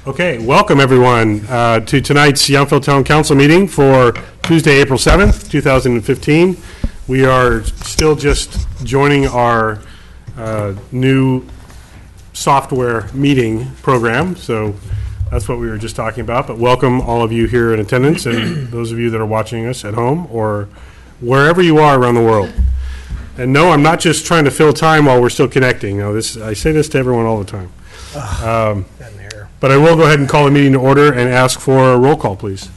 Okay, welcome everyone to tonight's Yountville Town Council meeting for Tuesday, April 7th, 2015. We are still just joining our new software meeting program, so that's what we were just talking about. But welcome all of you here in attendance and those of you that are watching us at home or wherever you are around the world. And no, I'm not just trying to fill time while we're still connecting. No, I say this to everyone all the time. But I will go ahead and call the meeting to order and ask for a roll call, please.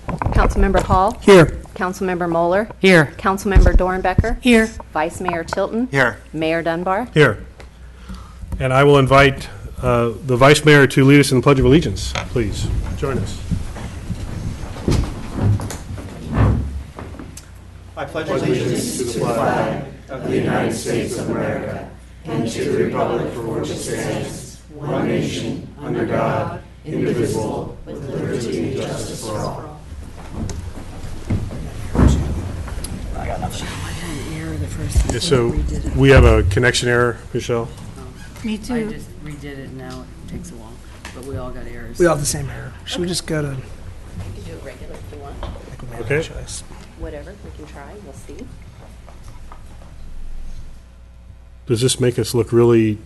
Councilmember Hall. Here. Councilmember Moeller. Here. Councilmember Dornbecker. Here. Vice Mayor Tilton. Here. Mayor Dunbar. Here. And I will invite the Vice Mayor to lead us in the Pledge of Allegiance. Please, join us. I pledge allegiance to the flag of the United States of America and to the republic for which it stands, one nation, under God, indivisible, with liberty and justice for all. Yeah, so we have a connection error, Michelle. Me too. I just redid it now. It takes a while, but we all got errors. We all have the same error. Should we just go to You can do it regular if you want. Okay. choice? Whatever, we can try, we'll see. Does this make us look really,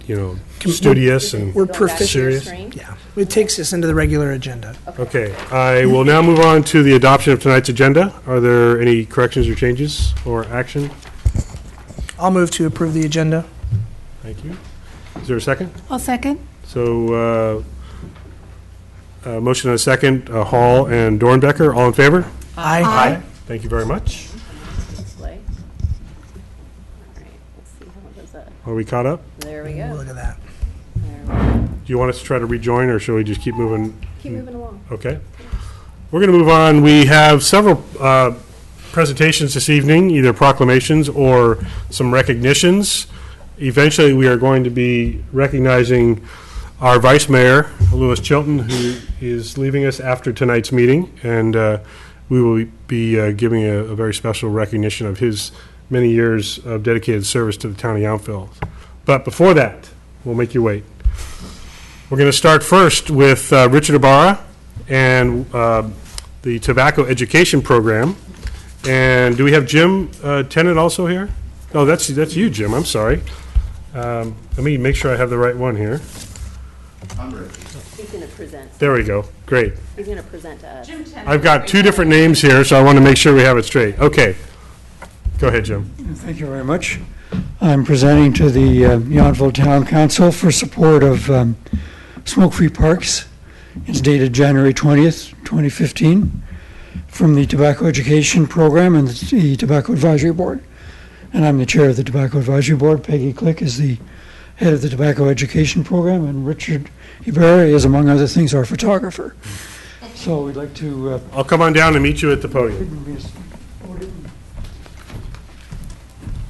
studious and We're Going back to your proficient. Serious? screen. Yeah, it takes us into the regular agenda. Okay, I will now move on to the adoption of tonight's agenda. Are there any corrections or changes or action? I'll move to approve the agenda. Thank you. Is there a second? I'll second. So, motion and a second, Hall and Dornbecker, all in favor? Aye. Thank you very much. Display. All right, let's see how does that. Are we caught up? There we Look go. at that. There we go. Do you want us to try to rejoin, or should we just keep moving? Keep moving along. Okay. We're going to move on. We have several presentations this evening, either proclamations or some recognitions. Eventually, we are going to be recognizing our Vice Mayor, Louis Chilton, who is leaving us after tonight's meeting, and we will be giving a very special recognition of his many years of dedicated service to the town of Yountville. But before that, we'll make you wait. We're going to start first with Richard Ibarra and the Tobacco Education Program. And do we have Jim Tennant also here? Oh, that's you, Jim. I'm sorry. Let me make sure I have the right one here. He's going to present. There we go. Great. He's going to present to us. I've got two different names here, so I want to make sure we have it straight. Okay. Go ahead, Jim. Thank you very much. I'm presenting to the Yountville Town Council for support of smoke-free parks. It's dated January 20th, 2015, from the Tobacco Education Program and the Tobacco Advisory Board. And I'm the chair of the Tobacco Advisory Board. Peggy Click is the head of the Tobacco Education Program, and Richard Ibarra is, among other things, our photographer. So we'd like to... I'll come on down and meet you at the podium.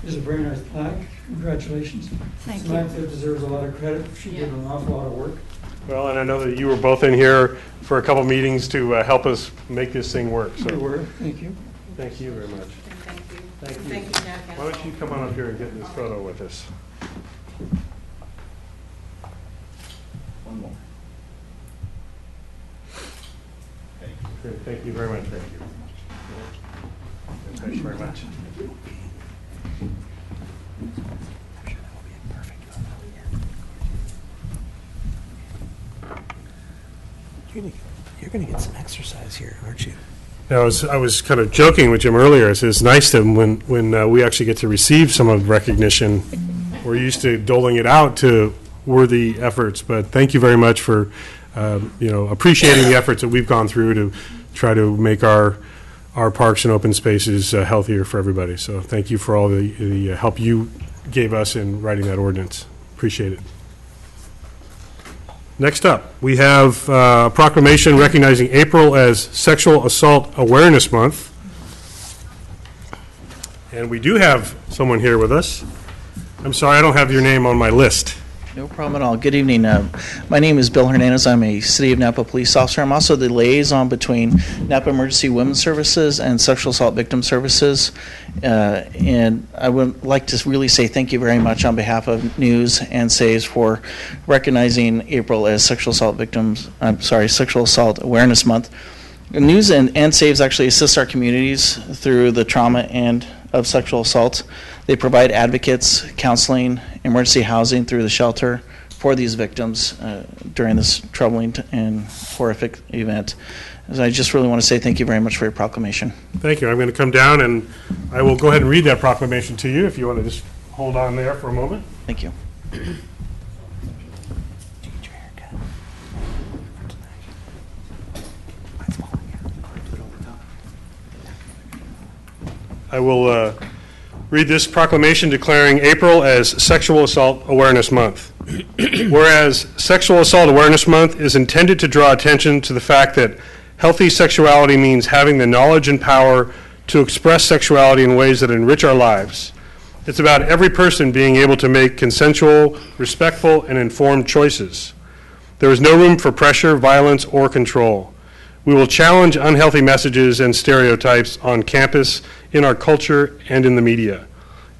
This is a very nice plaque. Congratulations. Thank you. Samantha deserves a lot of credit. She did an awful lot of work. Well, and I know that you were both in here for a couple meetings to help us make this thing work. You So were. Thank you. thank you very much. Thank you. Thank you. Thank you, Why don't you come on up here and get in this photo with us? One more. Great, thank you very much. Thank you. Thanks very much. You're going to get some exercise here, aren't you? Now, I was kind of joking with Jim earlier. It's nice to when we actually get to receive some of the recognition. We're used to doling it out to worthy efforts, but thank you very much for appreciating the efforts that we've gone through to try to make our parks and open spaces healthier for everybody. So thank you for all the help you gave us in writing that ordinance. Appreciate it. Next up, we have a proclamation recognizing April as Sexual Assault Awareness Month. And we do have someone here with us. I'm sorry, I don't have your name on my list. No problem at all. Good evening. My name is Bill Hernandez. I'm a City of Napa police officer. I'm also the liaison between Napa Emergency Women's Services and Sexual Assault Victim Services. And I would like to really say thank you very much on behalf of News and SAVES for recognizing April as Sexual Assault Awareness Month. News and SAVES actually assist our communities through the trauma and of sexual assault. They provide advocates, counseling, emergency housing through the shelter for these victims during this troubling and horrific event. So I just really want to say thank you very much for your proclamation. Thank you. I'm going to come down and I will go ahead and read that proclamation to you if you want to just hold on there for a moment. Thank you. I will read this proclamation declaring April as Sexual Assault Awareness Month. Whereas Sexual Assault Awareness Month is intended to draw attention to the fact that healthy sexuality means having the knowledge and power to express sexuality in ways that enrich our lives. It's about every person being able to make consensual, respectful, and informed choices. There is no room for pressure, violence, or control. We will challenge unhealthy messages and stereotypes on campus, in our culture, and in the media.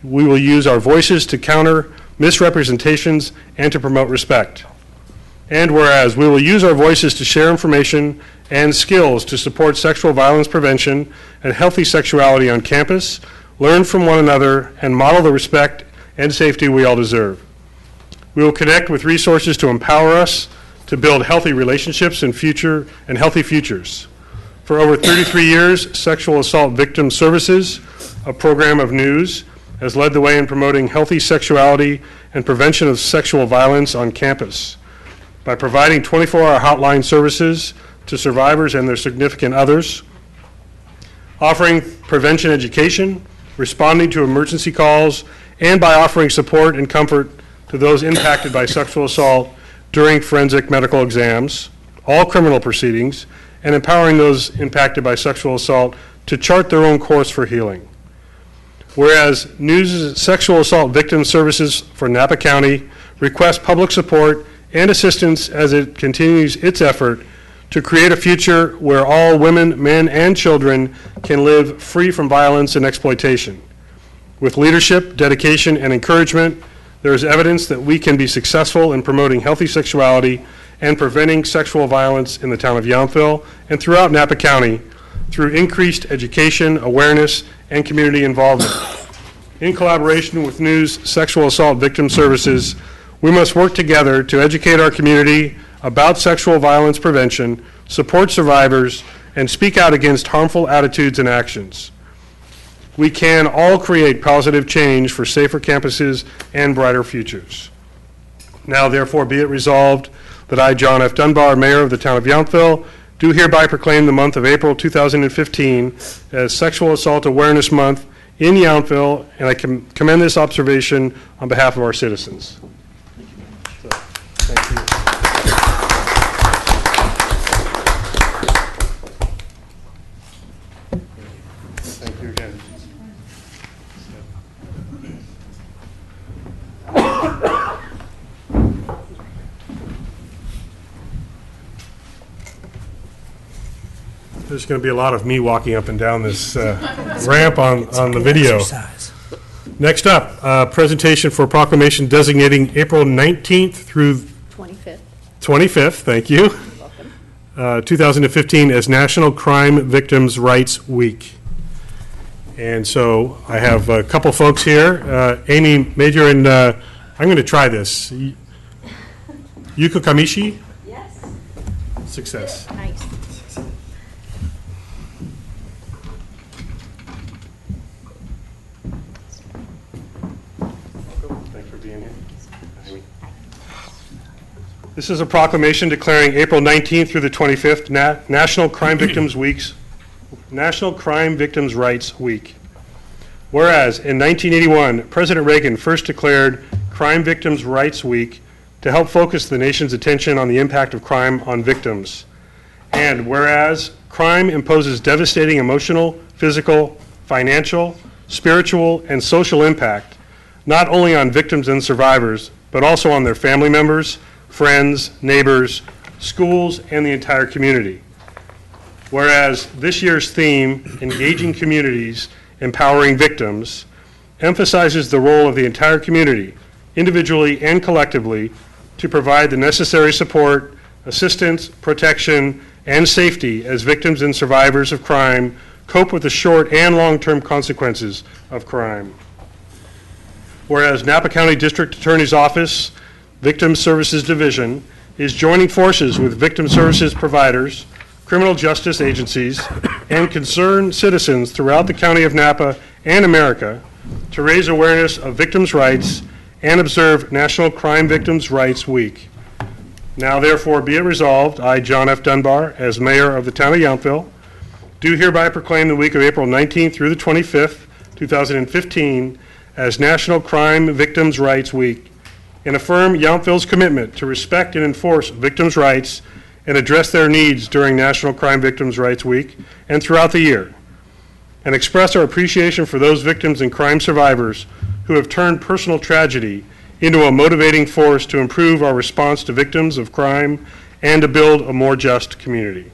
We will use our voices to counter misrepresentations and to promote respect. And whereas we will use our voices to share information and skills to support sexual violence prevention and healthy sexuality on campus, learn from one another, and model the respect and safety we all deserve. We will connect with resources to empower us to build healthy relationships and healthy futures. For over 33 years, Sexual Assault Victim Services, a program of News, has led the way in promoting healthy sexuality and prevention of sexual violence on campus by providing 24-hour hotline services to survivors and their significant others, offering prevention education, responding to emergency calls, and by offering support and comfort to those impacted by sexual assault during forensic medical exams, all criminal proceedings, and empowering those impacted by sexual assault to chart their own course for healing. Whereas News Sexual Assault Victim Services for Napa County requests public support and assistance as it continues its effort to create a future where all women, men, and children can live free from violence and exploitation. With leadership, dedication, and encouragement, there is evidence that we can be successful in promoting healthy sexuality and preventing sexual violence in the town of Yountville and throughout Napa County through increased education, awareness, and community involvement. In collaboration with News Sexual Assault Victim Services, we must work together to educate our community about sexual violence prevention, support survivors, and speak out against harmful attitudes and actions. We can all create positive change for safer campuses and brighter futures. Now, therefore, be it resolved that I, John F. Dunbar, Mayor of the Town of Yountville, do hereby proclaim the month of April 2015 as Sexual Assault Awareness Month in Yountville, and I commend this observation on behalf of our citizens. Thank you. Thank you again. There's going to be a lot of me walking up and down this ramp on the video. Exercise. Next up, presentation for proclamation designating April 19th through 25th, thank you, 2015 as National Crime Victims' Rights Week. And so I have a couple folks here. Amy Major and I'm going to try this. Yuko Kamishi? Yes. Success. Nice. Thanks for being here. This is a proclamation declaring April 19th through the 25th National Crime Victims Rights Week. Whereas in 1981, President Reagan first declared Crime Victims Rights Week to help focus the nation's attention on the impact of crime on victims. And whereas crime imposes devastating emotional, physical, financial, spiritual, and social impact, not only on victims and survivors, but also on their family members, friends, neighbors, schools, and the entire community. Whereas this year's theme, Engaging Communities, Empowering Victims, emphasizes the role of the entire community, individually and collectively, to provide the necessary support, assistance, protection, and safety as victims and survivors of crime cope with the short and long-term consequences of crime. Whereas Napa County District Attorney's Office, Victim Services Division, is joining forces with victim services providers, criminal justice agencies, and concerned citizens throughout the County of Napa and America to raise awareness of victims' rights and observe National Crime Victims' Rights Week. Now therefore be it resolved, I, John F. Dunbar, as mayor of the town of Yountville, do hereby proclaim the week of April 19th through the 25th, 2015, as National Crime Victims' Rights Week, and affirm Yountville's commitment to respect and enforce victims' rights and address their needs during National Crime Victims' Rights Week and throughout the year, and express our appreciation for those victims and crime survivors who have turned personal tragedy into a motivating force to improve our response to victims of crime and to build a more just community.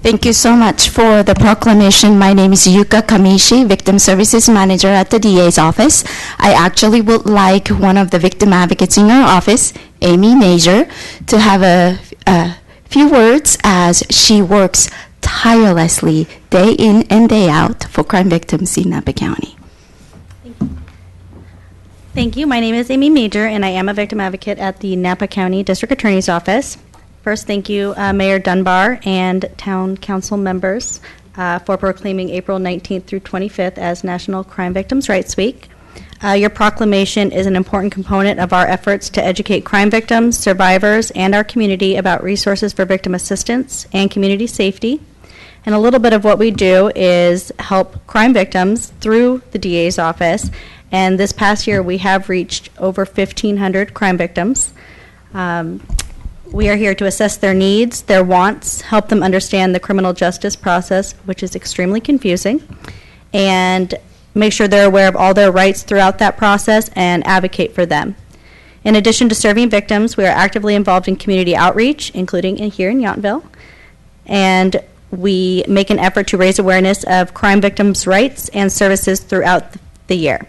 Thank you so much for the proclamation. My name is Yuka Kamishi, Victim Services Manager at the DA's office. I actually would like one of the victim advocates in our office, Amy Major, to have a few words as she works tirelessly day in and day out for crime victims in Napa County. Thank you. My name is Amy Major, and I am a victim advocate at the Napa County District Attorney's Office. First, thank you, Mayor Dunbar and Town Council members for proclaiming April 19th through 25th as National Crime Victims' Rights Week. Your proclamation is an important component of our efforts to educate crime victims, survivors, and our community about resources for victim assistance and community safety. And a little bit of what we do is help crime victims through the DA's office. And this past year, we have reached over 1,500 crime victims. We are here to assess their needs, their wants, help them understand the criminal justice process, which is extremely confusing, and make sure they're aware of all their rights throughout that process and advocate for them. In addition to serving victims, we are actively involved in community outreach, including here in Yountville, and we make an effort to raise awareness of crime victims' rights and services throughout the year.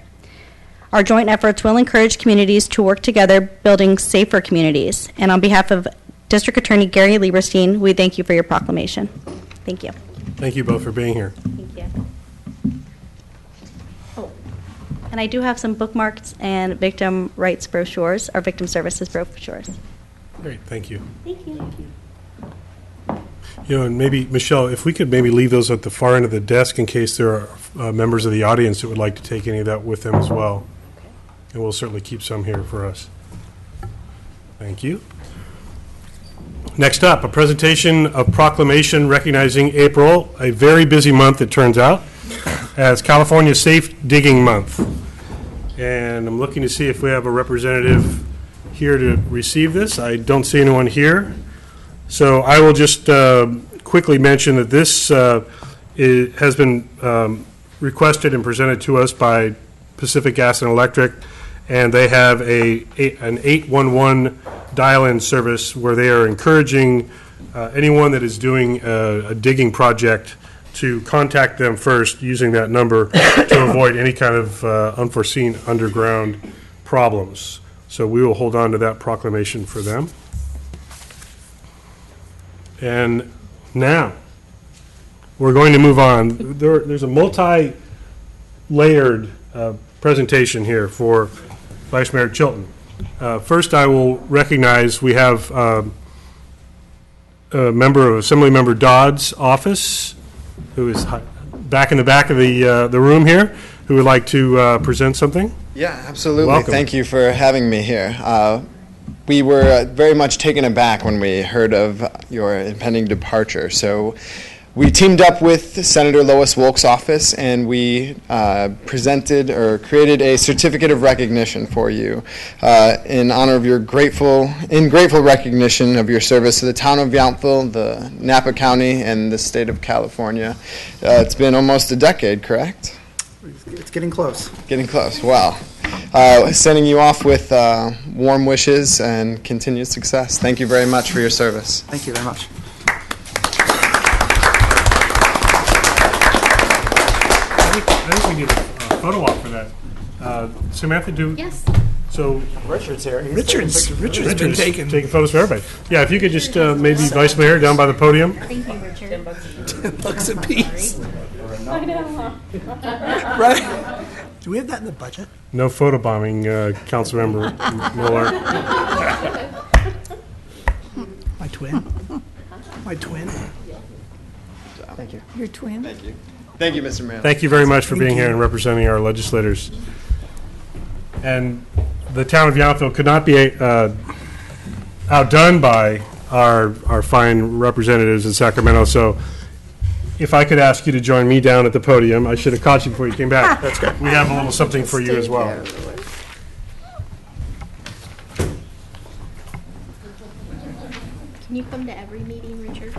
Our joint efforts will encourage communities to work together, building safer communities. And on behalf of District Attorney Gary Lieberstein, we thank you for your proclamation. Thank you. Thank you both for being here. Thank you. Oh, and I do have some bookmarks and victim rights brochures, or victim services brochures. Great, thank you. Thank you. You know, and maybe, Michelle, if we could maybe leave those at the far end of the desk in case there are members of the audience that would like to take any of that with them as well. And we'll certainly keep some here for us. Thank you. Next up, a presentation of proclamation recognizing April, a very busy month it turns out, as California Safe Digging Month. And I'm looking to see if we have a representative here to receive this. I don't see anyone here. So I will just quickly mention that this has been requested and presented to us by Pacific Gas and Electric, and they have an 811 dial-in service where they are encouraging anyone that is doing a digging project to contact them first using that number to avoid any kind of unforeseen underground problems. So we will hold on to that proclamation for them. And now, we're going to move on. There's a multi-layered presentation here for Vice Mayor Chilton. First, I will recognize we have a member of Assemblymember Dodd's office, who is back in the back of the room here, who would like to present something. Yeah, absolutely. Welcome. Thank you for having me here. We were very much taken aback when we heard of your impending departure. So we teamed up with Senator Lois Wolk's office, and we presented or created a certificate of recognition for you in honor of your grateful recognition of your service to the town of Yountville, the Napa County, and the state of California. It's been almost a decade, correct? It's getting close. Getting close. Wow. Sending you off with warm wishes and continued success. Thank you very much for your service. Thank you very much. I think we need a photo op for that. Samantha, Yes. so Richard's here. Richard's been taking photos for everybody. Yeah, if you could just maybe Vice Mayor down by the podium. Thank you, Richard. $10 a piece. I know. Right? Do we have that in the budget? No photobombing, Councilmember Miller. My twin? My twin? Thank you. Thank you. Thank you, Mr. Mayor. Thank you very much for Thank being you. here and representing our legislators. And the town of Yountville could not be outdone by our fine representatives in Sacramento. So if I could ask you to join me down at the podium, I should have caught you before you came back. That's good. We have a little something for you as well. Can you come to every meeting, Richard?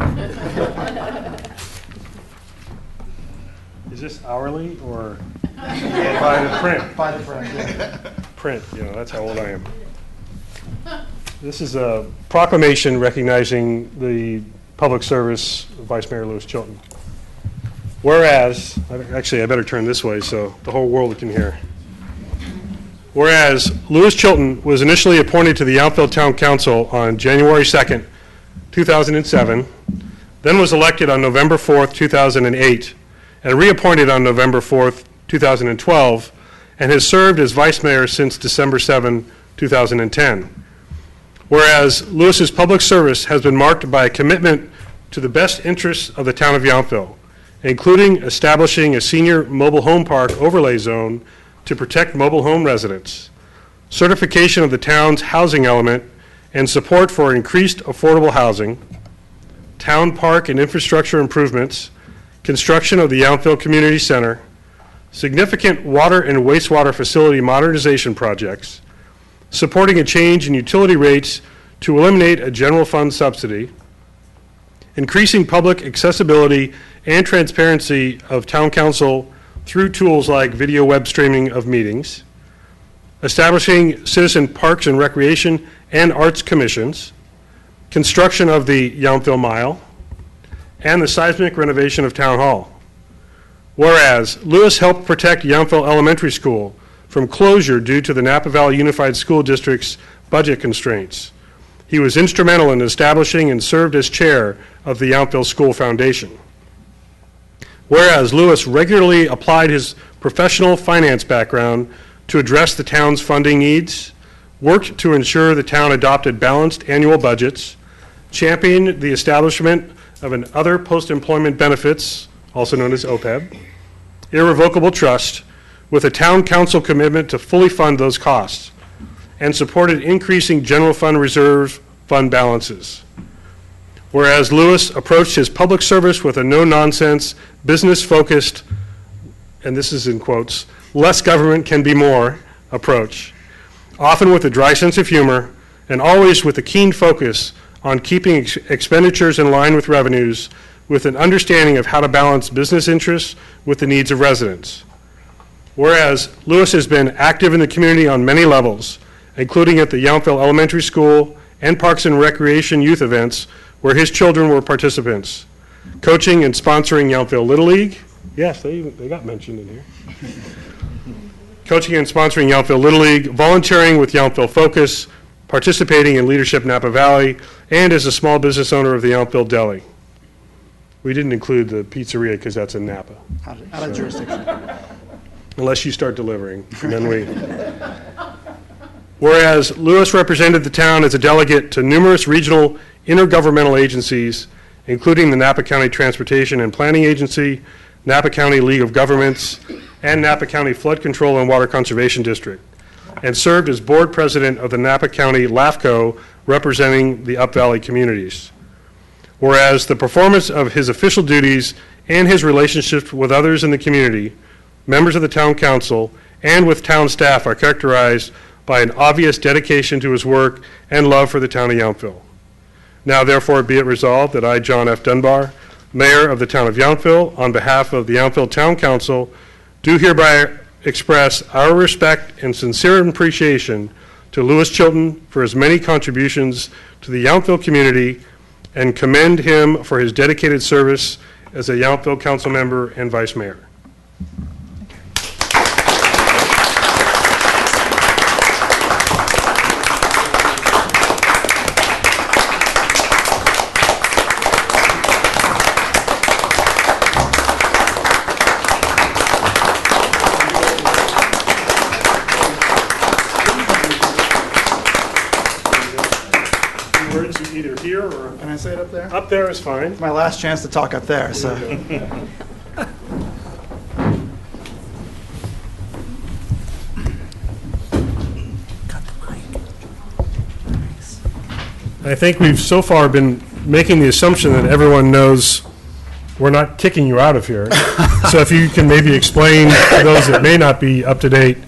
Is this hourly or by the print? By the front. Print, that's how old I am. This is a proclamation recognizing the public service of Vice Mayor Louis Chilton. Whereas, actually I better turn this way so the whole world can hear. Whereas Louis Chilton was initially appointed to the Yountville Town Council on January 2nd, 2007, then was elected on November 4th, 2008, and reappointed on November 4th, 2012, and has served as Vice Mayor since December 7, 2010. Whereas Louis's public service has been marked by a commitment to the best interests of the town of Yountville, including establishing a senior mobile home park overlay zone to protect mobile home residents, certification of the town's housing element, and support for increased affordable housing, town park and infrastructure improvements, construction of the Yountville Community Center, significant water and wastewater facility modernization projects, supporting a change in utility rates to eliminate a general fund subsidy, increasing public accessibility and transparency of town council through tools like video web streaming of meetings, establishing citizen parks and recreation and arts commissions, construction of the Yountville Mile, and the seismic renovation of Town Hall. Whereas Louis helped protect Yountville Elementary School from closure due to the Napa Valley Unified School District's budget constraints. He was instrumental in establishing and served as chair of the Yountville School Foundation. Whereas Louis regularly applied his professional finance background to address the town's funding needs, worked to ensure the town adopted balanced annual budgets, championed the establishment of an other post-employment benefits, also known as OPEB, irrevocable trust, with a town council commitment to fully fund those costs, and supported increasing general fund reserve fund balances. Whereas Louis approached his public service with a no-nonsense, business-focused, and this is in quotes, less government can be more approach, often with a dry sense of humor, and always with a keen focus on keeping expenditures in line with revenues, with an understanding of how to balance business interests with the needs of residents. Whereas Louis has been active in the community on many levels, including at the Yountville Elementary School and Parks and Recreation youth events where his children were participants, coaching and sponsoring Yountville Little League. Yes, they got mentioned in here. Coaching and sponsoring Yountville Little League, volunteering with Yountville Focus, participating in Leadership Napa Valley, and as a small business owner of the Yountville Deli. We didn't include the pizzeria because that's in Napa. Out of jurisdiction. Unless you start delivering, and then we. Whereas Louis represented the town as a delegate to numerous regional intergovernmental agencies, including the Napa County Transportation and Planning Agency, Napa County League of Governments, and Napa County Flood Control and Water Conservation District, and served as board president of the Napa County LAFCO, representing the Up Valley communities. Whereas the performance of his official duties and his relationships with others in the community, members of the town council, and with town staff are characterized by an obvious dedication to his work and love for the town of Yountville. Now therefore be it resolved that I, John F. Dunbar, Mayor of the town of Yountville, on behalf of the Yountville Town Council, do hereby express our respect and sincere appreciation to Louis Chilton for his many contributions to the Yountville community and commend him for his dedicated service as a Yountville council member and vice mayor. Either here or Can I say it up there? up there is fine. My last chance to talk up there, so. I think we've so far been making the assumption that everyone knows we're not kicking you out of here. So if you can maybe explain to those that may not be up to date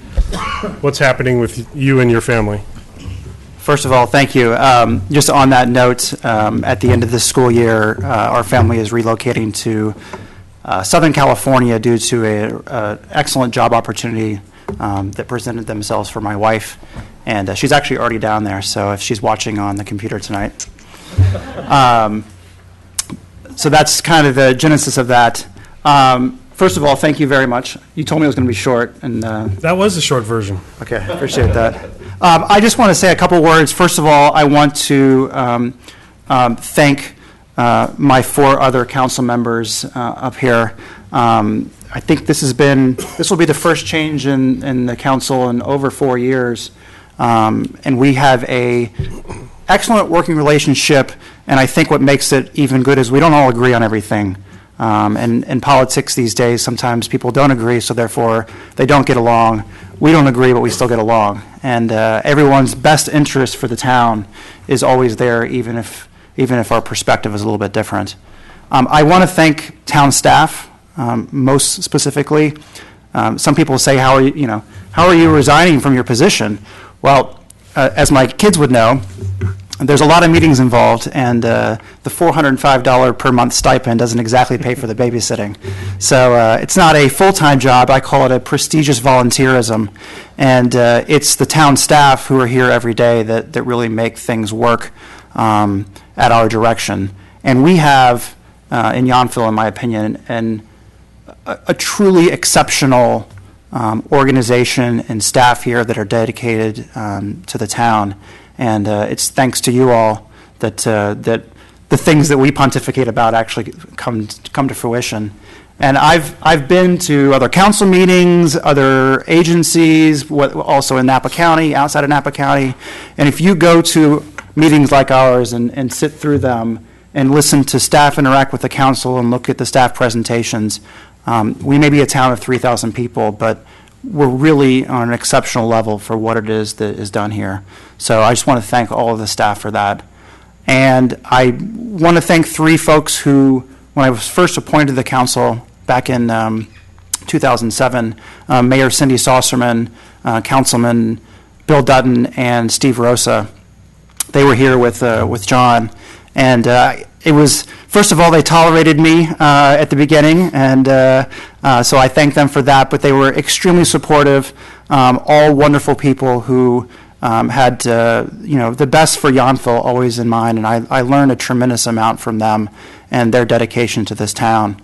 what's happening with you and your family. First of all, thank you. Just on that note, at the end of this school year, our family is relocating to Southern California due to an excellent job opportunity that presented themselves for my wife. And she's actually already down there, so if she's watching on the computer tonight. So that's kind of the genesis of that. First of all, thank you very much. You told me it was going to be short. And that was the short version. Okay, appreciate that. I just want to say a couple words. First of all, I want to thank my 4 other council members up here. I think this will be the first change in the council in over 4 years. And we have a excellent working relationship, and I think what makes it even good is we don't all agree on everything. And in politics these days, sometimes people don't agree, so therefore they don't get along. We don't agree, but we still get along. And everyone's best interest for the town is always there, even if our perspective is a little bit different. I want to thank town staff, most specifically. Some people say, how are you resigning from your position? Well, as my kids would know, there's a lot of meetings involved, and the $405 per month stipend doesn't exactly pay for the babysitting. So it's not a full-time job. I call it a prestigious volunteerism. And it's the town staff who are here every day that really make things work at our direction. And we have, in Yountville, in my opinion, a truly exceptional organization and staff here that are dedicated to the town. And it's thanks to you all that the things that we pontificate about actually come to fruition. And I've been to other council meetings, other agencies, also in Napa County, outside of Napa County. And if you go to meetings like ours and sit through them and listen to staff interact with the council and look at the staff presentations, we may be a town of 3,000 people, but we're really on an exceptional level for what it is that is done here. So I just want to thank all of the staff for that. And I want to thank 3 folks who, when I was first appointed to the council back in 2007, Mayor Cindy Saucerman, Councilman Bill Dutton, and Steve Rosa. They were here with John. And it was, first of all, they tolerated me at the beginning, and so I thank them for that. But they were extremely supportive, all wonderful people who had the best for Yountville always in mind, and I learned a tremendous amount from them and their dedication to this town.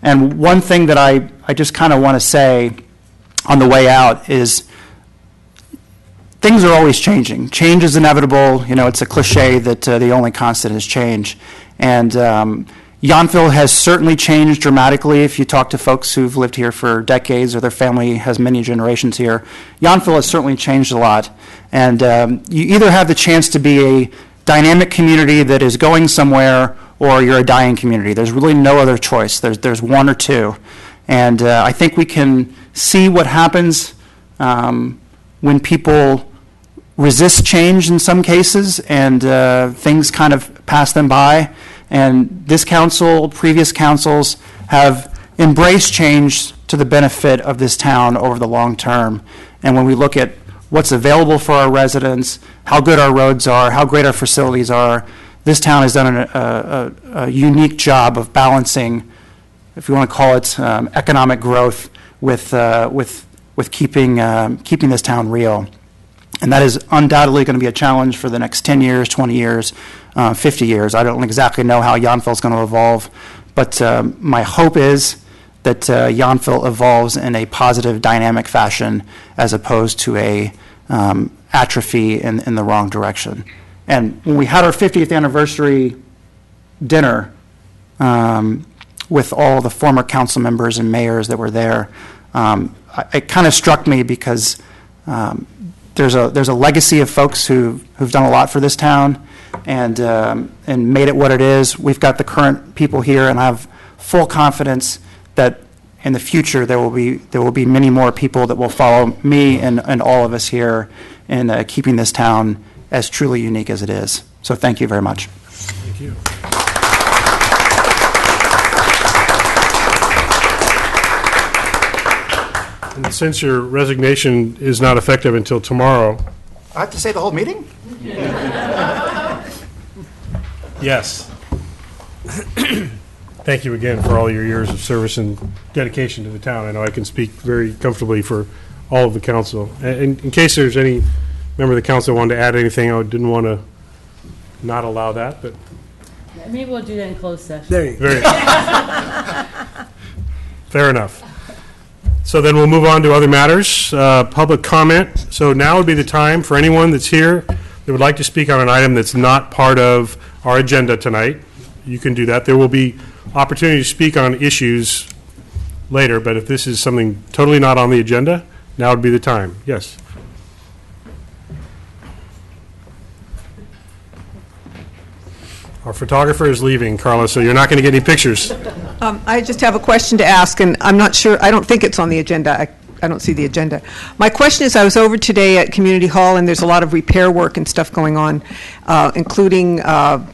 And one thing that I just kind of want to say on the way out is things are always changing. Change is inevitable. It's a cliche that the only constant is change. And Yountville has certainly changed dramatically. If you talk to folks who've lived here for decades or their family has many generations here, Yountville has certainly changed a lot. And you either have the chance to be a dynamic community that is going somewhere, or you're a dying community. There's really no other choice. There's one or two. And I think we can see what happens when people resist change in some cases, and things kind of pass them by. And this council, previous councils, have embraced change to the benefit of this town over the long term. And when we look at what's available for our residents, how good our roads are, how great our facilities are, this town has done a unique job of balancing, if you want to call it, economic growth with keeping this town real. And that is undoubtedly going to be a challenge for the next 10 years, 20 years, 50 years. I don't exactly know how Yountville's going to evolve, but my hope is that Yountville evolves in a positive, dynamic fashion as opposed to a atrophy in the wrong direction. And when we had our 50th anniversary dinner with all the former council members and mayors that were there, it kind of struck me because there's a legacy of folks who've done a lot for this town and made it what it is. We've got the current people here, and I have full confidence that in the future there will be many more people that will follow me and all of us here in keeping this town as truly unique as it is. So thank you very much. Thank you. And since your resignation is not effective until tomorrow. I have to say the whole meeting? Yes. Thank you again for all your years of service and dedication to the town. I know I can speak very comfortably for all of the council. And in case there's any member of the council that wanted to add anything, I didn't want to not allow that, but. Maybe we'll do that in closed session. There you go. Very fair enough. So then we'll move on to other matters. Public comment. So now would be the time for anyone that's here that would like to speak on an item that's not part of our agenda tonight. You can do that. There will be opportunity to speak on issues later, but if this is something totally not on the agenda, now would be the time. Yes. Our photographer is leaving, Carla, so you're not going to get any pictures. I just have a question to ask, and I'm not sure, I don't think it's on the agenda. I don't see the agenda. My question is, I was over today at Community Hall, and there's a lot of repair work and stuff going on, including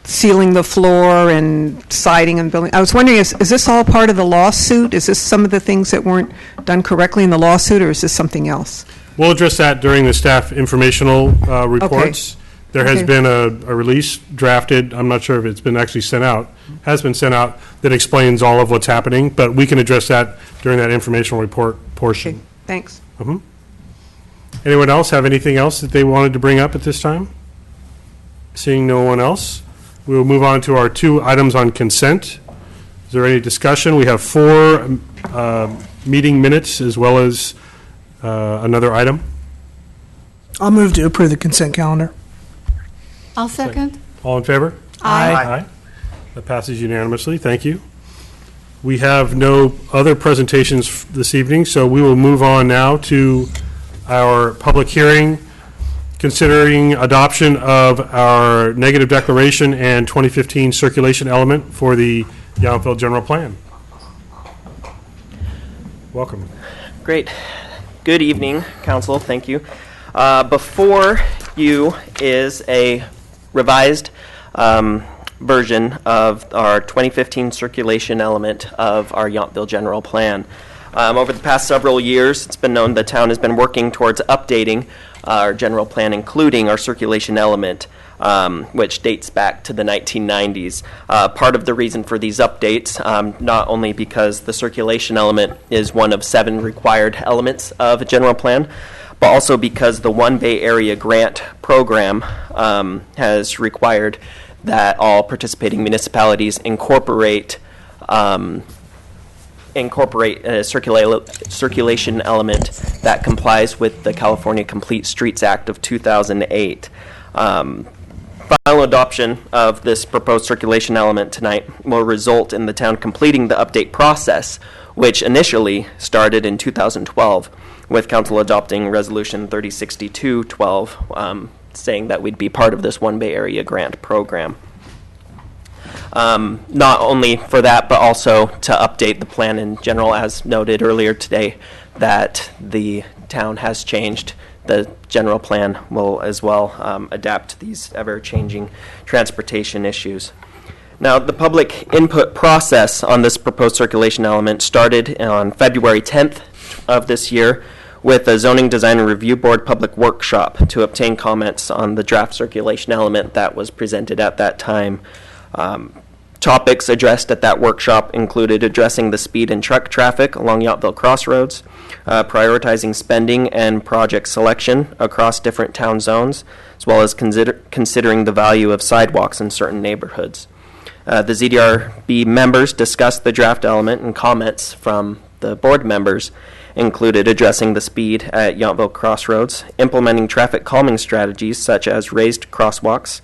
sealing the floor and siding and building. I was wondering, is this all part of the lawsuit? Is this some of the things that weren't done correctly in the lawsuit, or is this something else? We'll address that during the staff informational reports. Okay. There has been a release drafted, I'm not sure if it's been actually sent out, has been sent out, that explains all of what's happening, but we can address that during that informational report portion. Okay, thanks. Anyone else have anything else that they wanted to bring up at this time? Seeing no one else, we will move on to our 2 items on consent. Is there any discussion? We have 4 meeting minutes as well as another item. I'll move to approve the consent calendar. I'll second. All in favor? Aye. That passes unanimously. Thank you. We have no other presentations this evening, so we will move on now to our public hearing considering adoption of our negative declaration and 2015 circulation element for the Yountville General Plan. Welcome. Great. Good evening, Council. Thank you. Before you is a revised version of our 2015 circulation element of our Yountville General Plan. Over the past several years, it's been known the town has been working towards updating our general plan, including our circulation element, which dates back to the 1990s. Part of the reason for these updates, not only because the circulation element is one of 7 required elements of a general plan, but also because the One Bay Area Grant Program has required that all participating municipalities incorporate a circulation element that complies with the California Complete Streets Act of 2008. Final adoption of this proposed circulation element tonight will result in the town completing the update process, which initially started in 2012, with council adopting Resolution 3062-12, saying that we'd be part of this One Bay Area Grant Program. Not only for that, but also to update the plan in general, as noted earlier today, that the town has changed. The general plan will as well adapt to these ever-changing transportation issues. Now, the public input process on this proposed circulation element started on February 10th of this year with a Zoning Design and Review Board public workshop to obtain comments on the draft circulation element that was presented at that time. Topics addressed at that workshop included addressing the speed and truck traffic along Yountville Crossroads, prioritizing spending and project selection across different town zones, as well as considering the value of sidewalks in certain neighborhoods. The ZDRB members discussed the draft element, and comments from the board members included addressing the speed at Yountville Crossroads, implementing traffic calming strategies such as raised crosswalks,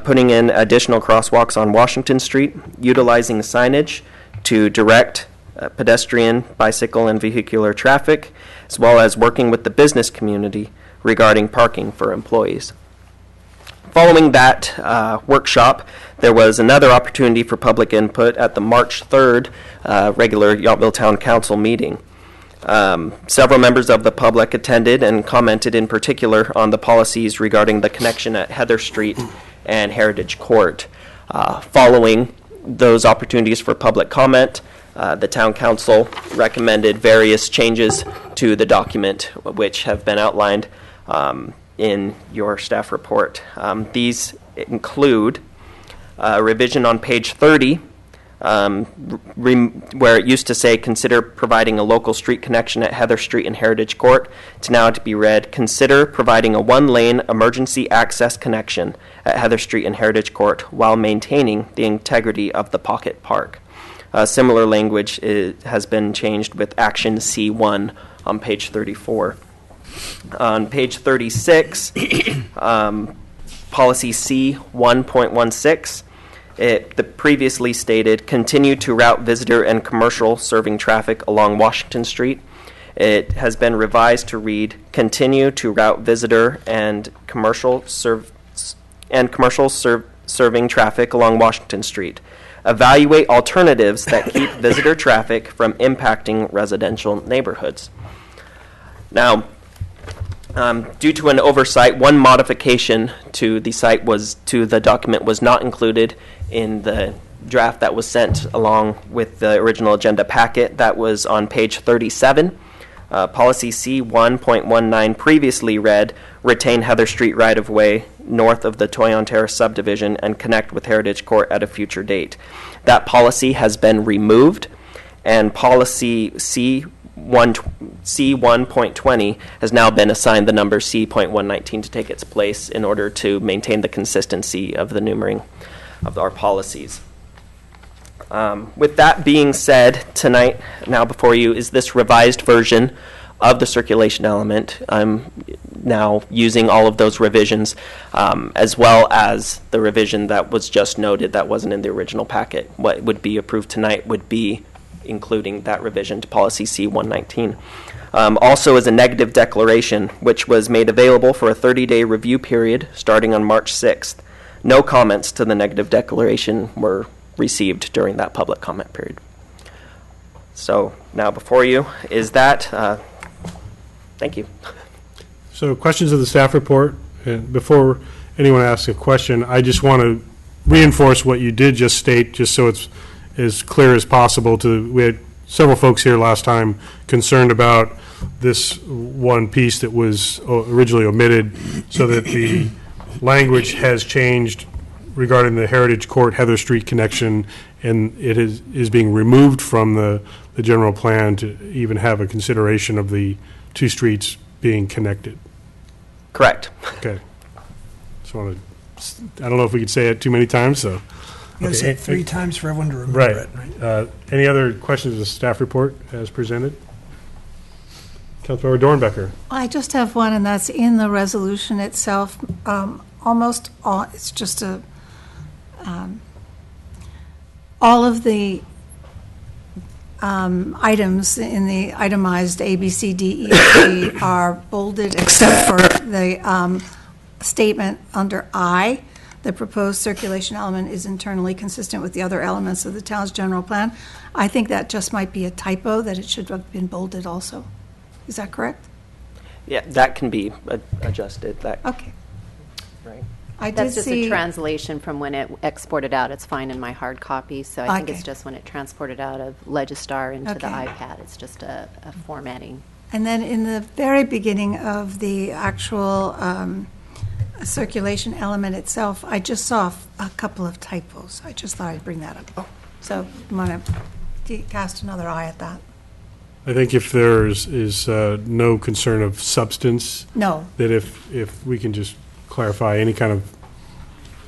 putting in additional crosswalks on Washington Street, utilizing signage to direct pedestrian, bicycle, and vehicular traffic, as well as working with the business community regarding parking for employees. Following that workshop, there was another opportunity for public input at the March 3rd regular Yountville Town Council meeting. Several members of the public attended and commented in particular on the policies regarding the connection at Heather Street and Heritage Court. Following those opportunities for public comment, the Town Council recommended various changes to the document, which have been outlined in your staff report. These include a revision on page 30, where it used to say, consider providing a local street connection at Heather Street and Heritage Court, to now to be read, consider providing a one-lane emergency access connection at Heather Street and Heritage Court while maintaining the integrity of the Pocket Park. Similar language has been changed with action C1 on page 34. On page 36, policy C 1.16, the previously stated continue to route visitor and commercial serving traffic along Washington Street. It has been revised to read continue to route visitor and commercial serving traffic along Washington Street. Evaluate alternatives that keep visitor traffic from impacting residential neighborhoods. Now, due to an oversight, one modification to the document was not included in the draft that was sent along with the original agenda packet. That was on page 37. Policy C 1.19 previously read, retain Heather Street right-of-way north of the Toyon Terrace subdivision and connect with Heritage Court at a future date. That policy has been removed, and policy C 1.20 has now been assigned the number C.119 to take its place in order to maintain the consistency of the numbering of our policies. With that being said, tonight, now before you, is this revised version of the circulation element. I'm now using all of those revisions, as well as the revision that was just noted that wasn't in the original packet. What would be approved tonight would be including that revision to policy C-119. Also as a negative declaration, which was made available for a 30-day review period starting on March 6th. No comments to the negative declaration were received during that public comment period. So now before you is that. Thank you. So questions of the staff report? Before anyone asks a question, I just want to reinforce what you did just state, just so it's as clear as possible. We had several folks here last time concerned about this one piece that was originally omitted, so that the language has changed regarding the Heritage Court Heather Street connection, and it is being removed from the general plan to even have a consideration of the two streets being connected. Correct. Okay. Just want to, I don't know if we could say it too many times, so. You got to say it 3 times for everyone to remember right. it. Right. Any other questions of the staff report as presented? Councilmember Dornbecker. I just have one, and that's in the resolution itself. Almost all, it's just all of the items in the itemized A, B, C, D, E, F, G are bolded, except for the statement under I. The proposed circulation element is internally consistent with the other elements of the town's general plan. I think that just might be a typo, that it should have been bolded also. Is that correct? Yeah, that can be adjusted. Okay. Right. I did That's just a see, translation from when it exported out. It's fine in my hard copy, so I think it's Okay. just when it transported out of Legistar into the Okay. iPad. It's just a formatting. and then in the very beginning of the actual circulation element itself, I just saw a couple of typos. I just thought I'd bring that up. So I'm going to cast another eye at that. I think if there is no concern of substance, No. that if we can just clarify any kind of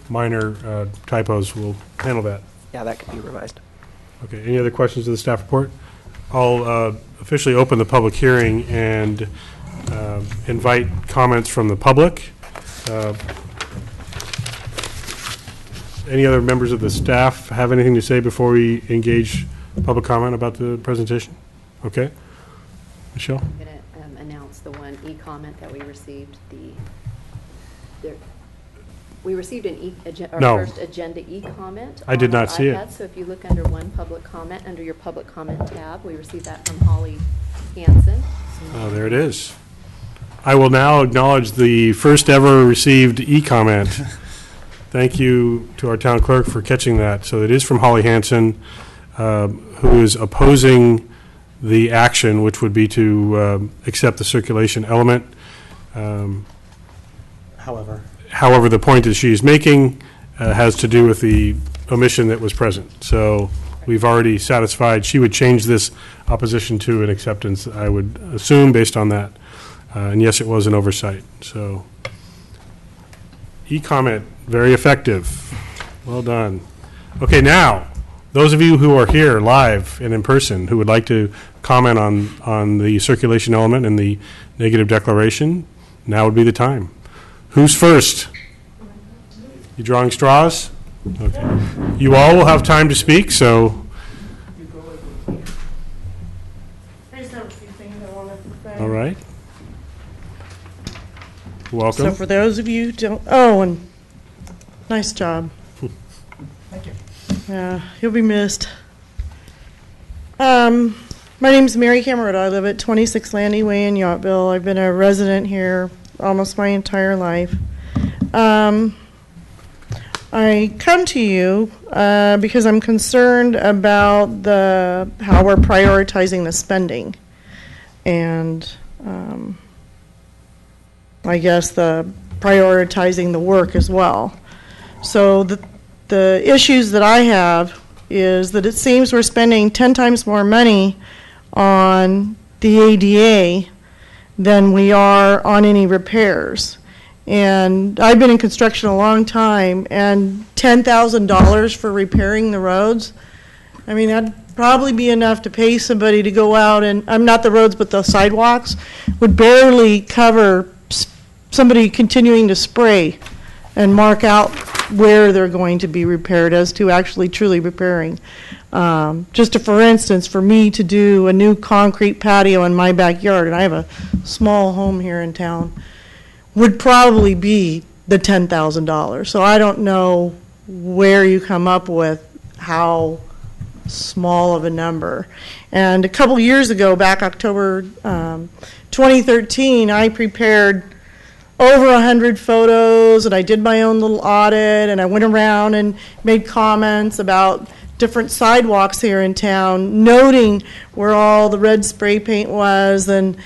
minor typos, we'll handle that. Yeah, that could be revised. Okay, any other questions of the staff report? I'll officially open the public hearing and invite comments from the public. Any other members of the staff have anything to say before we engage public comment about the presentation? Okay. Michelle? I'm going to announce the one e-comment that we received. We received our No. first agenda e-comment. I did on not our see it. iPad. So if you look under one public comment, under your public comment tab, we received that from Holly Hansen. Oh, there it is. I will now acknowledge the first ever received e-comment. Thank you to our town clerk for catching that. So it is from Holly Hansen, who is opposing the action, which would be to accept the circulation element. However, the point that she is making has to do with the omission that was present. So we've already satisfied, she would change this opposition to an acceptance, I would assume, based on that. And yes, it was an oversight. So e-comment, very effective. Well done. Okay, now, those of you who are here live and in person who would like to comment on the circulation element and the negative declaration, now would be the time. Who's first? You drawing straws? Okay. You all will have time to speak, so. All right. Welcome. So for those of you who don't, and nice job. Thank you. Yeah, you'll be missed. My name's Mary Camerota. I live at 26 Landy Way in Yountville. I've been a resident here almost my entire life. I come to you because I'm concerned about how we're prioritizing the spending, and I guess the prioritizing the work as well. So the issues that I have is that it seems we're spending 10 times more money on the ADA than we are on any repairs. And I've been in construction a long time, and $10,000 for repairing the roads, I mean, that'd probably be enough to pay somebody to go out and, not the roads, but the sidewalks, would barely cover somebody continuing to spray and mark out where they're going to be repaired as to actually truly repairing. For instance, for me to do a new concrete patio in my backyard, and I have a small home here in town, would probably be the $10,000. So I don't know where you come up with how small of a number. And a couple years ago, back October 2013, I prepared over 100 photos, and I did my own little audit, and I went around and made comments about different sidewalks here in town, noting where all the red spray paint was and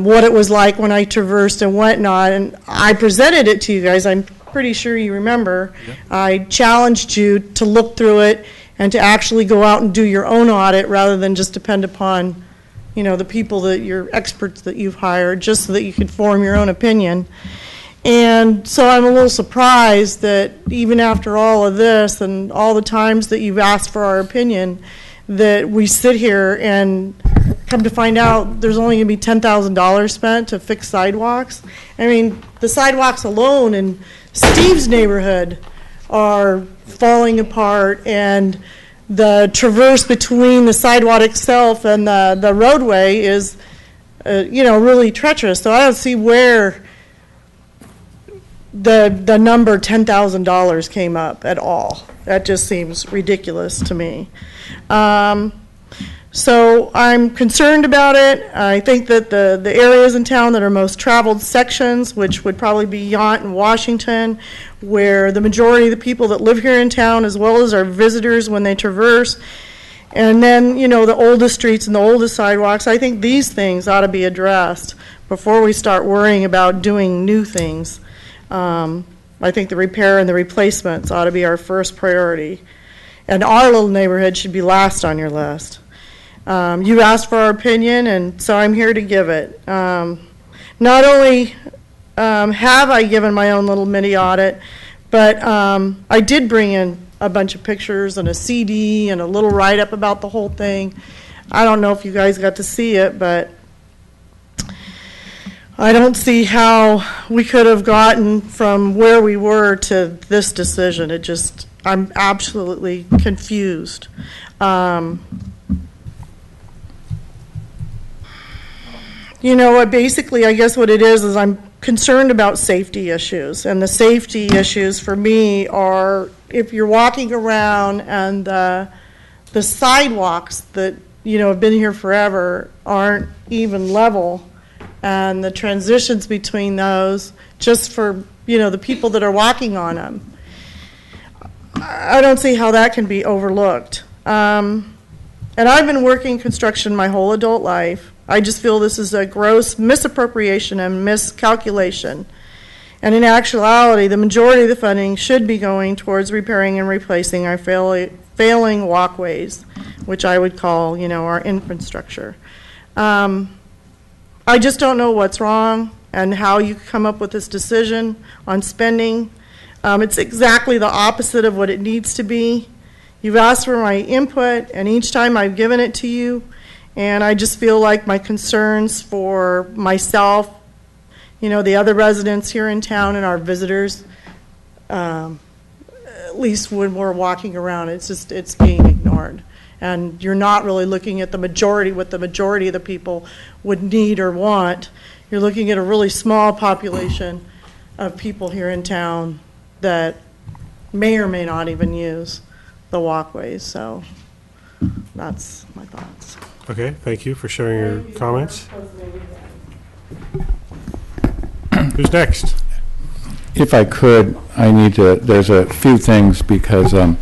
what it was like when I traversed and whatnot. And I presented it to you guys. I'm pretty sure you remember. Yep. I challenged you to look through it and to actually go out and do your own audit rather than just depend upon, the people that your experts that you've hired, just so that you could form your own opinion. And so I'm a little surprised that even after all of this and all the times that you've asked for our opinion, that we sit here and come to find out there's only going to be $10,000 spent to fix sidewalks. I mean, the sidewalks alone in Steve's neighborhood are falling apart, and the traverse between the sidewalk itself and the roadway is, really treacherous. So I don't see where the number $10,000 came up at all. That just seems ridiculous to me. So I'm concerned about it. I think that the areas in town that are most traveled sections, which would probably be Yount and Washington, where the majority of the people that live here in town, as well as our visitors when they traverse, and then, you know, the oldest streets and the oldest sidewalks, I think these things ought to be addressed before we start worrying about doing new things. I think the repair and the replacements ought to be our first priority. And our little neighborhood should be last on your list. You asked for our opinion, and so I'm here to give it. Not only have I given my own little mini audit, but I did bring in a bunch of pictures and a CD and a little write-up about the whole thing. I don't know if you guys got to see it, but I don't see how we could have gotten from where we were to this decision. I'm absolutely confused. You know what, basically, I guess what it is I'm concerned about safety issues. And the safety issues for me are if you're walking around and the sidewalks that, you know, have been here forever aren't even level, and the transitions between those just for, you know, the people that are walking on them. I don't see how that can be overlooked. And I've been working construction my whole adult life. I just feel this is a gross misappropriation and miscalculation. And in actuality, the majority of the funding should be going towards repairing and replacing our failing walkways, which I would call, you know, our infrastructure. I just don't know what's wrong and how you come up with this decision on spending. It's exactly the opposite of what it needs to be. You've asked for my input, and each time I've given it to you, and I just feel like my concerns for myself, you know, the other residents here in town and our visitors, at least when we're walking around, it's being ignored. And you're not really looking at what the majority of the people would need or want. You're looking at a really small population of people here in town that may or may not even use the walkways. So that's my thoughts. Okay, thank you for sharing your comments. Who's next? If I could, there's a few things because I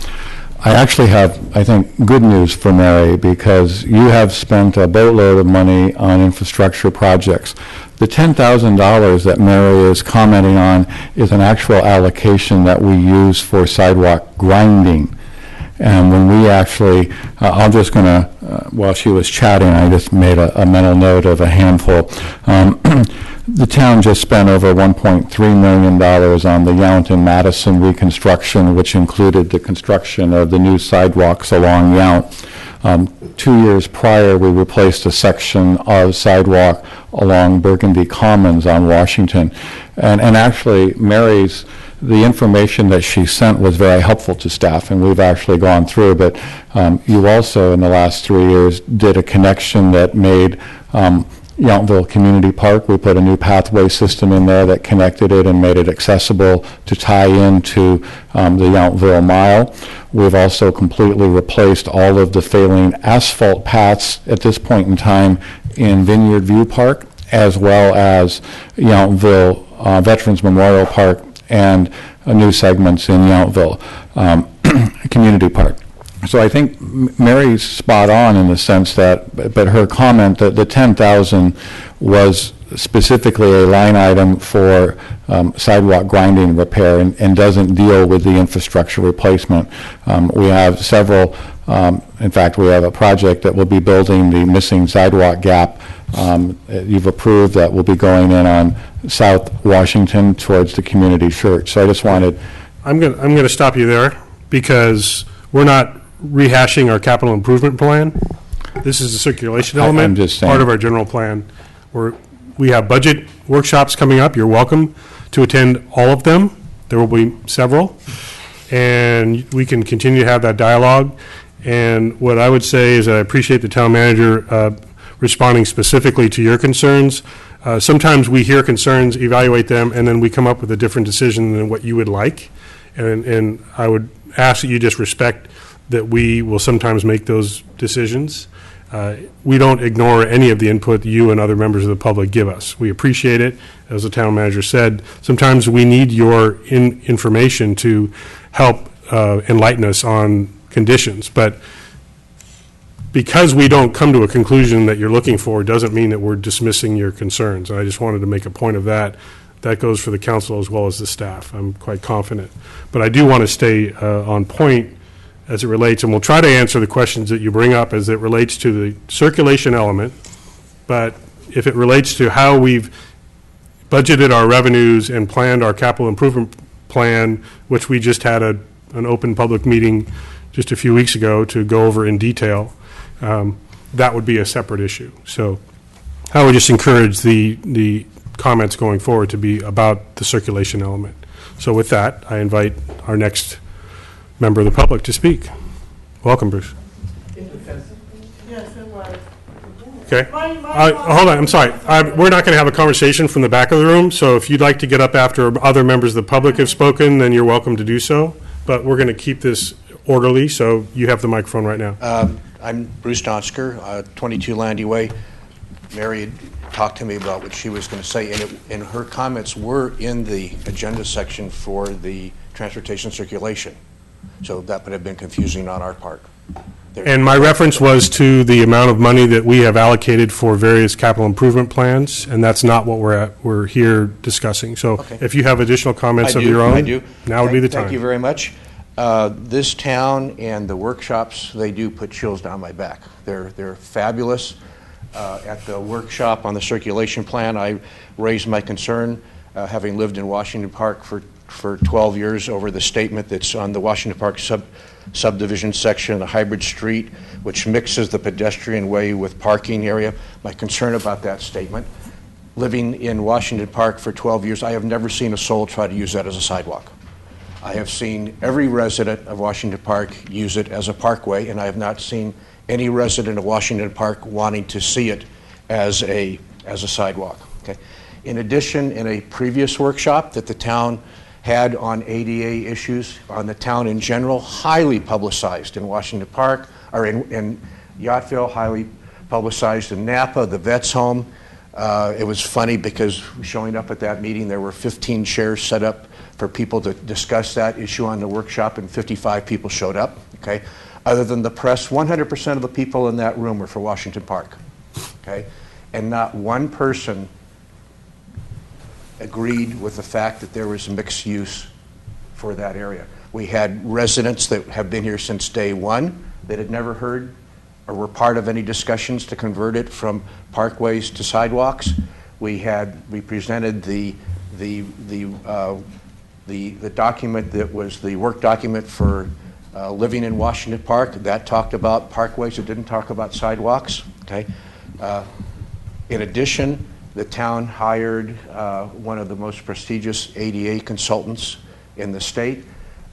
actually have, I think, good news for Mary because you have spent a boatload of money on infrastructure projects. The $10,000 that Mary is commenting on is an actual allocation that we use for sidewalk grinding. And when we actually, I'm just going to, while she was chatting, I just made a mental note of a handful. The town just spent over $1.3 million on the Yount and Madison reconstruction, which included the construction of the new sidewalks along Yount. 2 years prior, we replaced a section of sidewalk along Burgundy Commons on Washington. And actually, the information that she sent was very helpful to staff, and we've actually gone through. But you also, in the last 3 years, did a connection that made Yountville Community Park. We put a new pathway system in there that connected it and made it accessible to tie into the Yountville Mile. We've also completely replaced all of the failing asphalt paths at this point in time in Vineyard View Park, as well as Yountville Veterans Memorial Park and new segments in Yountville Community Park. So I think Mary's spot on in the sense that, but her comment that the $10,000 was specifically a line item for sidewalk grinding repair and doesn't deal with the infrastructure replacement. We have several, in fact, we have a project that will be building the missing sidewalk gap you've approved that will be going in on South Washington towards the community church. So I just wanted... I'm going to stop you there because we're not rehashing our capital improvement plan. This is a circulation element, I'm just saying. Part of our general plan. We have budget workshops coming up. You're welcome to attend all of them. There will be several, and we can continue to have that dialogue. And what I would say is I appreciate the town manager responding specifically to your concerns. Sometimes we hear concerns, evaluate them, and then we come up with a different decision than what you would like. And I would ask that you just respect that we will sometimes make those decisions. We don't ignore any of the input you and other members of the public give us. We appreciate it. As the town manager said, sometimes we need your information to help enlighten us on conditions. But because we don't come to a conclusion that you're looking for doesn't mean that we're dismissing your concerns. And I just wanted to make a point of that. That goes for the council as well as the staff. I'm quite confident. But I do want to stay on point as it relates, and we'll try to answer the questions that you bring up as it relates to the circulation element. But if it relates to how we've budgeted our revenues and planned our capital improvement plan, which we just had an open public meeting just a few weeks ago to go over in detail, that would be a separate issue. So I would just encourage the comments going forward to be about the circulation element. So with that, I invite our next member of the public to speak. Welcome, Bruce. Yes, it was. Okay. Hold on, I'm sorry. We're not going to have a conversation from the back of the room, so if you'd like to get up after other members of the public have spoken, then you're welcome to do so. But we're going to keep this orderly, so you have the microphone right now. I'm Bruce Donsker, 22 Landy Way. Mary had talked to me about what she was going to say, and her comments were in the agenda section for the transportation circulation. So that would have been confusing on our part. And my reference was to the amount of money that we have allocated for various capital improvement plans, and that's not what we're here discussing. So Okay. if you have additional comments of your own, I do. now would be the time. Thank you very much. This town and the workshops, they do put chills down my back. They're fabulous. At the workshop on the circulation plan, I raised my concern, having lived in Washington Park for 12 years, over the statement that's on the Washington Park subdivision section, the hybrid street, which mixes the pedestrian way with parking area. My concern about that statement. Living in Washington Park for 12 years, I have never seen a soul try to use that as a sidewalk. I have seen every resident of Washington Park use it as a parkway, and I have not seen any resident of Washington Park wanting to see it as a sidewalk. Okay. In addition, in a previous workshop that the town had on ADA issues, on the town in general, highly publicized in Washington Park, or in Yachtville, highly publicized in Napa, the Vets Home. It was funny because showing up at that meeting, there were 15 chairs set up for people to discuss that issue on the workshop, and 55 people showed up. Okay. Other than the press, 100% of the people in that room were for Washington Park. Okay. And not one person agreed with the fact that there was mixed use for that area. We had residents that have been here since day one that had never heard or were part of any discussions to convert it from parkways to sidewalks. We presented the document that was the work document for living in Washington Park. That talked about parkways. It didn't talk about sidewalks. Okay. In addition, the town hired one of the most prestigious ADA consultants in the state.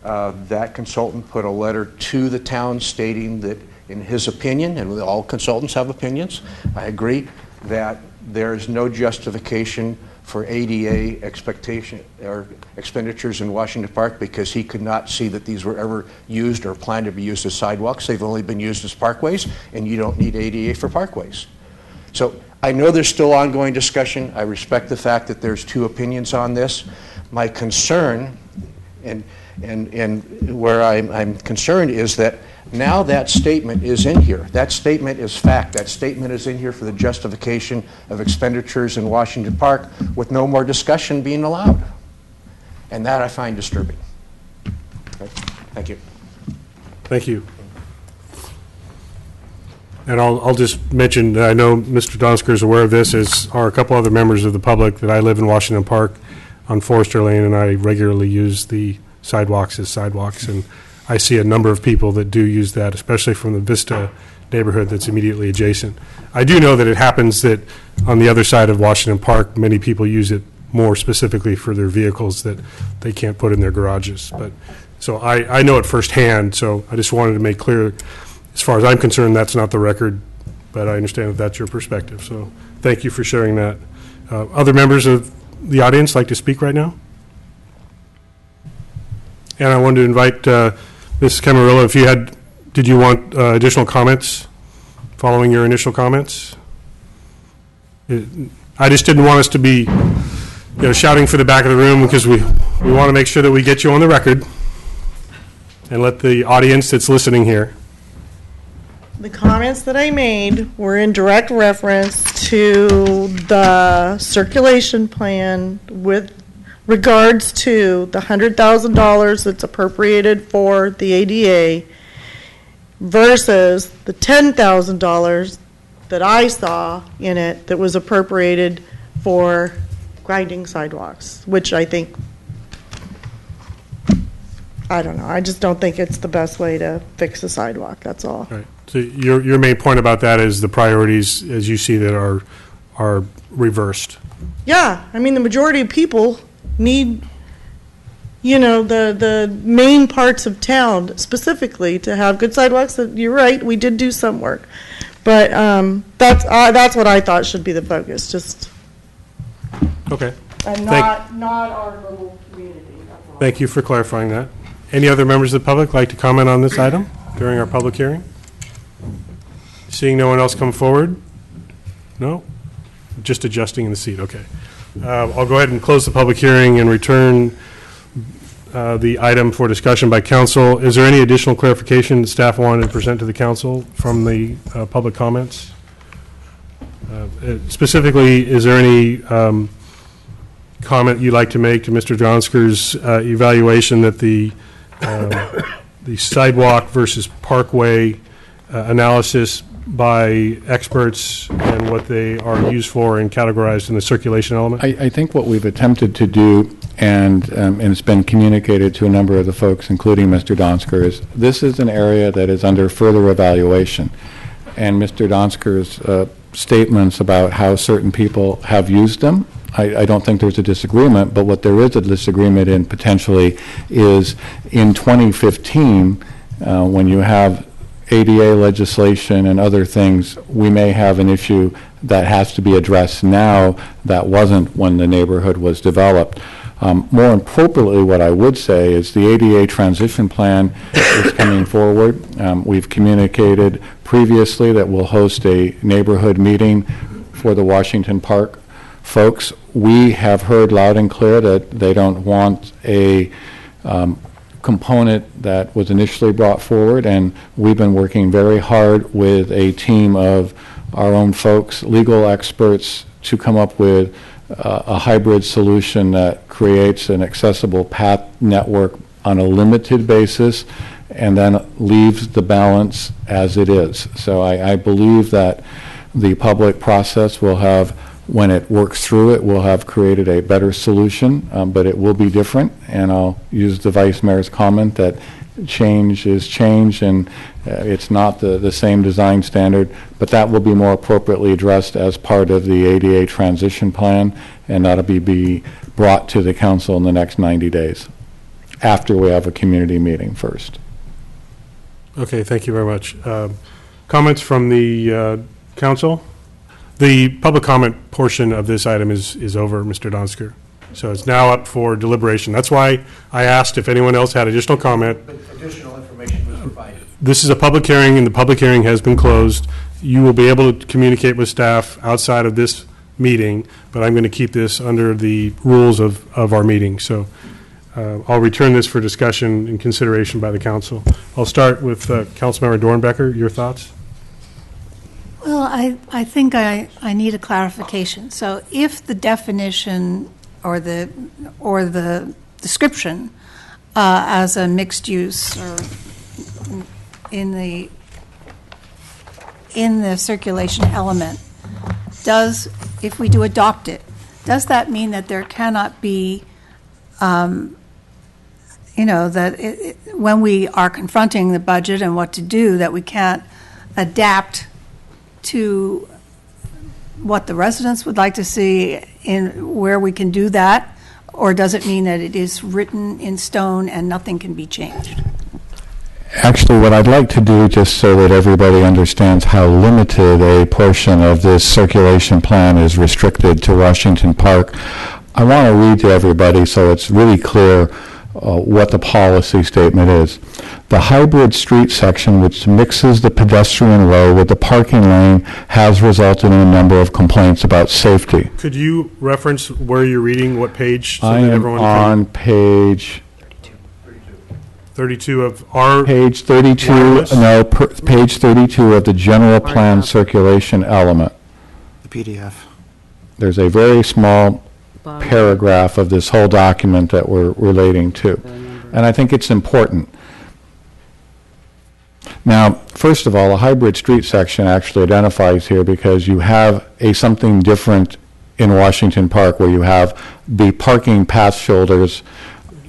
That consultant put a letter to the town stating that, in his opinion, and all consultants have opinions, I agree, that there is no justification for ADA expectation or expenditures in Washington Park because he could not see that these were ever used or planned to be used as sidewalks. They've only been used as parkways, and you don't need ADA for parkways. So I know there's still ongoing discussion. I respect the fact that there's two opinions on this. My concern, and where I'm concerned, is that now that statement is in here. That statement is fact. That statement is in here for the justification of expenditures in Washington Park with no more discussion being allowed. And that I find disturbing. Okay. Thank you. Thank you. And I'll just mention that I know Mr. Donsker is aware of this, as are a couple other members of the public, that I live in Washington Park on Forester Lane, and I regularly use the sidewalks as sidewalks. And I see a number of people that do use that, especially from the Vista neighborhood that's immediately adjacent. I do know that it happens that on the other side of Washington Park, many people use it more specifically for their vehicles that they can't put in their garages. But so I know it firsthand, so I just wanted to make clear, as far as I'm concerned, that's not the record, but I understand that that's your perspective. So thank you for sharing that. Other members of the audience like to speak right now? And I wanted to invite Ms. Camarillo, if you had Did you want additional comments following your initial comments? I just didn't want us to be, shouting for the back of the room because we want to make sure that we get you on the record and let the audience that's listening hear. The comments that I made were in direct reference to the circulation plan with regards to the $100,000 that's appropriated for the ADA versus the $10,000 that I saw in it that was appropriated for grinding sidewalks, which I think, I don't know, I just don't think it's the best way to fix a sidewalk, that's all. Right. So your main point about that is the priorities, as you see that, are reversed. Yeah, I mean, the majority of people need, the main parts of town specifically to have good sidewalks. You're right, we did do some work. But that's what I thought should be the focus, just. Okay. And not our little community. That's all. Thank you for clarifying that. Any other members of the public like to comment on this item during our public hearing? Seeing no one else come forward? No? Just adjusting in the seat, okay. I'll go ahead and close the public hearing and return the item for discussion by council. Is there any additional clarification that staff wanted to present to the council from the public comments? Specifically, is there any comment you'd like to make to Mr. Donsker's evaluation that the sidewalk versus parkway analysis by experts and what they are used for and categorized in the circulation element? I think what we've attempted to do, and it's been communicated to a number of the folks, including Mr. Donsker, is this is an area that is under further evaluation. And Mr. Donsker's statements about how certain people have used them, I don't think there's a disagreement, but what there is a disagreement in potentially is in 2015, when you have ADA legislation and other things, we may have an issue that has to be addressed now that wasn't when the neighborhood was developed. More appropriately, what I would say is the ADA transition plan is coming forward. We've communicated previously that we'll host a neighborhood meeting for the Washington Park folks. We have heard loud and clear that they don't want a component that was initially brought forward, and we've been working very hard with a team of our own folks, legal experts, to come up with a hybrid solution that creates an accessible path network on a limited basis and then leaves the balance as it is. So I believe that the public process will have, when it works through it, will have created a better solution, but it will be different. And I'll use the Vice Mayor's comment that change is change, and it's not the same design standard, but that will be more appropriately addressed as part of the ADA transition plan, and that'll be brought to the council in the next 90 days, after we have a community meeting first. Okay, thank you very much. Comments from the council? The public comment portion of this item is over, Mr. Donsker. So it's now up for deliberation. That's why I asked if anyone else had additional comment. But additional information was provided. This is a public hearing, and the public hearing has been closed. You will be able to communicate with staff outside of this meeting, but I'm going to keep this under the rules of our meeting. So I'll return this for discussion and consideration by the council. I'll start with Councilmember Dornbecker. Your thoughts? Well, I think I need a clarification. So if the definition or the description as a mixed use or in the circulation element does, if we do adopt it, does that mean that there cannot be, that when we are confronting the budget and what to do, that we can't adapt to what the residents would like to see in where we can do that? Or does it mean that it is written in stone and nothing can be changed? Actually, what I'd like to do, just so that everybody understands how limited a portion of this circulation plan is restricted to Washington Park, I want to read to everybody so it's really clear what the policy statement is. The hybrid street section, which mixes the pedestrian row with the parking lane, has resulted in a number of complaints about safety. Could you reference where you're reading, what page? So I that am everyone on page 32 of our page 32. wireless? No, page 32 of the general plan circulation element. The PDF. There's a very small paragraph of this whole document that we're relating to, and I think it's important. Now, first of all, a hybrid street section actually identifies here because you have something different in Washington Park where you have the parking path shoulders.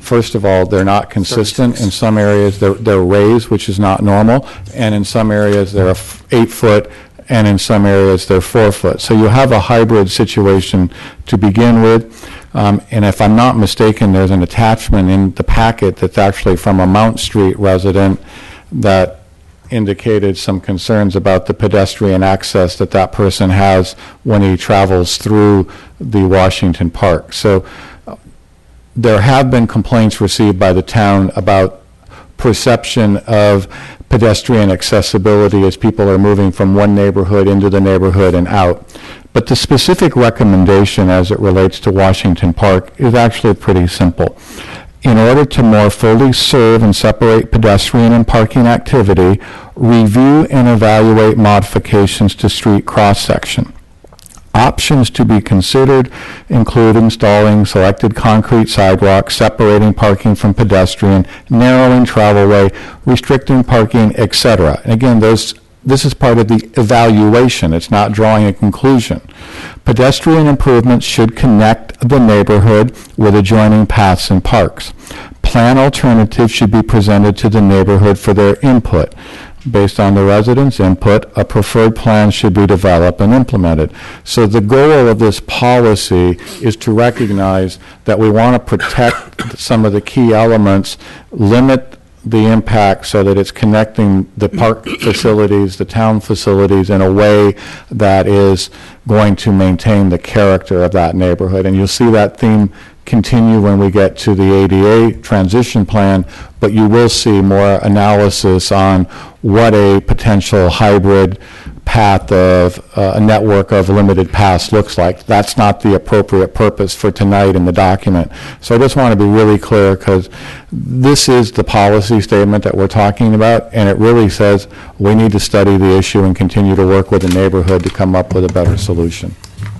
First of all, they're not consistent. 36. In some areas, they're raised, which is not normal, and in some areas, they're 8 foot, and in some areas, they're 4 foot. So you have a hybrid situation to begin with. And if I'm not mistaken, there's an attachment in the packet that's actually from a Mount Street resident that indicated some concerns about the pedestrian access that person has when he travels through the Washington Park. So there have been complaints received by the town about perception of pedestrian accessibility as people are moving from one neighborhood into the neighborhood and out. But the specific recommendation as it relates to Washington Park is actually pretty simple. In order to more fully serve and separate pedestrian and parking activity, review and evaluate modifications to street cross-section. Options to be considered include installing selected concrete sidewalks, separating parking from pedestrian, narrowing travelway, restricting parking, etc. And again, this is part of the evaluation. It's not drawing a conclusion. Pedestrian improvements should connect the neighborhood with adjoining paths and parks. Plan alternatives should be presented to the neighborhood for their input. Based on the residents' input, a preferred plan should be developed and implemented. So the goal of this policy is to recognize that we want to protect some of the key elements, limit the impact so that it's connecting the park facilities, the town facilities in a way that is going to maintain the character of that neighborhood. And you'll see that theme continue when we get to the ADA transition plan, but you will see more analysis on what a potential hybrid path of a network of limited paths looks like. That's not the appropriate purpose for tonight in the document. So I just want to be really clear because this is the policy statement that we're talking about, and it really says we need to study the issue and continue to work with the neighborhood to come up with a better solution.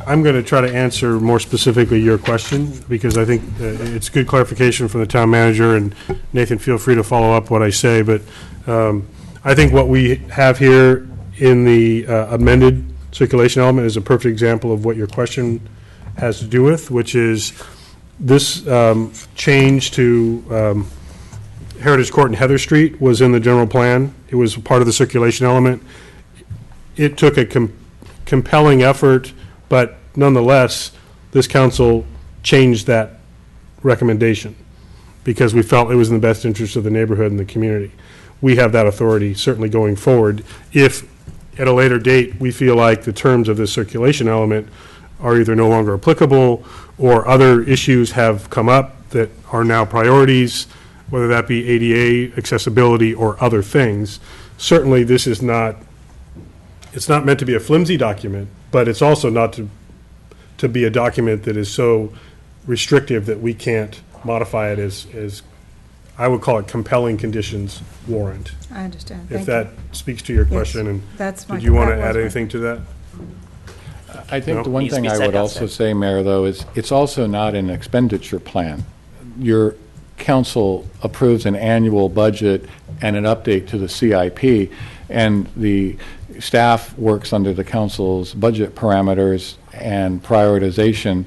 I'm going to try to answer more specifically your question, because I think it's good clarification from the town manager, and Nathan, feel free to follow up what I say, but I think what we have here in the amended circulation element is a perfect example of what your question has to do with, which is this change to Heritage Court and Heather Street was in the general plan. It was part of the circulation element. It took a compelling effort, but nonetheless, this council changed that recommendation because we felt it was in the best interest of the neighborhood and the community. We have that authority certainly going forward. If at a later date we feel like the terms of this circulation element are either no longer applicable or other issues have come up that are now priorities, whether that be ADA, accessibility, or other things, certainly this is not, it's not meant to be a flimsy document, but it's also not to be a document that is so restrictive that we can't modify it as I would call it compelling conditions warrant. I understand. If Thank that you. speaks to your Yes, question, and that's my- did you want that to was add my- anything to that? I think No? the one Needs to thing be I said would also outside. say, Mayor, though, is it's also not an expenditure plan. Your council approves an annual budget and an update to the CIP, and the staff works under the council's budget parameters and prioritization,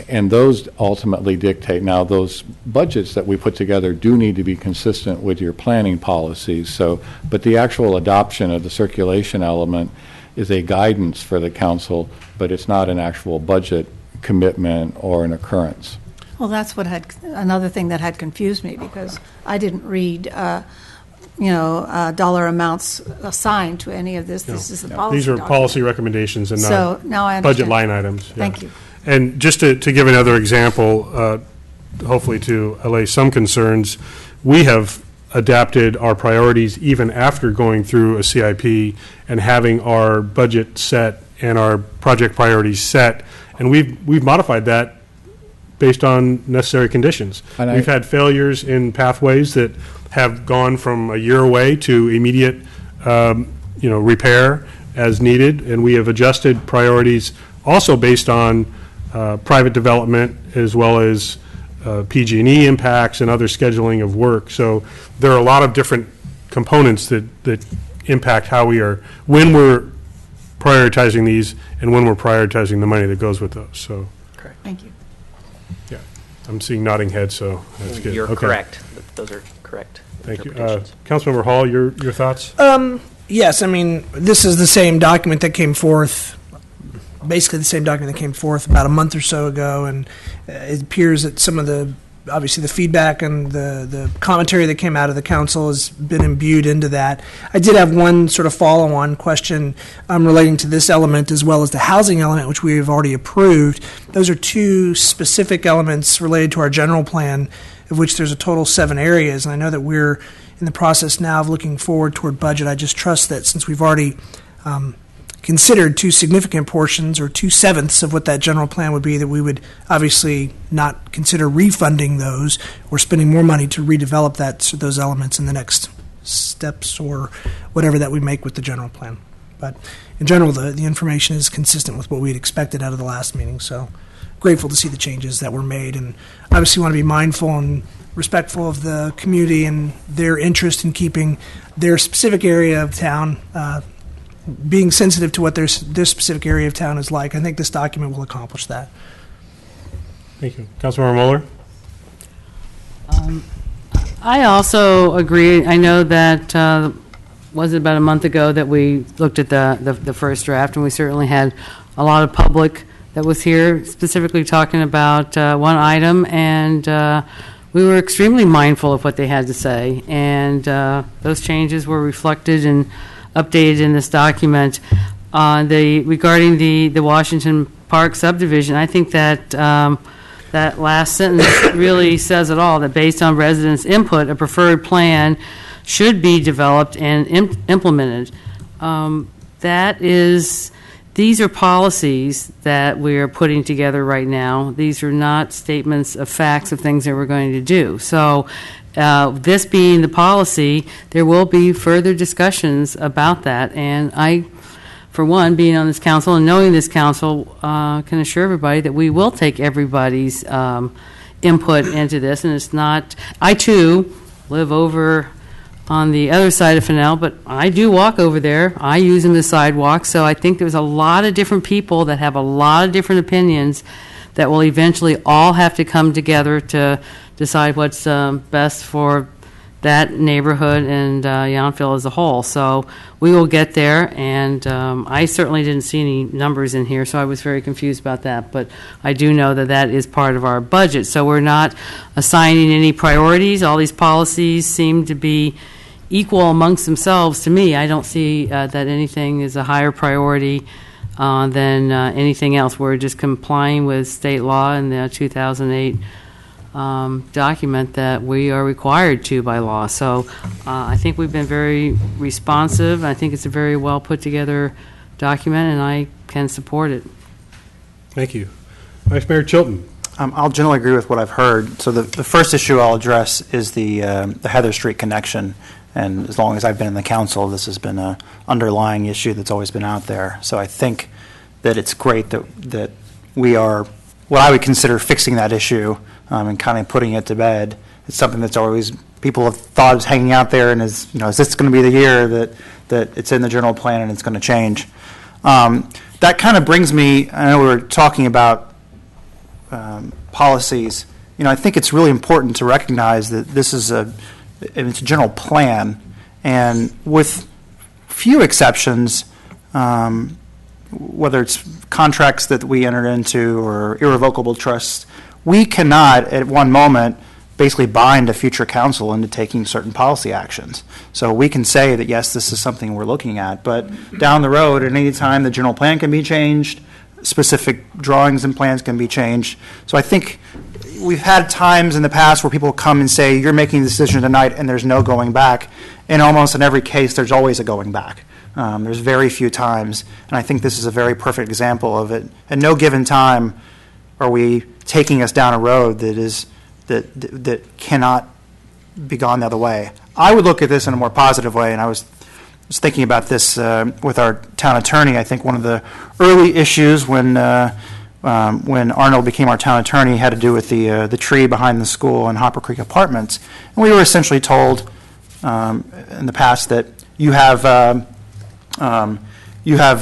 and those ultimately dictate. Now, those budgets that we put together do need to be consistent with your planning policies. So, but the actual adoption of the circulation element is a guidance for the council, but it's not an actual budget commitment or an occurrence. Well, that's what had, another thing that had confused me, because I didn't read, dollar amounts assigned to any of this. This is the policy These are document. policy recommendations and So, now I not budget understand. line items. Yeah. Thank you. And just to give another example, hopefully to allay some concerns, we have adapted our priorities even after going through a CIP and having our budget set and our project priorities set. And we've modified that based on necessary conditions. And We've had failures in pathways that have gone from a year away to immediate, repair as needed, and we have adjusted priorities also based on private development as well as PG&E impacts and other scheduling of work. So there are a lot of different components that impact how when we're prioritizing these and when we're prioritizing the money that goes with those. So, correct. Thank you. Yeah, I'm seeing nodding heads, so that's good. You're Okay. correct. Those are correct. Thank you. interpretations. Councilmember Hall, your thoughts? Yes, I mean, this is the same document that came forth, basically the same document that came forth about a month or so ago, and it appears that some of the, obviously the feedback and the commentary that came out of the council has been imbued into that. I did have one sort of follow-on question relating to this element as well as the housing element, which we have already approved. Those are two specific elements related to our general plan, of which there's a total 7 areas, and I know that we're in the process now of looking forward toward budget. I just trust that since we've already considered 2 significant portions, or 2/7 of what that general plan would be, that we would obviously not consider refunding those or spending more money to redevelop those elements in the next steps or whatever that we make with the general plan. But in general, the information is consistent with what we had expected out of the last meeting, so grateful to see the changes that were made, and obviously want to be mindful and respectful of the community and their interest in keeping their specific area of town, being sensitive to what their specific area of town is like. I think this document will accomplish that. Thank you. Councilmember Mueller? I also agree. I know that, was it about a month ago that we looked at the first draft, and we certainly had a lot of public that was here specifically talking about one item, and we were extremely mindful of what they had to say, and those changes were reflected and updated in this document. Regarding the Washington Park subdivision, I think that that last sentence really says it all, that based on residents' input, a preferred plan should be developed and implemented. These are policies that we are putting together right now. These are not statements of facts of things that we're going to do. So this being the policy, there will be further discussions about that. And I, for one, being on this council and knowing this council, can assure everybody that we will take everybody's input into this. And it's not, I too live over on the other side of Fennell, but I do walk over there. I use them as sidewalks, so I think there's a lot of different people that have a lot of different opinions that will eventually all have to come together to decide what's best for that neighborhood and Yountville as a whole. So we will get there, and I certainly didn't see any numbers in here, so I was very confused about that. But I do know that that is part of our budget. So we're not assigning any priorities. All these policies seem to be equal amongst themselves to me. I don't see that anything is a higher priority than anything else. We're just complying with state law and the 2008 document that we are required to by law. So I think we've been very responsive. I think it's a very well put together document, and I can support it. Thank you. Vice Mayor Chilton. I'll generally agree with what I've heard. So the first issue I'll address is the Heather Street connection. And as long as I've been in the council, this has been an underlying issue that's always been out there. So I think that it's great that we are, what I would consider fixing that issue and kind of putting it to bed. It's something that's always, people have thought is hanging out there, and is this going to be the year that it's in the general plan and it's going to change? That kind of brings me, I know we were talking about policies. I think it's really important to recognize that this is it's a general plan, and with few exceptions, whether it's contracts that we entered into or irrevocable trusts, we cannot at one moment basically bind a future council into taking certain policy actions. So we can say that, yes, this is something we're looking at, but down the road, at any time, the general plan can be changed, specific drawings and plans can be changed. So I think, we've had times in the past where people come and say, you're making a decision tonight and there's no going back. And almost in every case, there's always a going back. There's very few times, and I think this is a very perfect example of it. At no given time are we taking us down a road that cannot be gone the other way. I would look at this in a more positive way, and I was thinking about this with our town attorney. I think one of the early issues when Arnold became our town attorney had to do with the tree behind the school in Hopper Creek Apartments. And we were essentially told in the past that you have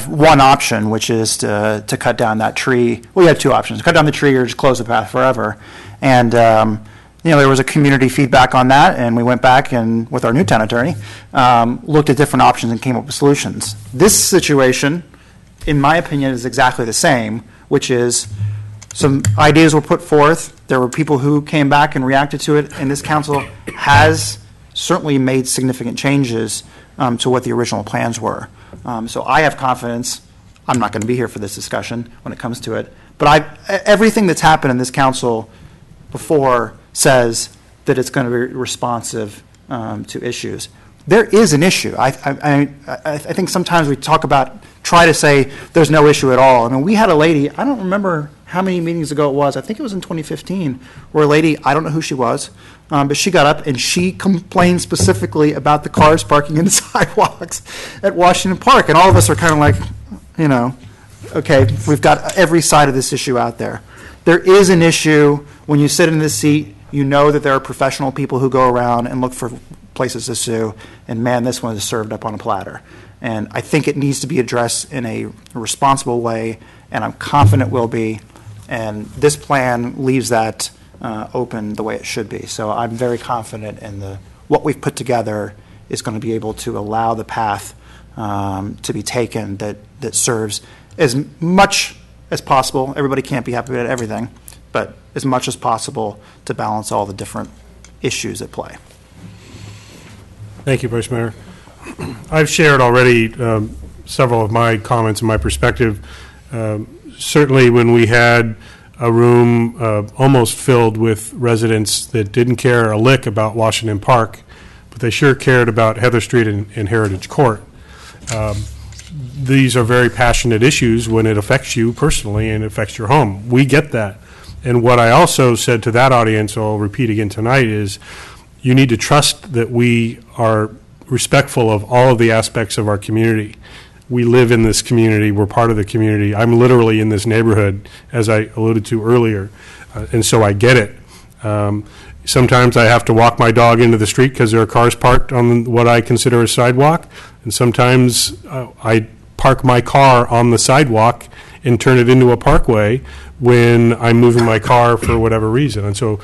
one option, which is to cut down that tree. Well, you have two options: cut down the tree or just close the path forever. And there was a community feedback on that, and we went back and, with our new town attorney, looked at different options and came up with solutions. This situation, in my opinion, is exactly the same, which is some ideas were put forth. There were people who came back and reacted to it, and this council has certainly made significant changes to what the original plans were. So I have confidence. I'm not going to be here for this discussion when it comes to it, but everything that's happened in this council before says that it's going to be responsive to issues. There is an issue. I think sometimes we try to say there's no issue at all. I mean, we had a lady, I don't remember how many meetings ago it was, I think it was in 2015, where a lady, I don't know who she was, but she got up and she complained specifically about the cars parking in the sidewalks at Washington Park. And all of us are kind of like, okay, we've got every side of this issue out there. There is an issue. When you sit in this seat, you know that there are professional people who go around and look for places to sue, and man, this one is served up on a platter. And I think it needs to be addressed in a responsible way, and I'm confident will be, and this plan leaves that open the way it should be. So I'm very confident in what we've put together is going to be able to allow the path to be taken that serves as much as possible. Everybody can't be happy with everything, but as much as possible to balance all the different issues at play. Thank you, Vice Mayor. I've shared already several of my comments and my perspective. Certainly when we had a room almost filled with residents that didn't care a lick about Washington Park, but they sure cared about Heather Street and Heritage Court. These are very passionate issues when it affects you personally and affects your home. We get that. And what I also said to that audience, I'll repeat again tonight, is you need to trust that we are respectful of all of the aspects of our community. We live in this community. We're part of the community. I'm literally in this neighborhood, as I alluded to earlier, and so I get it. Sometimes I have to walk my dog into the street because there are cars parked on what I consider a sidewalk, and sometimes I park my car on the sidewalk and turn it into a parkway when I'm moving my car for whatever reason. And so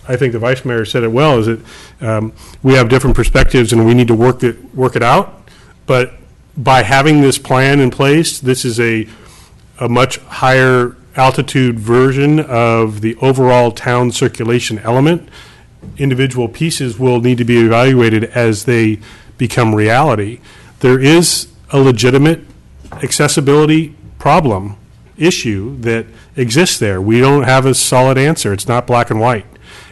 I think the Vice Mayor said it well, is that we have different perspectives and we need to work it out. But by having this plan in place, this is a much higher altitude version of the overall town circulation element. Individual pieces will need to be evaluated as they become reality. There is a legitimate accessibility problem issue that exists there. We don't have a solid answer. It's not black and white.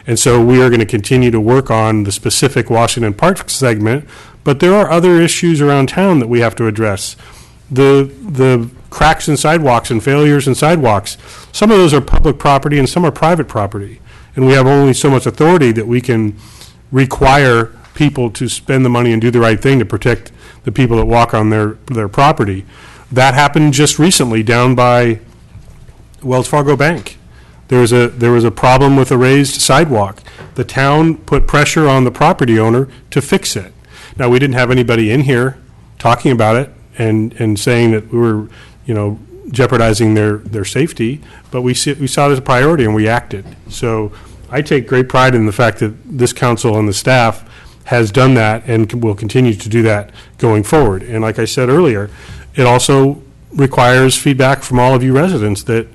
And so we are going to continue to work on the specific Washington Park segment, but there are other issues around town that we have to address. The cracks in sidewalks and failures in sidewalks, some of those are public property and some are private property. And we have only so much authority that we can require people to spend the money and do the right thing to protect the people that walk on their property. That happened just recently down by Wells Fargo Bank. There was a problem with a raised sidewalk. The town put pressure on the property owner to fix it. Now, we didn't have anybody in here talking about it and saying that we were, jeopardizing their safety, but we saw it as a priority and we acted. So I take great pride in the fact that this council and the staff has done that and will continue to do that going forward. And like I said earlier, it also requires feedback from all of you residents that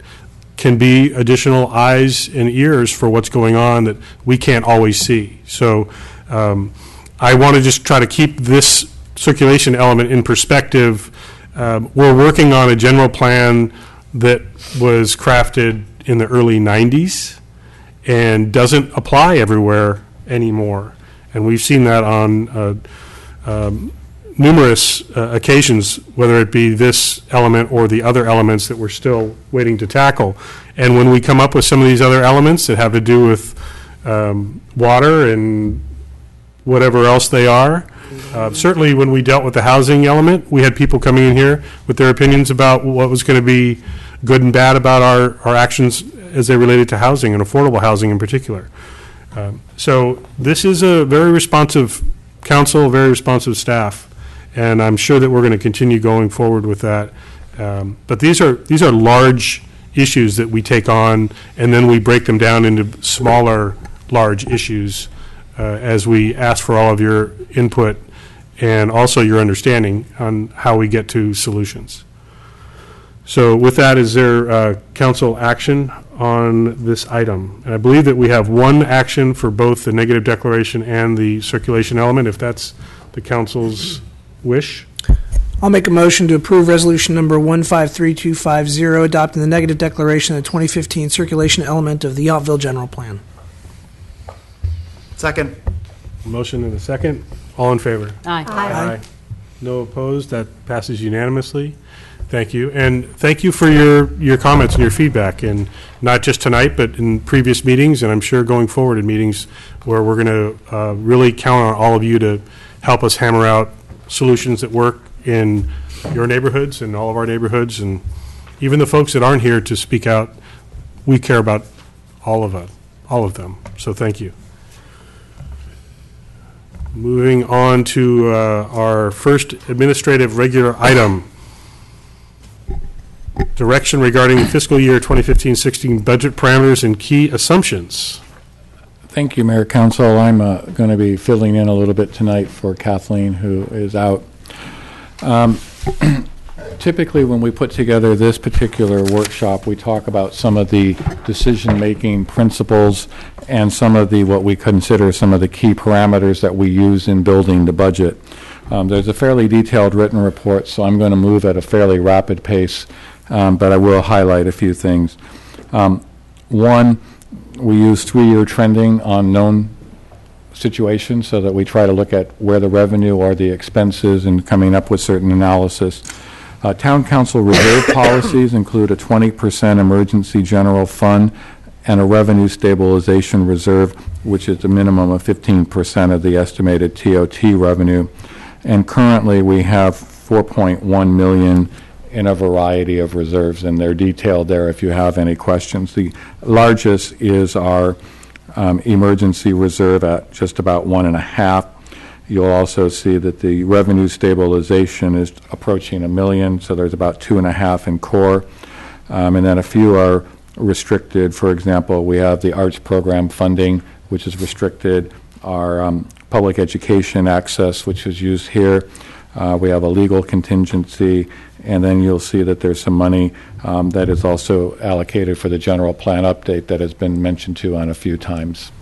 can be additional eyes and ears for what's going on that we can't always see. So I want to just try to keep this circulation element in perspective. We're working on a general plan that was crafted in the early 90s, and doesn't apply everywhere anymore. And we've seen that on numerous occasions, whether it be this element or the other elements that we're still waiting to tackle. And when we come up with some of these other elements that have to do with water and whatever else they are, certainly when we dealt with the housing element, we had people coming in here with their opinions about what was going to be good and bad about our actions as they related to housing and affordable housing in particular. So this is a very responsive council, very responsive staff, and I'm sure that we're going to continue going forward with that. But these are large issues that we take on, and then we break them down into smaller, large issues as we ask for all of your input and also your understanding on how we get to solutions. So with that, is there council action on this item? And I believe that we have one action for both the negative declaration and the circulation element, if that's the council's wish. I'll make a motion to approve resolution number 153250, adopting the negative declaration of the 2015 circulation element of the Yountville General Plan. Second. Motion and a second. All in favor? Aye. Aye. No opposed. That passes unanimously. Thank you. And thank you for your comments and your feedback, and not just tonight, but in previous meetings, and I'm sure going forward in meetings where we're going to really count on all of you to help us hammer out solutions that work in your neighborhoods and all of our neighborhoods, and even the folks that aren't here to speak out. We care about all of them. So thank you. Moving on to our first administrative regular item. Direction regarding fiscal year 2015-16 budget parameters and key assumptions. Thank you, Mayor Council. I'm going to be filling in a little bit tonight for Kathleen, who is out. Typically, when we put together this particular workshop, we talk about some of the decision-making principles and some of the what we consider some of the key parameters that we use in building the budget. There's a fairly detailed written report, so I'm going to move at a fairly rapid pace, but I will highlight a few things. One, we use 3-year trending on known situations so that we try to look at where the revenue or the expenses and coming up with certain analysis. Town council reserve policies include a 20% emergency general fund and a revenue stabilization reserve, which is a minimum of 15% of the estimated TOT revenue. And currently we have $4.1 million in a variety of reserves, and they're detailed there if you have any questions. The largest is our emergency reserve at just about 1.5. You'll also see that the revenue stabilization is approaching $1 million, so there's about 2.5 in core. And then a few are restricted. For example, we have the arts program funding, which is restricted, our public education access, which is used here. We have a legal contingency, and then you'll see that there's some money that is also allocated for the general plan update that has been mentioned to on a few times.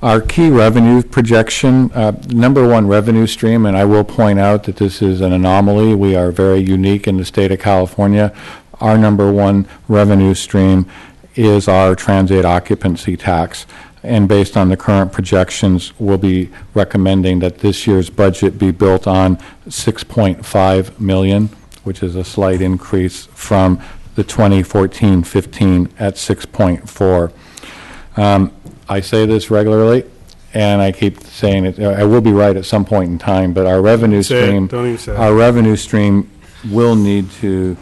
Our key revenue projection, number one revenue stream, and I will point out that this is an anomaly. We are very unique in the state of California. Our number one revenue stream is our transit occupancy tax. And based on the current projections, we'll be recommending that this year's budget be built on $6.5 million, which is a slight increase from the 2014-15 at 6.4. I say this regularly, and I keep saying it. I will be right at some point in time, but our revenue stream, will need to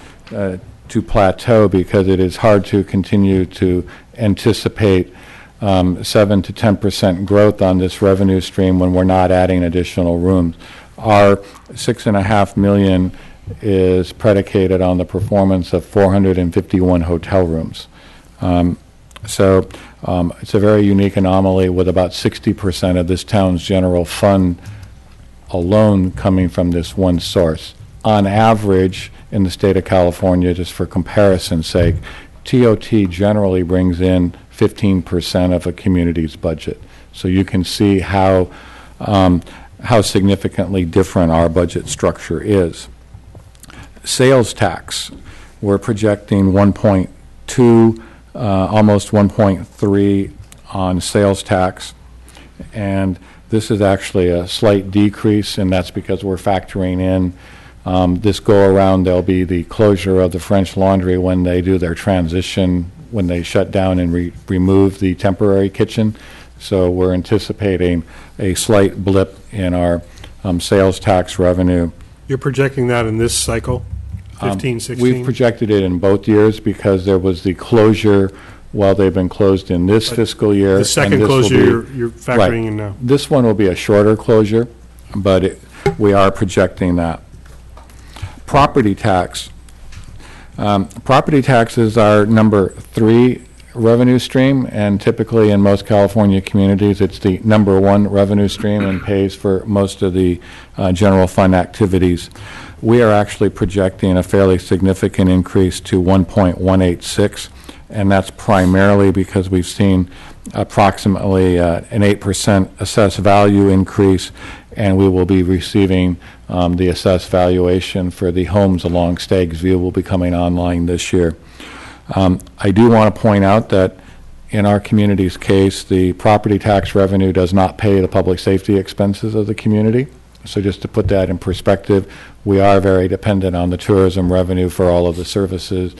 plateau because it is hard to continue to anticipate 7 to 10% growth on this revenue stream when we're not adding additional rooms. Our $6.5 million is predicated on the performance of 451 hotel rooms. So it's a very unique anomaly with about 60% of this town's general fund alone coming from this one source. On average, in the state of California, just for comparison's sake, TOT generally brings in 15% of a community's budget. So you can see how significantly different our budget structure is. Sales tax, we're projecting 1.2 almost 1.3 on sales tax. And this is actually a slight decrease, and that's because we're factoring in this go-around. There'll be the closure of the French Laundry when they do their transition, when they shut down and remove the temporary kitchen. So we're anticipating a slight blip in our sales tax revenue. You're projecting that in this cycle, 15, 16? We've projected it in both years because there was the closure while they've been closed in this fiscal year. The second and this will closure be- you're factoring right. in now. This one will be a shorter closure, but we are projecting that. Property tax. Property taxes are number 3 revenue stream, and typically in most California communities, it's the number 1 revenue stream and pays for most of the general fund activities. We are actually projecting a fairly significant increase to 1.186, and that's primarily because we've seen approximately an 8% assessed value increase, and we will be receiving the assessed valuation for the homes along Staggs View will be coming online this year. I do want to point out that in our community's case, the property tax revenue does not pay the public safety expenses of the community. So just to put that in perspective, we are very dependent on the tourism revenue for all of the services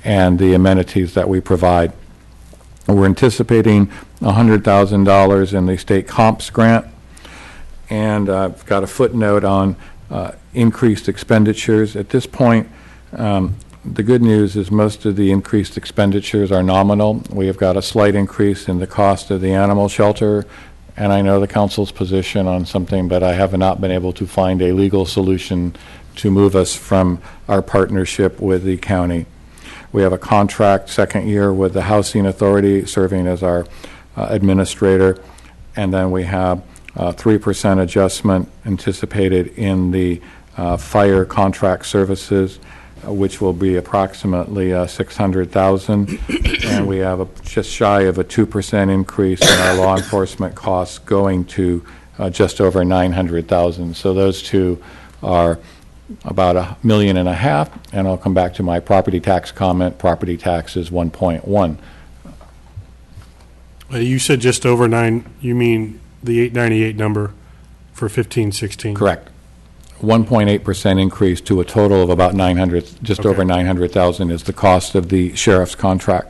and the amenities that we provide. We're anticipating $100,000 in the state comps grant, and I've got a footnote on increased expenditures. At this point, the good news is most of the increased expenditures are nominal. We have got a slight increase in the cost of the animal shelter, and I know the council's position on something, but I have not been able to find a legal solution to move us from our partnership with the county. We have a contract, second year, with the Housing Authority serving as our administrator, and then we have 3% adjustment anticipated in the fire contract services, which will be approximately $600,000, and we have just shy of a 2% increase in our law enforcement costs, going to just over $900,000. So those two are about $1.5 million, and I'll come back to my property tax comment. Property tax is 1.1. You said just over 9, you mean the 898 number for 15, 16? Correct. 1.8% increase to a total of about 900, just over 900,000 is the cost of the sheriff's contract.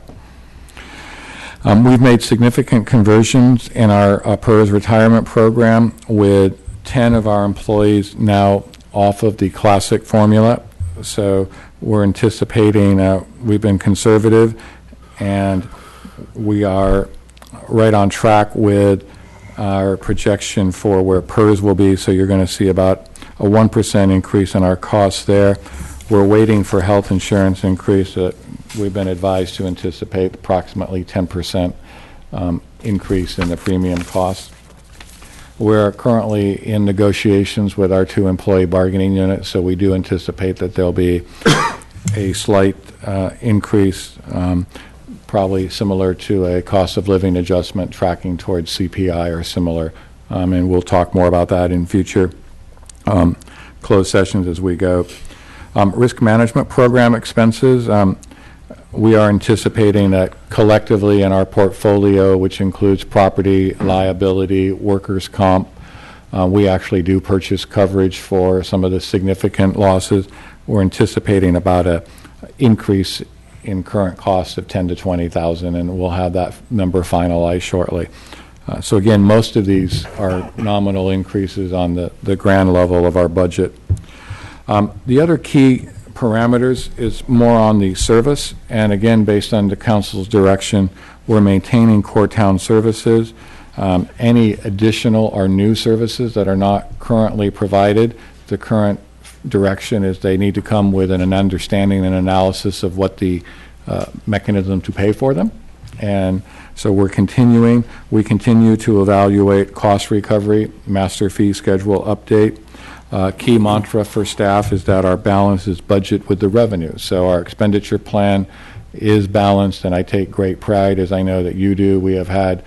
We've made significant conversions in our PERS retirement program, with 10 of our employees now off of the classic formula. So we're anticipating, we've been conservative, and we are right on track with our projection for where PERS will be. So you're going to see about a 1% increase in our costs there. We're waiting for health insurance increase. We've been advised to anticipate approximately 10% increase in the premium costs. We're currently in negotiations with our 2 employee bargaining units, so we do anticipate that there'll be a slight increase, probably similar to a cost of living adjustment tracking towards CPI or similar, and we'll talk more about that in future closed sessions as we go. Risk management program expenses, we are anticipating that collectively in our portfolio, which includes property, liability, workers' comp, we actually do purchase coverage for some of the significant losses. We're anticipating about an increase in current costs of $10,000 to $20,000, and we'll have that number finalized shortly. So again, most of these are nominal increases on the grand level of our budget. The other key parameters is more on the service, and again, based on the council's direction, we're maintaining core town services. Any additional or new services that are not currently provided, the current direction is they need to come with an understanding and analysis of what the mechanism to pay for them. And so we continue to evaluate cost recovery, master fee schedule update. Key mantra for staff is that our balance is budget with the revenue. So our expenditure plan is balanced, and I take great pride, as I know that you do. We have had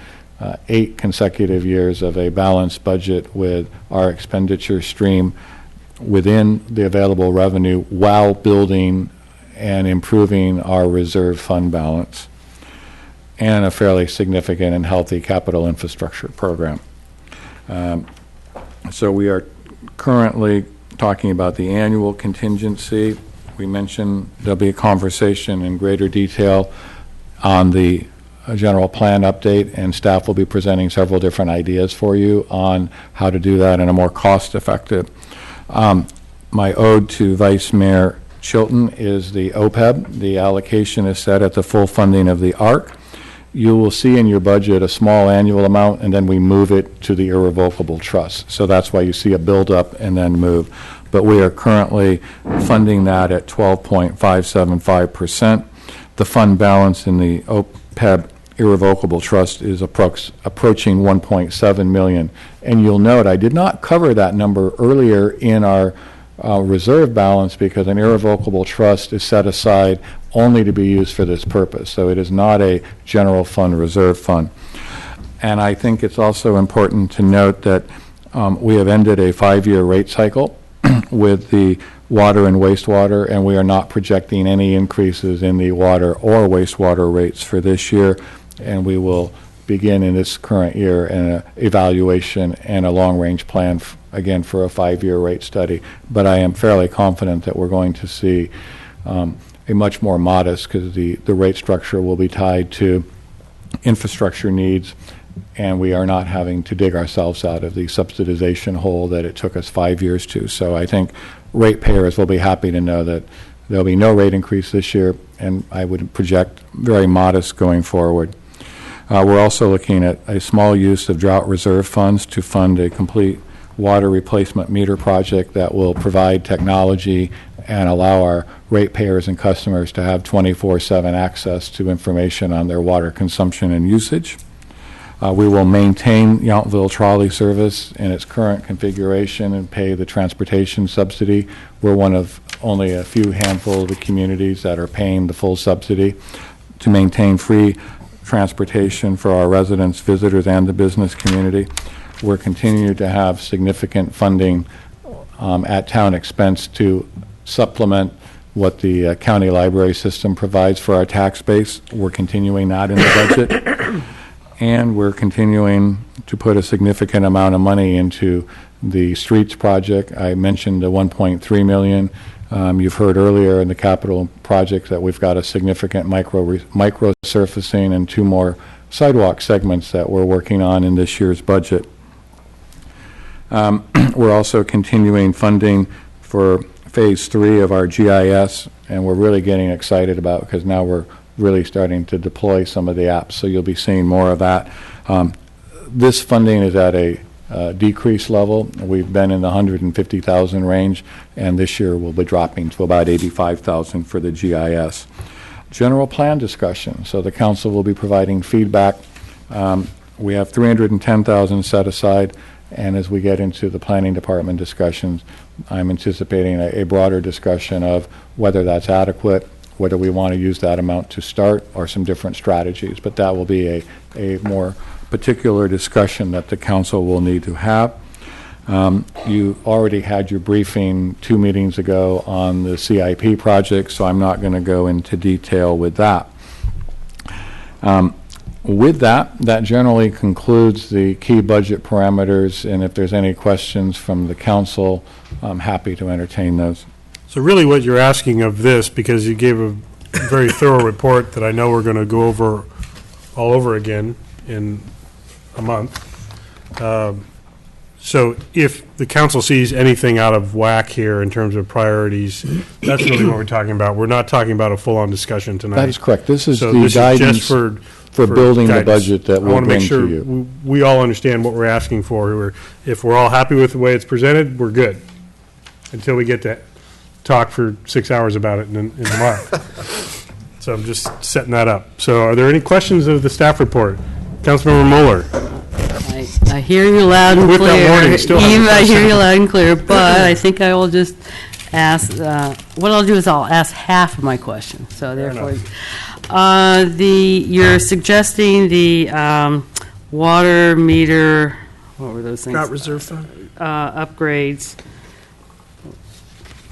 8 consecutive years of a balanced budget with our expenditure stream within the available revenue while building and improving our reserve fund balance. and a fairly significant and healthy capital infrastructure program. So we are currently talking about the annual contingency. We mentioned there'll be a conversation in greater detail on the general plan update, and staff will be presenting several different ideas for you on how to do that in a more cost-effective. My ode to Vice Mayor Chilton is the OPEB. The allocation is set at the full funding of the ARC. You will see in your budget a small annual amount, and then we move it to the irrevocable trust. So that's why you see a build-up and then move. But we are currently funding that at 12.575%. The fund balance in the OPEB irrevocable trust is approaching 1.7 million. And you'll note I did not cover that number earlier in our reserve balance because an irrevocable trust is set aside only to be used for this purpose. So it is not a general fund reserve fund. And I think it's also important to note that we have ended a 5-year rate cycle with the water and wastewater, and we are not projecting any increases in the water or wastewater rates for this year. And we will begin in this current year an evaluation and a long-range plan, again, for a 5-year rate study. But I am fairly confident that we're going to see a much more modest, because the rate structure will be tied to infrastructure needs, and we are not having to dig ourselves out of the subsidization hole that it took us 5 years to. So I think ratepayers will be happy to know that there'll be no rate increase this year, and I would project very modest going forward. We're also looking at a small use of drought reserve funds to fund a complete water replacement meter project that will provide technology and allow our ratepayers and customers to have 24/7 access to information on their water consumption and usage. We will maintain Yountville trolley service in its current configuration and pay the transportation subsidy. We're one of only a few handful of the communities that are paying the full subsidy to maintain free transportation for our residents, visitors, and the business community. We're continuing to have significant funding at town expense to supplement what the county library system provides for our tax base. We're continuing that in the budget. And we're continuing to put a significant amount of money into the streets project. I mentioned the 1.3 million. You've heard earlier in the capital project that we've got a significant micro surfacing and 2 more sidewalk segments that we're working on in this year's budget. We're also continuing funding for phase 3 of our GIS, and we're really getting excited about it because now we're really starting to deploy some of the apps, so you'll be seeing more of that. This funding is at a decrease level. We've been in the 150,000 range, and this year we'll be dropping to about 85,000 for the GIS. General plan discussion, so the council will be providing feedback. We have 310,000 set aside, and as we get into the planning department discussions, I'm anticipating a broader discussion of whether that's adequate, whether we want to use that amount to start, or some different strategies. But that will be a more particular discussion that the council will need to have. You already had your briefing 2 meetings ago on the CIP project, so I'm not going to go into detail with that. With that generally concludes the key budget parameters, and if there's any questions from the council, I'm happy to entertain those. So really what you're asking of this, because you gave a very thorough report that I know we're going to go over all over again in a month. So if the council sees anything out of whack here in terms of priorities, that's really what we're talking about. We're not talking about a full-on discussion tonight. That is correct. This is So the this is guidance just for building guidance. the budget that I we'll want to bring make to sure you. we all understand what we're asking for. If we're all happy with the way it's presented, we're good, until we get to talk for 6 hours about it in a month. So I'm just setting that up. So are there any questions of the staff report? Councilmember Mueller. I hear you loud and With that clear. warning, you still have the I hear question. you loud and clear, but I think I will just ask, what I'll do is I'll ask half of my question. So therefore, you're suggesting the water meter, what were those things? Drought reserve fund. Upgrades,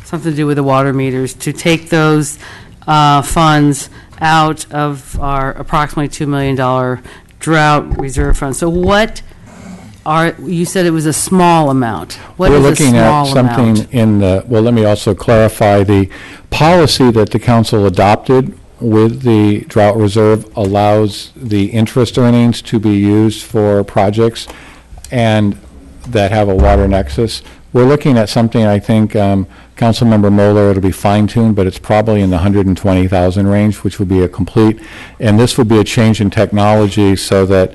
something to do with the water meters, to take those funds out of our approximately $2 million drought reserve fund. So what you said it was a small amount. What We're is a looking at small amount? something in the, well, let me also clarify, the policy that the council adopted with the drought reserve allows the interest earnings to be used for projects and that have a water nexus. We're looking at something, I think, Councilmember Moeller, it'll be fine-tuned, but it's probably in the 120,000 range, which would be a complete, and this would be a change in technology so that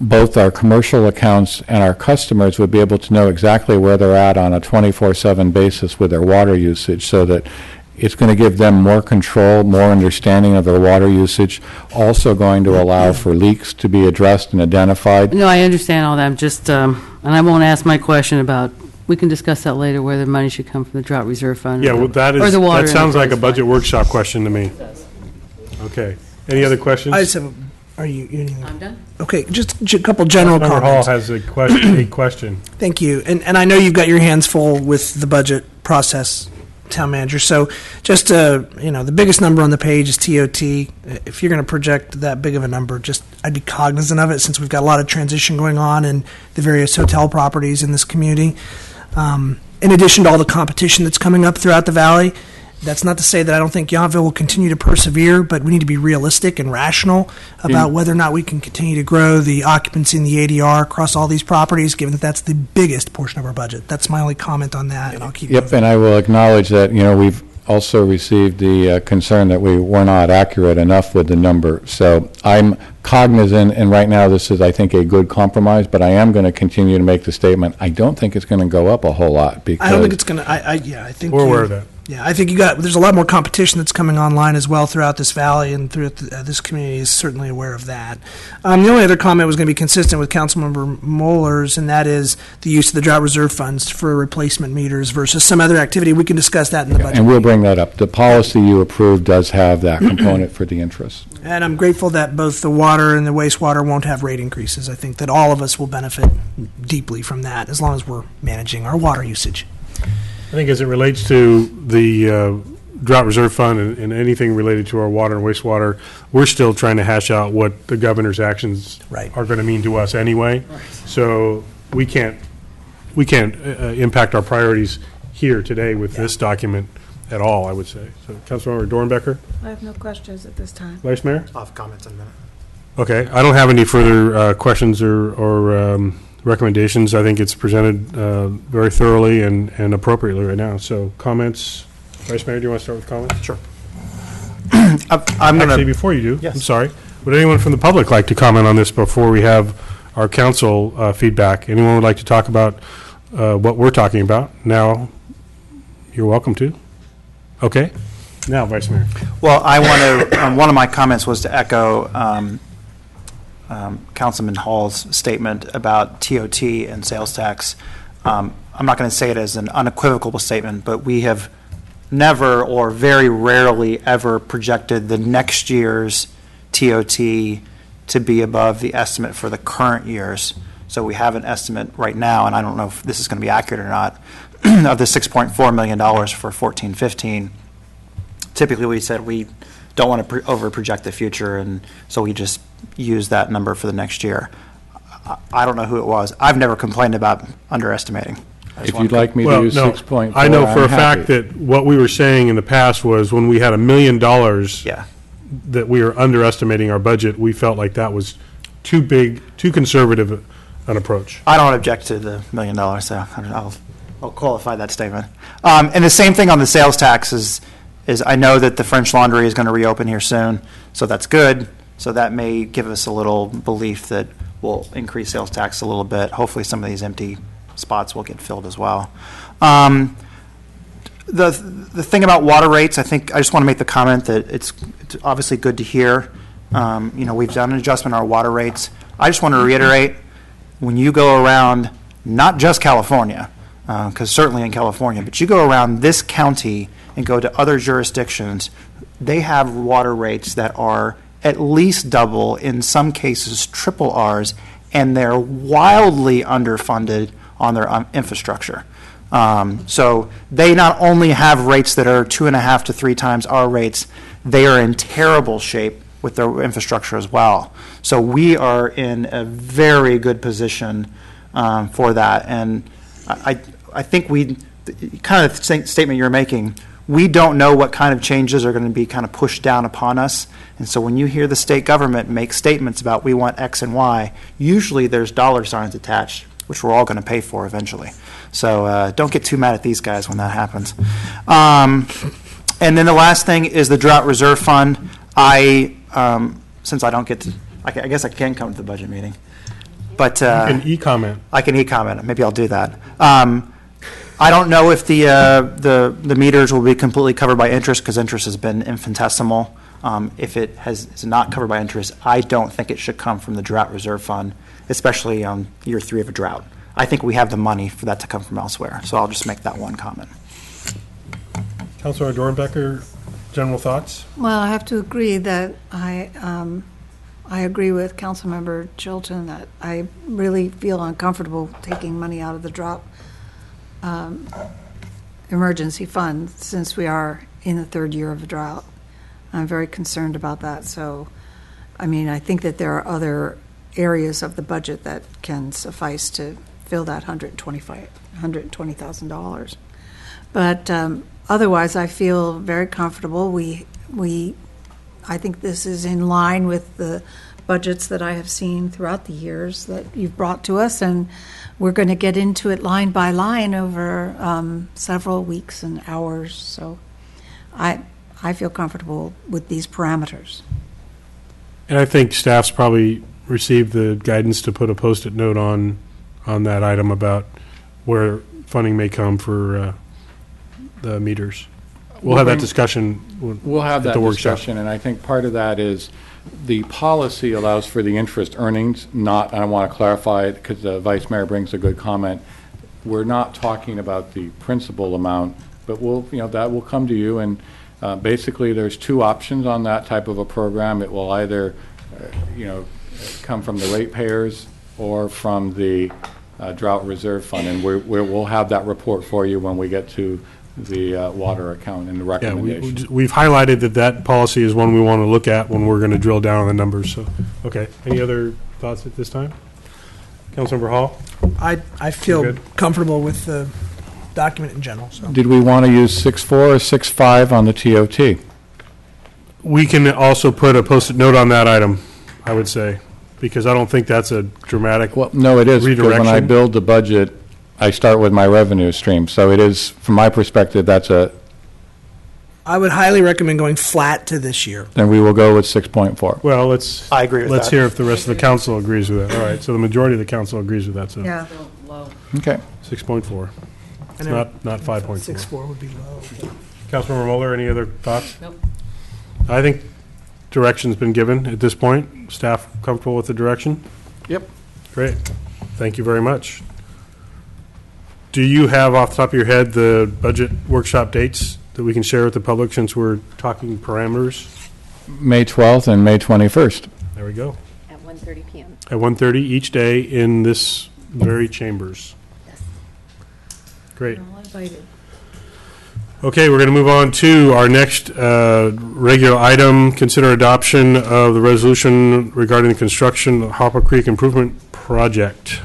both our commercial accounts and our customers would be able to know exactly where they're at on a 24/7 basis with their water usage, so that it's going to give them more control, more understanding of their water usage, also going to allow for leaks to be addressed and identified. No, I understand all that. I'm just, and I won't ask my question about, we can discuss that later, whether money should come from the drought reserve fund. Yeah, well, that or is, the water that sounds like a enterprise budget workshop question to me. Okay. Any other questions? I just have, are you? I'm done. Okay, just a couple general Councilmember Hall comments. has a question. Thank you. And I know you've got your hands full with the budget process, Town Manager. So just, the biggest number on the page is TOT. If you're going to project that big of a number, I'd be cognizant of it since we've got a lot of transition going on in the various hotel properties in this community. In addition to all the competition that's coming up throughout the valley, that's not to say that I don't think Yountville will continue to persevere, but we need to be realistic and rational about whether or not we can continue to grow the occupancy and the ADR across all these properties, given that that's the biggest portion of our budget. That's my only comment on that, and I'll keep Yep, moving. and I will acknowledge that, we've also received the concern that we were not accurate enough with the number. So I'm cognizant, and right now this is, I think, a good compromise, but I am going to continue to make the statement, I don't think it's going to go up a whole lot because... I don't think it's going to, I think... We're aware of that. Yeah, I think there's a lot more competition that's coming online as well throughout this valley, and throughout this community is certainly aware of that. The only other comment was going to be consistent with Councilmember Moeller's, and that is the use of the drought reserve funds for replacement meters versus some other activity. We can discuss that in the budget. And we'll bring that up. The policy you approved does have that component for the interest. And I'm grateful that both the water and the wastewater won't have rate increases. I think that all of us will benefit deeply from that as long as we're managing our water usage. I think as it relates to the drought reserve fund and anything related to our water and wastewater, we're still trying to hash out what the governor's actions are going to mean to us anyway. So we can't impact our priorities here today with this document at all, I would say. So Councilmember Dornbecker? I have no questions at this time. Vice Mayor? I'll have comments in a minute. Okay, I don't have any further questions or recommendations. I think it's presented very thoroughly and appropriately right now. So comments, Vice Mayor, do you want to start with comments? Sure. Actually, before you do, I'm sorry, would anyone from the public like to comment on this before we have our council feedback? Anyone would like to talk about what we're talking about? Now, you're welcome to. Okay. Now, Vice Mayor. Well, I want to, one of my comments was to echo Councilman Hall's statement about TOT and sales tax. I'm not going to say it as an unequivocal statement, but we have never or very rarely ever projected the next year's TOT to be above the estimate for the current year's. So we have an estimate right now, and I don't know if this is going to be accurate or not, of the $6.4 million for 14-15. Typically, we said we don't want to over-project the future, and so we just use that number for the next year. I don't know who it was. I've never complained about underestimating. If you'd like me to use 6.4, I know for I'm a fact happy. that what we were saying in the past was when we had $1 million that we were underestimating our budget, we felt like that was too big, too conservative an approach. I don't object to the $1 million, so I'll qualify that statement. And the same thing on the sales tax is I know that the French Laundry is going to reopen here soon, so that's good. So that may give us a little belief that we'll increase sales tax a little bit. Hopefully some of these empty spots will get filled as well. The thing about water rates, I just want to make the comment that it's obviously good to hear. We've done an adjustment in our water rates. I just want to reiterate, when you go around, not just California, because certainly in California, but you go around this county and go to other jurisdictions, they have water rates that are at least double, in some cases triple ours, and they're wildly underfunded on their infrastructure. So they not only have rates that are 2.5 to 3 times our rates, they are in terrible shape with their infrastructure as well. So we are in a very good position for that. And I think kind of the statement you're making, we don't know what kind of changes are going to be kind of pushed down upon us. And so when you hear the state government make statements about we want X and Y, usually there's dollar signs attached, which we're all going to pay for eventually. So don't get too mad at these guys when that happens. And then the last thing is the Drought Reserve Fund. Since I don't get to, I guess I can come to the budget meeting. But you can e-comment. I can e-comment. Maybe I'll do that. I don't know if the meters will be completely covered by interest because interest has been infinitesimal. If it is not covered by interest, I don't think it should come from the Drought Reserve Fund, especially on year 3 of a drought. I think we have the money for that to come from elsewhere. So I'll just make that one comment. Councilor Dornbecker, general thoughts? Well, I have to agree that I agree with Councilmember Chilton that I really feel uncomfortable taking money out of the drought emergency fund since we are in the 3rd year of a drought. I'm very concerned about that. So, I mean, I think that there are other areas of the budget that can suffice to fill that $120,000. But otherwise, I feel very comfortable. I think this is in line with the budgets that I have seen throughout the years that you've brought to us, and we're going to get into it line by line over several weeks and hours. So I feel comfortable with these parameters. And I think staff's probably received the guidance to put a Post-it note on that item about where funding may come for the meters. We'll have that discussion. We'll have at that the workshop. discussion, and I think part of that is the policy allows for the interest earnings, not, and I want to clarify it because the Vice Mayor brings a good comment, we're not talking about the principal amount, but that will come to you, and basically there's 2 options on that type of a program. It will either, come from the ratepayers or from the Drought Reserve Fund, and we'll have that report for you when we get to the water account and the recommendation. Yeah, we've highlighted that policy is one we want to look at when we're going to drill down on the numbers. So, okay. Any other thoughts at this time? Councilmember Hall? I feel comfortable with the document in general. So. Did we want to use 6.4 or 6.5 on the TOT? We can also put a Post-it note on that item, I would say, because I don't think that's a dramatic No, it is, because when I redirection. build the budget, I start with my revenue stream. So it is, from my perspective, I would highly recommend going flat to this year. then we will go with 6.4. Well, I agree with let's that. hear if the rest of the council agrees with that. All right, so the majority of the council agrees with that, so. Yeah. Okay. 6.4. It's not 5.4. 6.4 would be low. Councilmember Mueller, any other thoughts? Nope. I think direction's been given at this point. Staff comfortable with the direction? Yep. Great. Thank you very much. Do you have off the top of your head the budget workshop dates that we can share with the public since we're talking parameters? May 12th and May 21st. There we go. At 1:30 p.m. At 1:30 each day in this very chambers. Yes. Great. All invited. Okay, we're going to move on to our next regular item. Consider adoption of the resolution regarding the construction of Hopper Creek Improvement Project.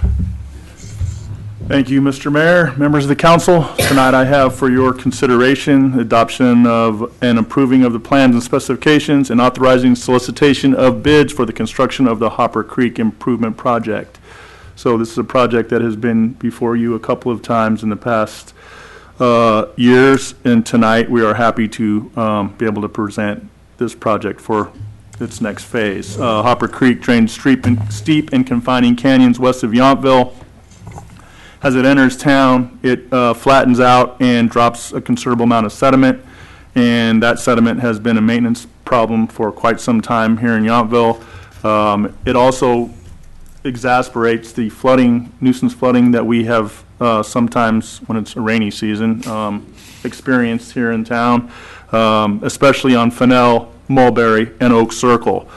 Thank you, Mr. Mayor, members of the council. Tonight I have for your consideration adoption of and approving of the plans and specifications and authorizing solicitation of bids for the construction of the Hopper Creek Improvement Project. So this is a project that has been before you a couple of times in the past years, and tonight we are happy to be able to present this project for its next phase. Hopper Creek drains steep and confining canyons west of Yountville. As it enters town, it flattens out and drops a considerable amount of sediment, and that sediment has been a maintenance problem for quite some time here in Yountville. It also exasperates the nuisance flooding that we have sometimes when it's a rainy season experienced here in town, especially on Fennell, Mulberry, and Oak Circle.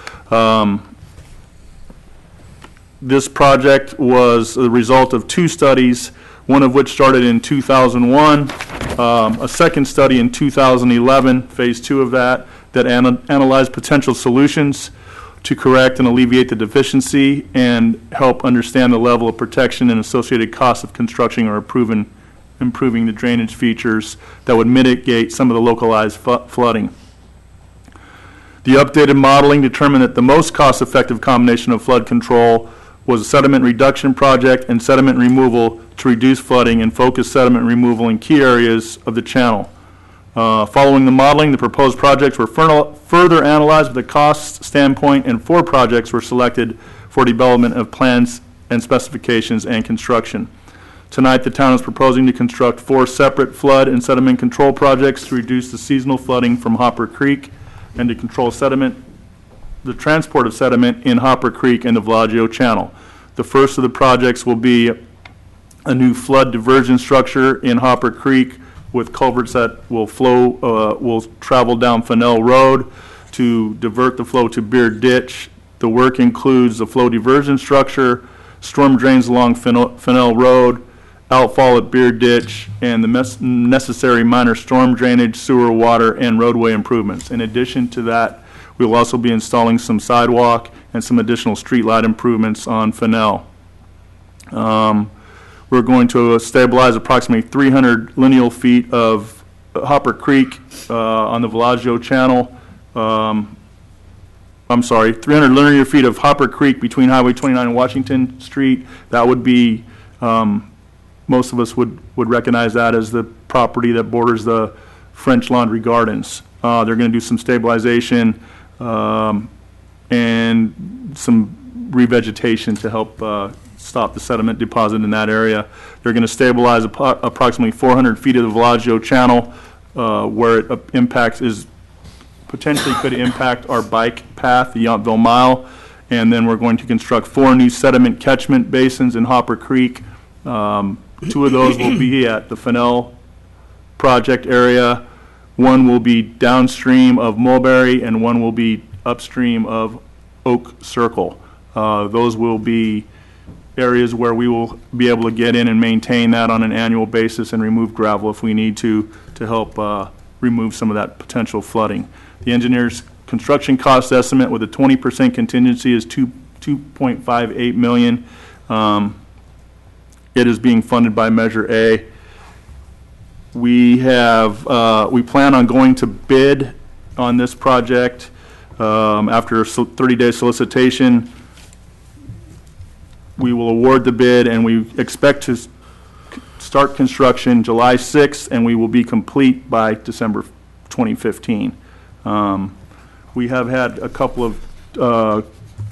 This project was the result of 2 studies, one of which started in 2001, a second study in 2011, phase 2 of that analyzed potential solutions to correct and alleviate the deficiency and help understand the level of protection and associated costs of construction or improving the drainage features that would mitigate some of the localized flooding. The updated modeling determined that the most cost-effective combination of flood control was a sediment reduction project and sediment removal to reduce flooding and focus sediment removal in key areas of the channel. Following the modeling, the proposed projects were further analyzed with a cost standpoint, and 4 projects were selected for development of plans and specifications and construction. Tonight, the town is proposing to construct 4 separate flood and sediment control projects to reduce the seasonal flooding from Hopper Creek and to control the transport of sediment in Hopper Creek and the Bellagio Channel. The first of the projects will be a new flood diversion structure in Hopper Creek with culverts that will travel down Fennell Road to divert the flow to Beard Ditch. The work includes the flow diversion structure, storm drains along Fennell Road, outfall at Beard Ditch, and the necessary minor storm drainage, sewer, water, and roadway improvements. In addition to that, we will also be installing some sidewalk and some additional street light improvements on Fennell. We're going to stabilize approximately 300 lineal feet of Hopper Creek on the Bellagio Channel. 300 linear feet of Hopper Creek between Highway 29 and Washington Street. That would be, most of us would recognize that as the property that borders the French Laundry Gardens. They're going to do some stabilization and some revegetation to help stop the sediment deposit in that area. They're going to stabilize approximately 400 feet of the Bellagio Channel where it potentially could impact our bike path, the Yountville Mile, and then we're going to construct 4 new sediment catchment basins in Hopper Creek. 2 of those will be at the Fennell project area. 1 will be downstream of Mulberry, and 1 will be upstream of Oak Circle. Those will be areas where we will be able to get in and maintain that on an annual basis and remove gravel if we need to help remove some of that potential flooding. The engineer's construction cost estimate with a 20% contingency is $2.58 million. It is being funded by Measure A. We plan on going to bid on this project after a 30-day solicitation. We will award the bid, and we expect to start construction July 6th, and we will be complete by December 2015. We have had a couple of,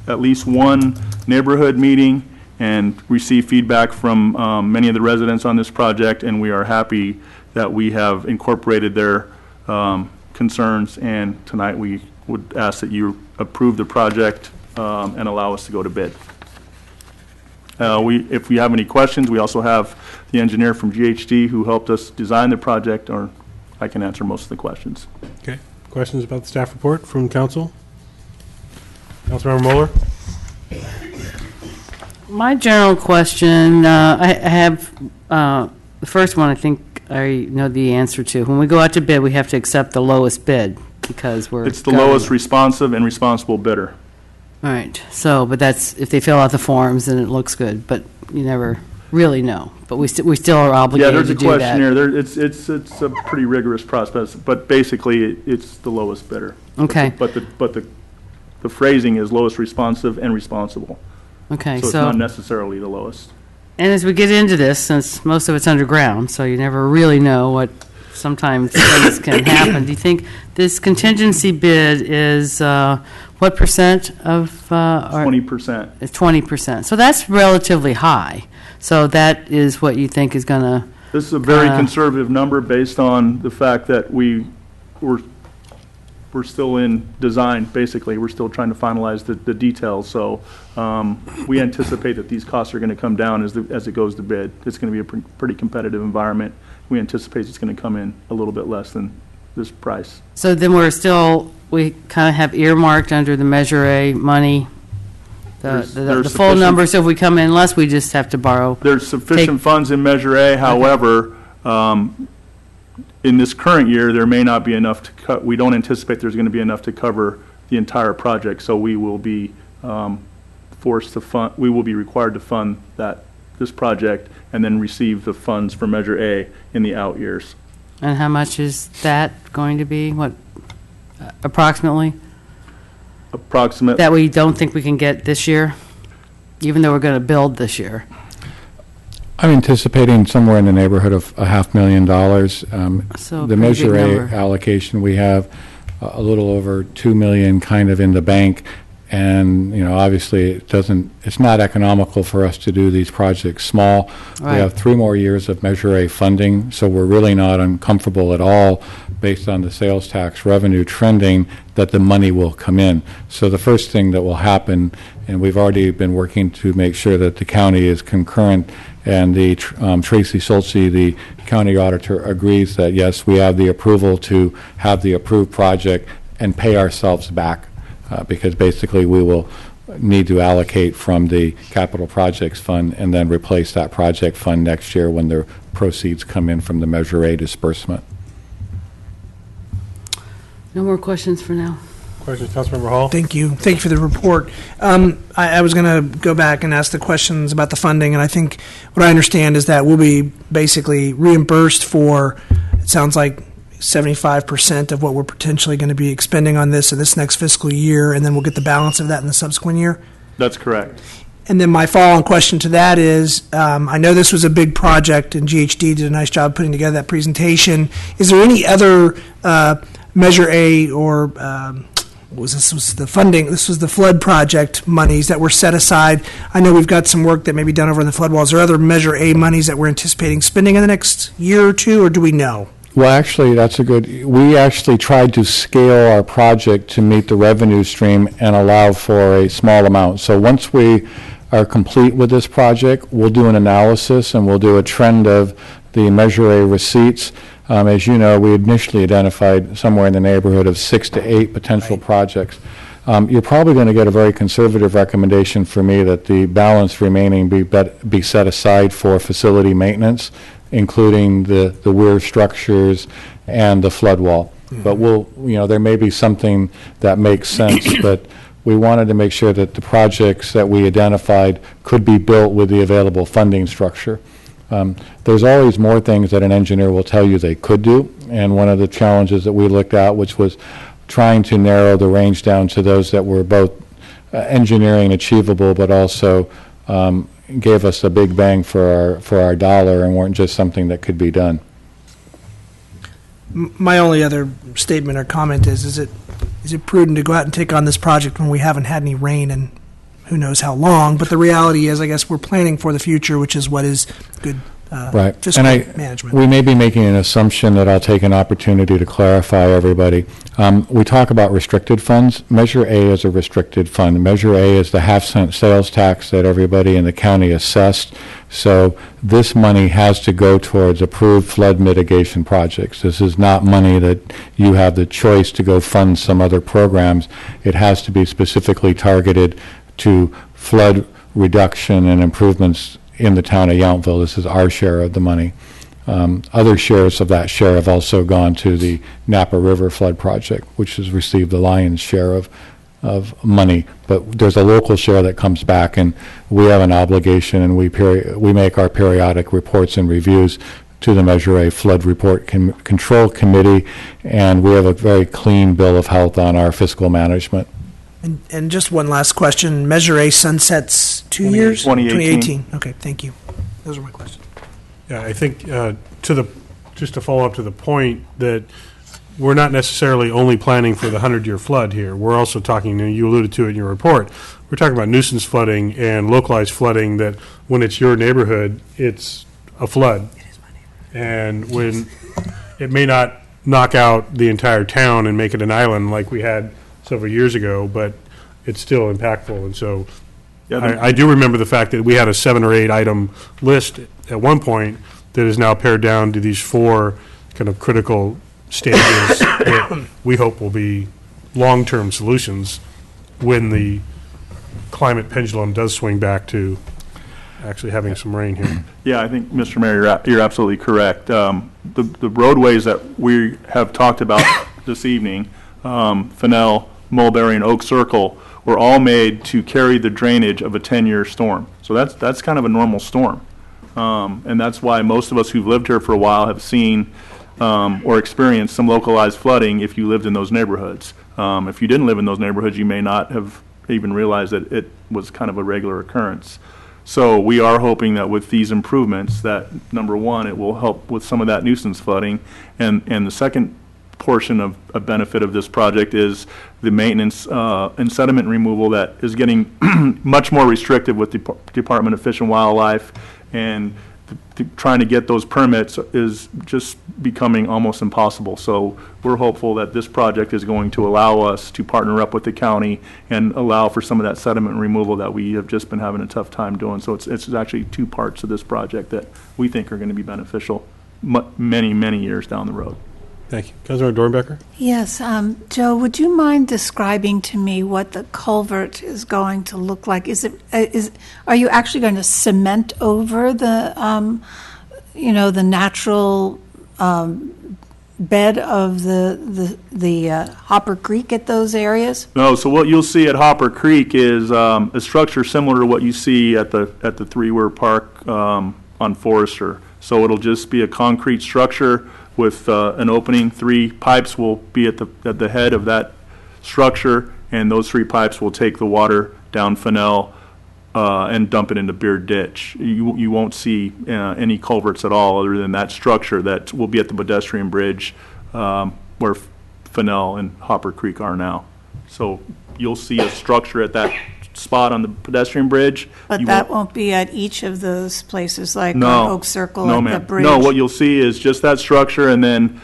at least 1 neighborhood meeting and received feedback from many of the residents on this project, and we are happy that we have incorporated their concerns, and tonight we would ask that you approve the project and allow us to go to bid. If we have any questions, we also have the engineer from GHD who helped us design the project, or I can answer most of the questions. Okay. Questions about the staff report from council? Councilmember Moeller? My general question, I have, the first one I think I know the answer to. When we go out to bid, we have to accept the lowest bid because It's the lowest responsive and responsible bidder. All right. So, but that's if they fill out the forms and it looks good, but you never really know. But we still are obligated to do that. Yeah, there's a questionnaire. It's a pretty rigorous process, but basically it's the lowest bidder. Okay. But the phrasing is lowest responsive and responsible. Okay. So it's not necessarily the lowest. And as we get into this, since most of it's underground, so you never really know what sometimes things can happen. Do you think this contingency bid is what percent of? 20%. It's 20%. So that's relatively high. So that is what you think is going to. This is a very conservative number based on the fact that we're still in design. Basically, we're still trying to finalize the details. So we anticipate that these costs are going to come down as it goes to bid. It's going to be a pretty competitive environment. We anticipate it's going to come in a little bit less than this price. So then we kind of have earmarked under the Measure A money the full number, so if we come in less, we just have to borrow. There's sufficient funds in Measure A, however, in this current year, there may not be enough to cut, we don't anticipate there's going to be enough to cover the entire project, so we will be forced to fund, we will be required to fund this project and then receive the funds for Measure A in the out years. And how much is that going to be? What, approximately? Approximate. That we don't think we can get this year, even though we're going to build this year? I'm anticipating somewhere in the neighborhood of $500,000. So The pretty Measure big A number. allocation, we have a little over $2 million kind of in the bank. And, obviously, it's not economical for us to do these projects small. We Right. have 3 more years of Measure A funding, so we're really not uncomfortable at all, based on the sales tax revenue trending, that the money will come in. So the first thing that will happen, and we've already been working to make sure that the county is concurrent, and the Tracy Solci, the county auditor, agrees that, yes, we have the approval to have the approved project and pay ourselves back. Because basically we will need to allocate from the capital projects fund and then replace that project fund next year when the proceeds come in from the Measure A disbursement. No more questions for now. Questions, Councilmember Hall? Thank you. Thank you for the report. I was going to go back and ask the questions about the funding, and I think what I understand is that we'll be basically reimbursed for, it sounds like, 75% of what we're potentially going to be expending on this in this next fiscal year, and then we'll get the balance of that in the subsequent year. That's correct. And then my follow-on question to that is, I know this was a big project, and GHD did a nice job putting together that presentation. Is there any other Measure A or this was the funding, this was the flood project monies that were set aside? I know we've got some work that may be done over in the flood walls. Are there other Measure A monies that we're anticipating spending in the next year or two, or do we know? Well, actually, we actually tried to scale our project to meet the revenue stream and allow for a small amount. So once we are complete with this project, we'll do an analysis and we'll do a trend of the Measure A receipts. As you know, we initially identified somewhere in the neighborhood of 6 to 8 potential projects. You're probably going to get a very conservative recommendation for me that the balance remaining be set aside for facility maintenance, including the weir structures and the flood wall. But there may be something that makes sense, but we wanted to make sure that the projects that we identified could be built with the available funding structure. There's always more things that an engineer will tell you they could do, and one of the challenges that we looked at, which was trying to narrow the range down to those that were both engineering achievable, but also gave us a big bang for our dollar and weren't just something that could be done. My only other statement or comment is it prudent to go out and take on this project when we haven't had any rain and who knows how long? But the reality is, I guess we're planning for the future, which is what is good Right. fiscal And management. we may be making an assumption that I'll take an opportunity to clarify everybody. We talk about restricted funds. Measure A is a restricted fund. Measure A is the half-cent sales tax that everybody in the county assessed. So this money has to go towards approved flood mitigation projects. This is not money that you have the choice to go fund some other programs. It has to be specifically targeted to flood reduction and improvements in the town of Yountville. This is our share of the money. Other shares of that share have also gone to the Napa River Flood Project, which has received the lion's share of money. But there's a local share that comes back, and we have an obligation, and we make our periodic reports and reviews to the Measure A Flood Report Control Committee, and we have a very clean bill of health on our fiscal management. And just one last question. Measure A sunsets 2 years? 2018. Okay, thank you. Those are my questions. Yeah, I think just to follow up to the point that we're not necessarily only planning for the 100-year flood here. We're also talking, and you alluded to it in your report, we're talking about nuisance flooding and localized flooding that when it's your neighborhood, it's a flood. It is my neighborhood. And when it may not knock out the entire town and make it an island like we had several years ago, but it's still impactful. And so I do remember the fact that we had a 7 or 8 item list at one point that is now pared down to these 4 kind of critical stages that we hope will be long-term solutions when the climate pendulum does swing back to actually having some rain here. Yeah, I think, Mr. Mayor, you're absolutely correct. The roadways that we have talked about this evening, Fennell, Mulberry, and Oak Circle, were all made to carry the drainage of a 10-year storm. So that's kind of a normal storm. And that's why most of us who've lived here for a while have seen or experienced some localized flooding if you lived in those neighborhoods. If you didn't live in those neighborhoods, you may not have even realized that it was kind of a regular occurrence. So we are hoping that with these improvements, that number one, it will help with some of that nuisance flooding, and the second portion of a benefit of this project is the maintenance and sediment removal that is getting much more restrictive with the Department of Fish and Wildlife, and trying to get those permits is just becoming almost impossible. So we're hopeful that this project is going to allow us to partner up with the county and allow for some of that sediment removal that we have just been having a tough time doing. So it's actually two parts of this project that we think are going to be beneficial many, many years down the road. Thank you. Councilor Dornbecker? Yes, Joe, would you mind describing to me what the culvert is going to look like? Are you actually going to cement over the, the natural bed of the Hopper Creek at those areas? No, so what you'll see at Hopper Creek is a structure similar to what you see at the Three-Weir Park on Forester. So it'll just be a concrete structure with an opening. 3 pipes will be at the head of that structure, and those 3 pipes will take the water down Fennell and dump it into Beard Ditch. You won't see any culverts at all other than that structure that will be at the pedestrian bridge where Fennell and Hopper Creek are now. So you'll see a structure at that spot on the pedestrian bridge. But that won't be at each of those places, like No. Oak Circle No, and ma'am. the bridge? No, what you'll see is just that structure, and then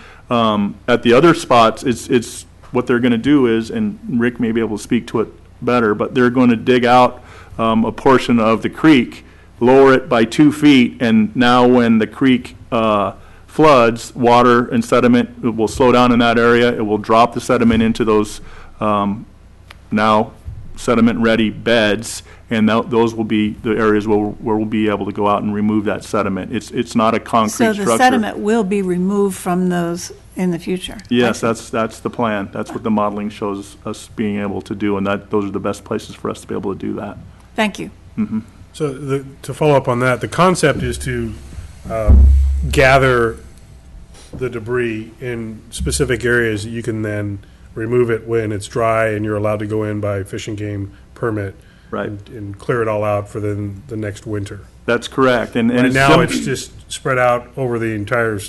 at the other spots, it's what they're going to do is, and Rick may be able to speak to it better, but they're going to dig out a portion of the creek, lower it by 2 feet, and now when the creek floods, water and sediment, it will slow down in that area. It will drop the sediment into those now sediment-ready beds, and those will be the areas where we'll be able to go out and remove that sediment. It's not a concrete structure. So the sediment will be removed from those in the future? Yes, that's the plan. That's what the modeling shows us being able to do, and those are the best places for us to be able to do that. Thank you. Mm-hmm. So to follow up on that, the concept is to gather the debris in specific areas that you can then remove it when it's dry and you're allowed to go in by Fish and Game permit, right, and clear it all out for the next winter. That's correct. And right now it's just spread out over the entire,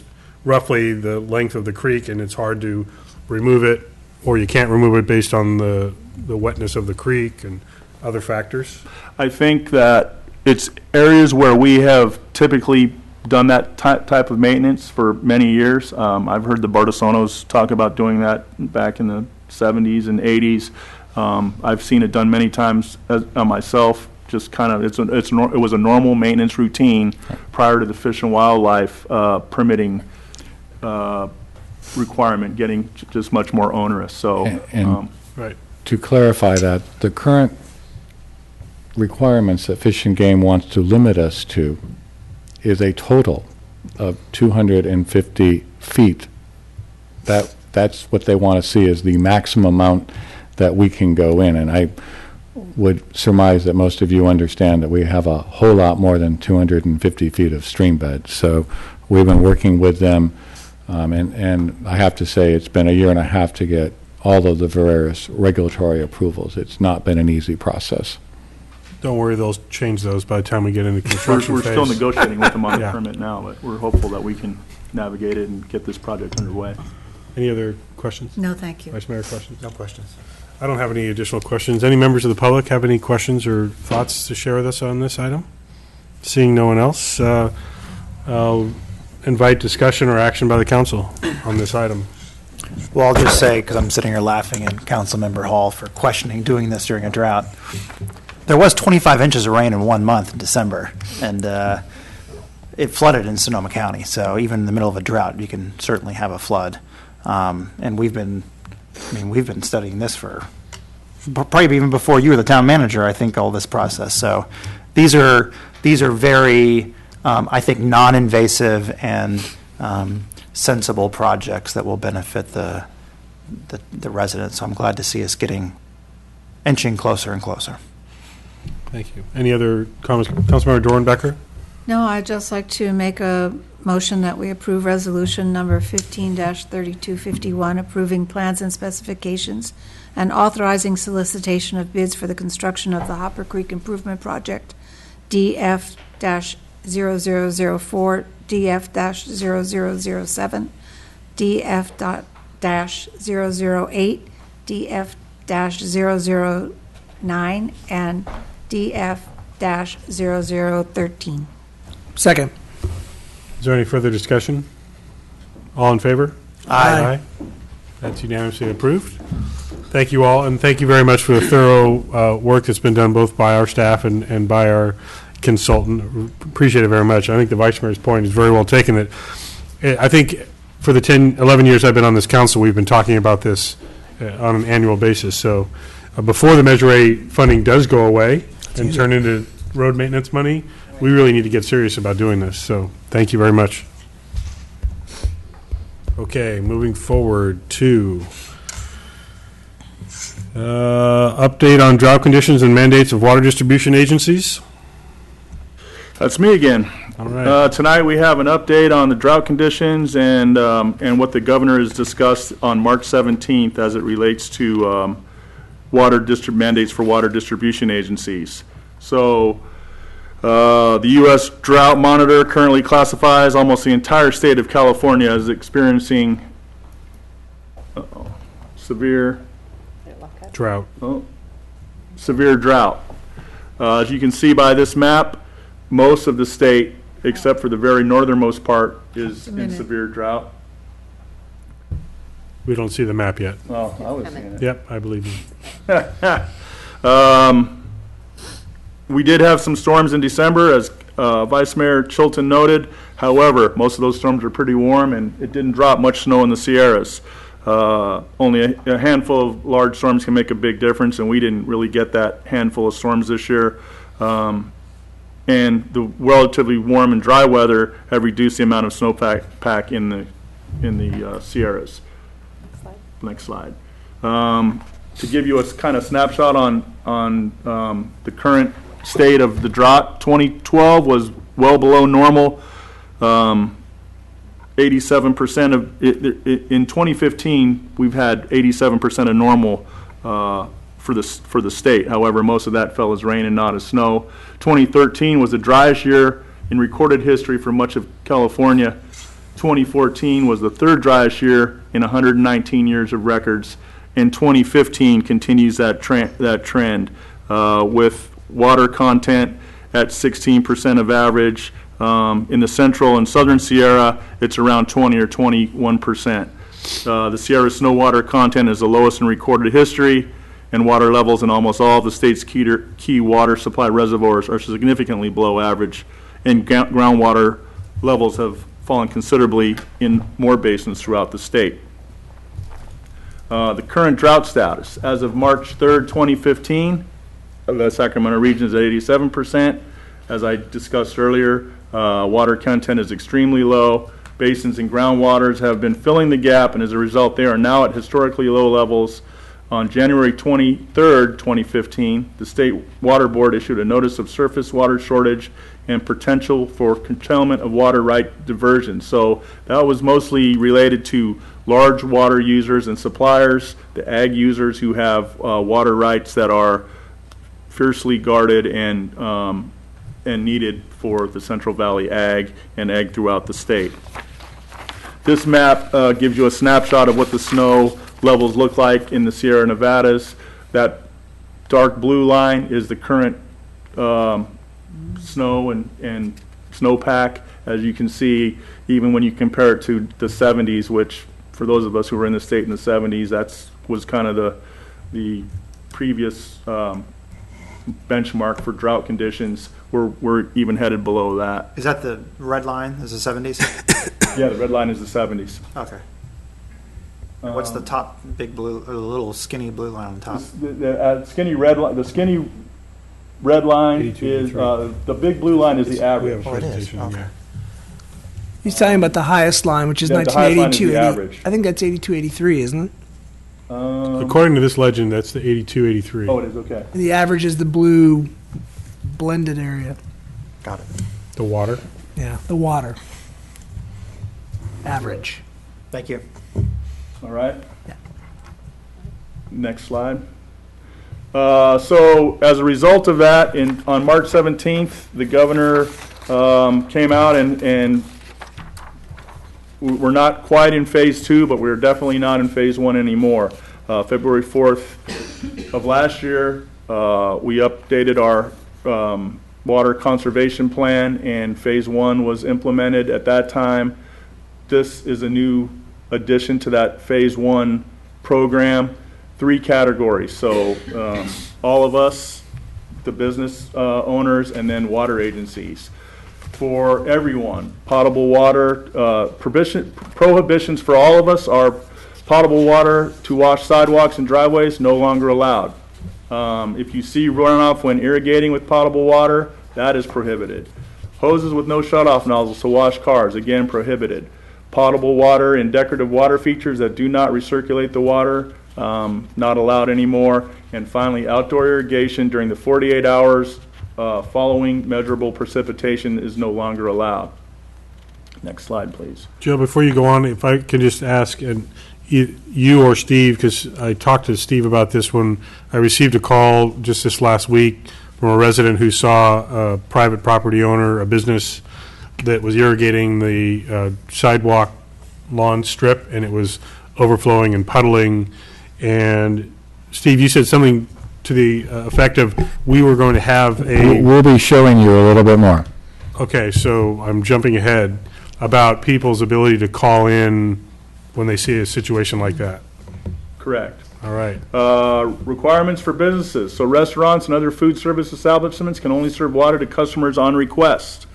roughly the length of the creek, and it's hard to remove it, or you can't remove it based on the wetness of the creek and other factors. I think that it's areas where we have typically done that type of maintenance for many years. I've heard the Bartisonos talk about doing that back in the 70s and 80s. I've seen it done many times myself. Just kind of, it was a normal maintenance routine prior to the Fish and Wildlife permitting requirement getting just much more onerous. So, and right. To clarify that, the current requirements that Fish and Game wants to limit us to is a total of 250 feet. That's what they want to see is the maximum amount that we can go in. And I would surmise that most of you understand that we have a whole lot more than 250 feet of stream bed. So we've been working with them, and I have to say it's been a year and a half to get all of the various regulatory approvals. It's not been an easy process. Don't worry, they'll change those by the time we get into construction we're phase. still negotiating with them on the Yeah. permit now, but we're hopeful that we can navigate it and get this project underway. Any other questions? No, thank you. Vice Mayor, questions? No questions. I don't have any additional questions. Any members of the public have any questions or thoughts to share with us on this item? Seeing no one else, I'll invite discussion or action by the council on this item. Well, I'll just say, because I'm sitting here laughing at Councilmember Hall for questioning doing this during a drought. There was 25 inches of rain in 1 month in December, and it flooded in Sonoma County. So even in the middle of a drought, you can certainly have a flood. And we've been studying this for probably even before you were the town manager, I think, all this process. So these are very, I think, non-invasive and sensible projects that will benefit the residents. So I'm glad to see us inching closer and closer. Thank you. Any other comments? Councilmember Dornbecker? No, I'd just like to make a motion that we approve resolution number 15-3251, approving plans and specifications and authorizing solicitation of bids for the construction of the Hopper Creek Improvement Project, DF-0004, DF-0007, DF-008, DF-009, and DF-0013. Second. Is there any further discussion? All in favor? Aye. That's unanimously approved. Thank you all, and thank you very much for the thorough work that's been done both by our staff and by our consultant. Appreciate it very much. I think the Vice Mayor's point is very well taken. That I think for the 10, 11 years I've been on this council, we've been talking about this on an annual basis. So before the Measure A funding does go away and turn into road maintenance money, we really need to get serious about doing this. So thank you very much. Okay, moving forward to update on drought conditions and mandates of water distribution agencies. That's me again. All right. Tonight we have an update on the drought conditions and what the governor has discussed on March 17th as it relates to mandates for water distribution agencies. So the U.S. Drought Monitor currently classifies almost the entire state of California as experiencing severe drought. Severe drought. As you can see by this map, most of the state, except for the very northernmost part, is in severe drought. We don't see the map yet. Oh, I was seeing it. Yep, I believe you. We did have some storms in December, as Vice Mayor Chilton noted. However, most of those storms are pretty warm, and it didn't drop much snow in the Sierras. Only a handful of large storms can make a big difference, and we didn't really get that handful of storms this year. And the relatively warm and dry weather have reduced the amount of snowpack in the Sierras. Next slide. To give you a kind of snapshot on the current state of the drought, 2012 was well below normal. 87% of in 2015 we've had 87% of normal for the state. However, most of that fell as rain and not as snow. 2013 was the driest year in recorded history for much of California. 2014 was the third driest year in 119 years of records, and 2015 continues that trend with water content at 16% of average. In the central and southern Sierra, it's around 20 or 21%. The Sierra snow water content is the lowest in recorded history, and water levels in almost all of the state's key water supply reservoirs are significantly below average, and groundwater levels have fallen considerably in more basins throughout the state. The current drought status, as of March 3rd, 2015, the Sacramento region is at 87%. As I discussed earlier, water content is extremely low. Basins and groundwaters have been filling the gap, and as a result, they are now at historically low levels. On January 23rd, 2015, the State Water Board issued a notice of surface water shortage and potential for curtailment of water right diversion. So that was mostly related to large water users and suppliers, the ag users who have water rights that are fiercely guarded and needed for the Central Valley ag and ag throughout the state. This map gives you a snapshot of what the snow levels look like in the Sierra Nevadas. That dark blue line is the current snow and snowpack. As you can see, even when you compare it to the 70s, which for those of us who were in the state in the 70s, that was kind of the previous benchmark for drought conditions. We're even headed below that. Is that the red line? Is the 70s? Yeah, the red line is the 70s. Okay. What's the top big blue, or the little skinny blue line on the top? The skinny red line, the skinny red line is, the big blue line is the average. Oh, it is, okay. He's talking about the highest line, which is Yeah, the highest line is 1982. the average. I think that's 8283, isn't it? According to this legend, that's the 8283. Oh, it is, okay. The average is the blue blended area. Got it. The water. Yeah, the water. Average. Thank you. All right. Next slide. So as a result of that, on March 17th, the governor came out and we're not quite in phase 2, but we're definitely not in phase 1 anymore. February 4th of last year, we updated our water conservation plan, and phase 1 was implemented at that time. This is a new addition to that phase 1 program. 3 categories. So all of us, the business owners, and then water agencies. For everyone, potable water, prohibitions for all of us are potable water to wash sidewalks and driveways, no longer allowed. If you see runoff when irrigating with potable water, that is prohibited. Hoses with no shutoff nozzles to wash cars, again prohibited. Potable water and decorative water features that do not recirculate the water, not allowed anymore. And finally, outdoor irrigation during the 48 hours following measurable precipitation is no longer allowed. Next slide, please. Joe, before you go on, if I can just ask, and you or Steve, because I talked to Steve about this when I received a call just this last week from a resident who saw a private property owner, a business that was irrigating the sidewalk lawn strip, and it was overflowing and puddling. And Steve, you said something to the effect of we were going to have a... We'll be showing you a little bit more. Okay, so I'm jumping ahead about people's ability to call in when they see a situation like that. Correct. All right. Requirements for businesses. So restaurants and other food service establishments can only serve water to customers on request.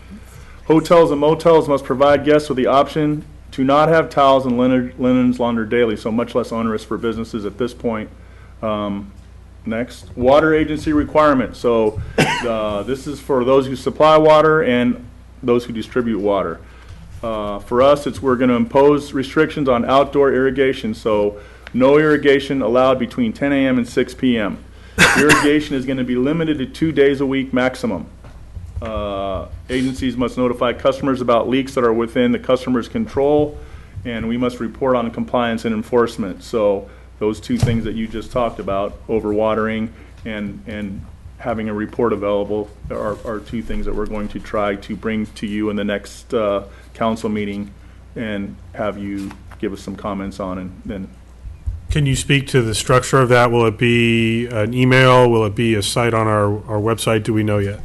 Hotels and motels must provide guests with the option to not have towels and linens laundered daily, so much less onerous for businesses at this point. Next, water agency requirements. So this is for those who supply water and those who distribute water. For us, we're going to impose restrictions on outdoor irrigation, so no irrigation allowed between 10 a.m. and 6 p.m. Irrigation is going to be limited to 2 days a week maximum. Agencies must notify customers about leaks that are within the customer's control, and we must report on compliance and enforcement. So those 2 things that you just talked about, overwatering and having a report available, are 2 things that we're going to try to bring to you in the next council meeting and have you give us some comments on. And then, can you speak to the structure of that? Will it be an email? Will it be a site on our website? Do we know yet?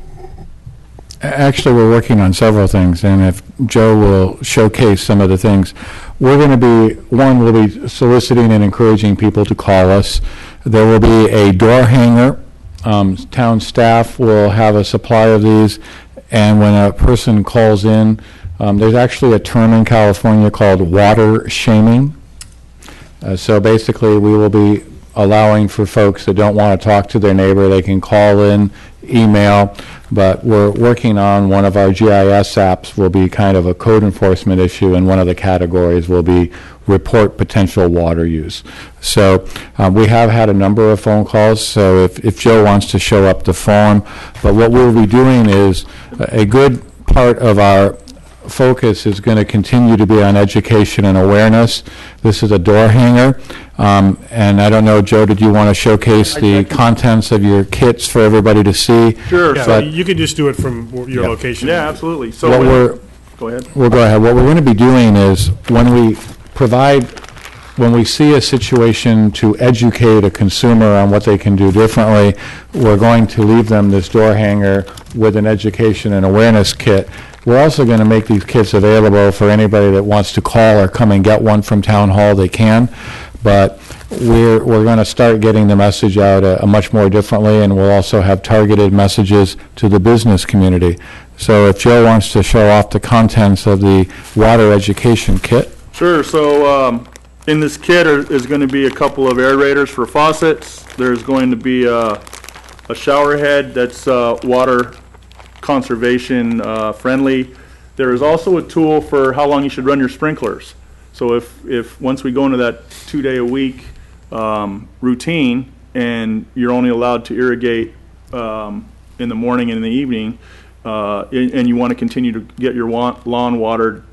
Actually, we're working on several things, and if Joe will showcase some of the things, we're going to be, we'll be soliciting and encouraging people to call us. There will be a door hanger. Town staff will have a supply of these, and when a person calls in, there's actually a term in California called water shaming. So basically, we will be allowing for folks that don't want to talk to their neighbor, they can call in, email, but we're working on one of our GIS apps will be kind of a code enforcement issue, and one of the categories will be report potential water use. So we have had a number of phone calls, so if Joe wants to show up the phone, but what we'll be doing is a good part of our focus is going to continue to be on education and awareness. This is a door hanger, and I don't know, Joe, did you want to showcase the contents of your kits for everybody to see? Sure. Yeah, you can just do it from your location. Yeah, absolutely. So go ahead. We'll go ahead. What we're going to be doing is when we see a situation to educate a consumer on what they can do differently, we're going to leave them this door hanger with an education and awareness kit. We're also going to make these kits available for anybody that wants to call or come and get one from Town Hall, they can. But we're going to start getting the message out much more differently, and we'll also have targeted messages to the business community. So if Joe wants to show off the contents of the water education kit. Sure. So In this kit is going to be a couple of aerators for faucets. There's going to be a shower head that's water conservation friendly. There is also a tool for how long you should run your sprinklers. So if once we go into that 2-day-a-week routine and you're only allowed to irrigate in the morning and in the evening, and you want to continue to get your lawn watered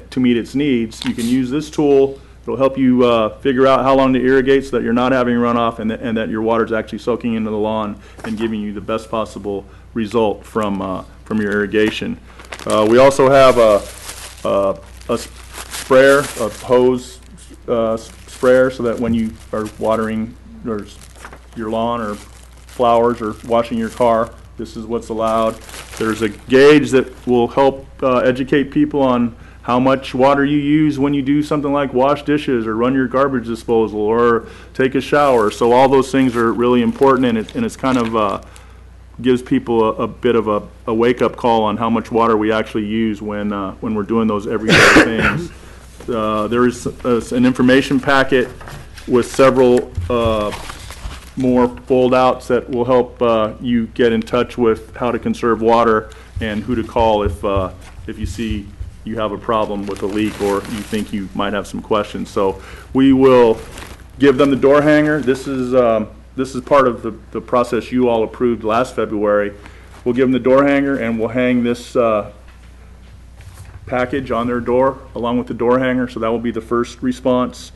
to meet its needs, you can use this tool. It'll help you figure out how long to irrigate so that you're not having runoff and that your water is actually soaking into the lawn and giving you the best possible result from your irrigation. We also have a sprayer, a hose sprayer, so that when you are watering your lawn or flowers or washing your car, this is what's allowed. There's a gauge that will help educate people on how much water you use when you do something like wash dishes or run your garbage disposal or take a shower. So all those things are really important, and it's kind of gives people a bit of a wake-up call on how much water we actually use when we're doing those everyday things. There is an information packet with several more fold-outs that will help you get in touch with how to conserve water and who to call if you see you have a problem with a leak or you think you might have some questions. So we will give them the door hanger. This is part of the process you all approved last February. We'll give them the door hanger, and we'll hang this package on their door along with the door hanger. So that will be the first response.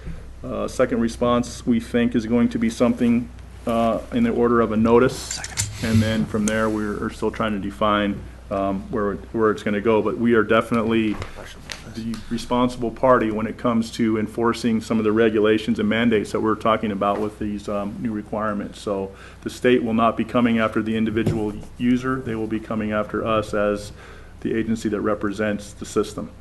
Second response, we think, is going to be something in the order of a notice. And then from there, we're still trying to define where it's going to go, but we are definitely the responsible party when it comes to enforcing some of the regulations and mandates that we're talking about with these new requirements. So the state will not be coming after the individual user. They will be coming after us as the agency that represents the system.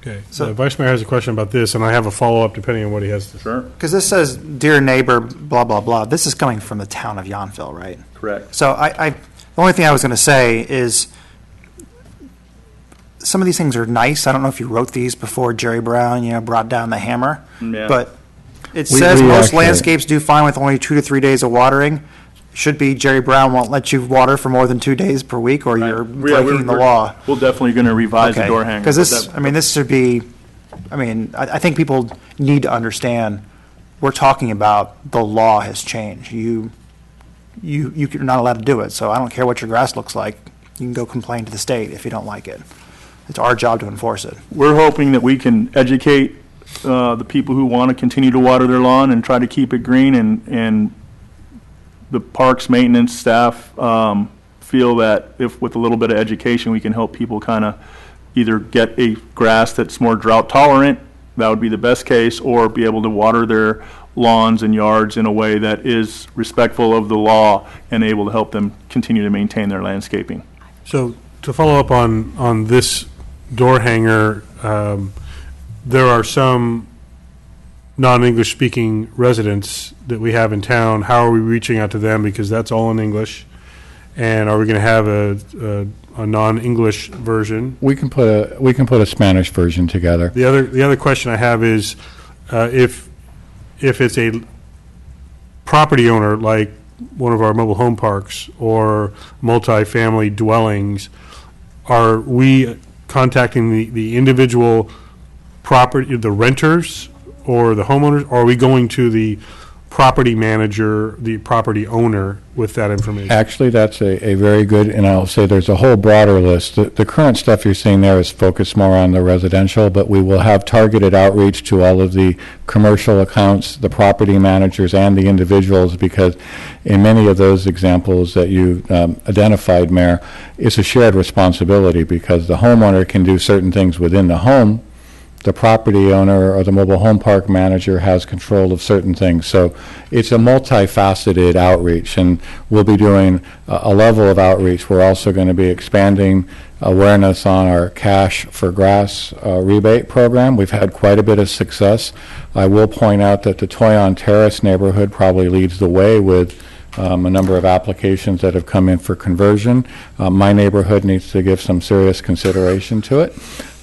Okay, so the Vice Mayor has a question about this, and I have a follow-up depending on what he has to say. Sure. Because this says, dear neighbor, blah, blah, blah. This is coming from the town of Yountville, right? Correct. So the only thing I was going to say is some of these things are nice. I don't know if you wrote these before Jerry Brown, brought down the hammer. Yeah. But it says most landscapes do fine with only 2 to 3 days of watering. Should be Jerry Brown won't let you water for more than 2 days per week, or you're breaking the law. We're definitely going to revise the door hanger. Because this should be, I think people need to understand we're talking about the law has changed. You're not allowed to do it. So I don't care what your grass looks like. You can go complain to the state if you don't like it. It's our job to enforce it. We're hoping that we can educate the people who want to continue to water their lawn and try to keep it green, and the parks maintenance staff feel that if with a little bit of education we can help people kind of either get a grass that's more drought tolerant, that would be the best case, or be able to water their lawns and yards in a way that is respectful of the law and able to help them continue to maintain their landscaping. So to follow up on this door hanger, there are some non-English speaking residents that we have in town. How are we reaching out to them? Because that's all in English. And are we going to have a non-English version? We can put a Spanish version together. The other question I have is if it's a property owner like one of our mobile home parks or multifamily dwellings, are we contacting the individual property, the renters or the homeowners, or are we going to the property manager, the property owner with that information? Actually, that's a very good, and I'll say there's a whole broader list. The current stuff you're seeing there is focused more on the residential, but we will have targeted outreach to all of the commercial accounts, the property managers, and the individuals, because in many of those examples that you identified, Mayor, it's a shared responsibility, because the homeowner can do certain things within the home. The property owner or the mobile home park manager has control of certain things. So it's a multifaceted outreach, and we'll be doing a level of outreach. We're also going to be expanding awareness on our Cash for Grass rebate program. We've had quite a bit of success. I will point out that the Toyon Terrace neighborhood probably leads the way with a number of applications that have come in for conversion. My neighborhood needs to give some serious consideration to it.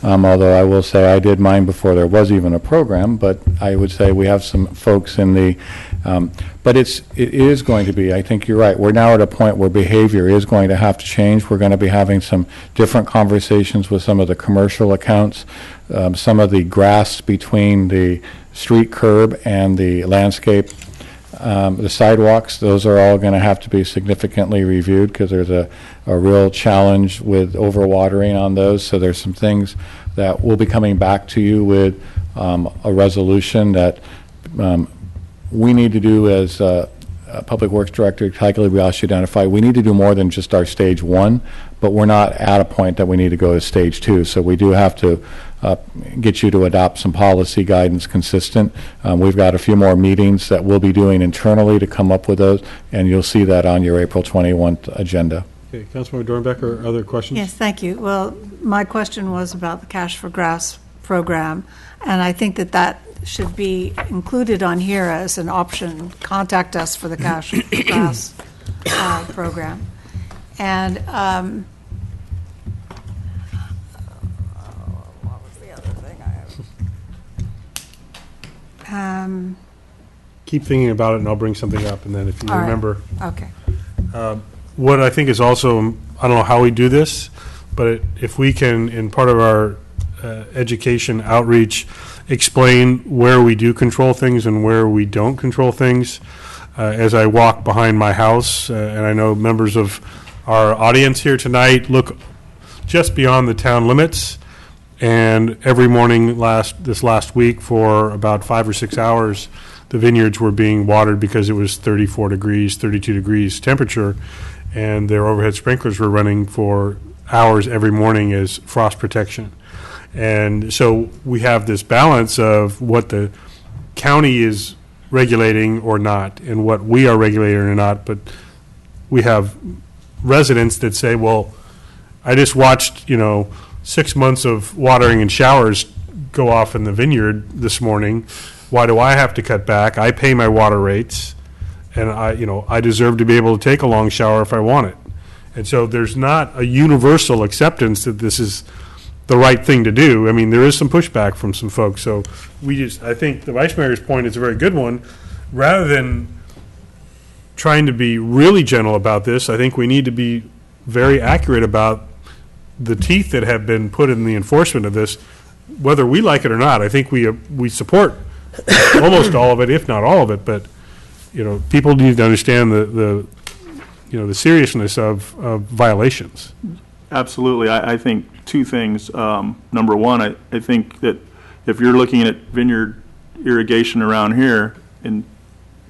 Although I will say I did mine before there was even a program, but I would say we have some folks in the, but it is going to be, I think you're right, we're now at a point where behavior is going to have to change. We're going to be having some different conversations with some of the commercial accounts, some of the grass between the street curb and the landscape, the sidewalks, those are all going to have to be significantly reviewed because there's a real challenge with overwatering on those. So there's some things that we'll be coming back to you with a resolution that we need to do as Public Works Director. Tyler, we also identify we need to do more than just our stage 1, but we're not at a point that we need to go to stage 2. So we do have to get you to adopt some policy guidance consistent. We've got a few more meetings that we'll be doing internally to come up with those, and you'll see that on your April 21st agenda. Okay, Councilmember Dornbecker, other questions? Yes, thank you. Well, my question was about the Cash for Grass program, and I think that that should be included on here as an option. Contact us for the Cash for Grass program. And what was the other thing I have? Keep thinking about it, and I'll bring something up, and then if you All right. remember. Okay. What I think is also, I don't know how we do this, but if we can, in part of our education outreach, explain where we do control things and where we don't control things. As I walk behind my house, and I know members of our audience here tonight look just beyond the town limits, and every morning this last week for about 5 or 6 hours, the vineyards were being watered because it was 34 degrees, 32 degrees temperature, and their overhead sprinklers were running for hours every morning as frost protection. And so we have this balance of what the county is regulating or not, and what we are regulating or not, but we have residents that say, well, I just watched, 6 months of watering and showers go off in the vineyard this morning. Why do I have to cut back? I pay my water rates, and I deserve to be able to take a long shower if I want it. And so there's not a universal acceptance that this is the right thing to do. I mean, there is some pushback from some folks. So I think the Vice Mayor's point is a very good one. Rather than trying to be really gentle about this, I think we need to be very accurate about the teeth that have been put in the enforcement of this, whether we like it or not. I think we support almost all of it, if not all of it. But people need to understand the seriousness of violations. Absolutely. I think two things. Number one, I think that if you're looking at vineyard irrigation around here, in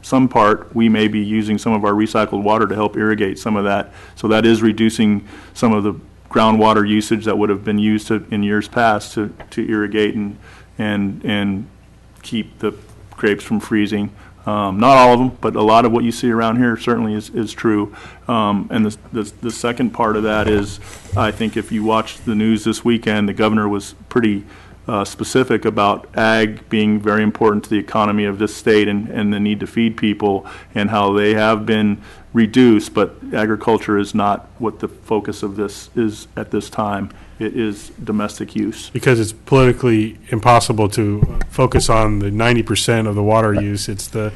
some part, we may be using some of our recycled water to help irrigate some of that. So that is reducing some of the groundwater usage that would have been used in years past to irrigate and keep the grapes from freezing. Not all of them, but a lot of what you see around here certainly is true. And the second part of that is, I think if you watched the news this weekend, the governor was pretty specific about ag being very important to the economy of this state and the need to feed people, and how they have been reduced, but agriculture is not what the focus of this is at this time. It is domestic use. Because it's politically impossible to focus on the 90% of the water use. It's the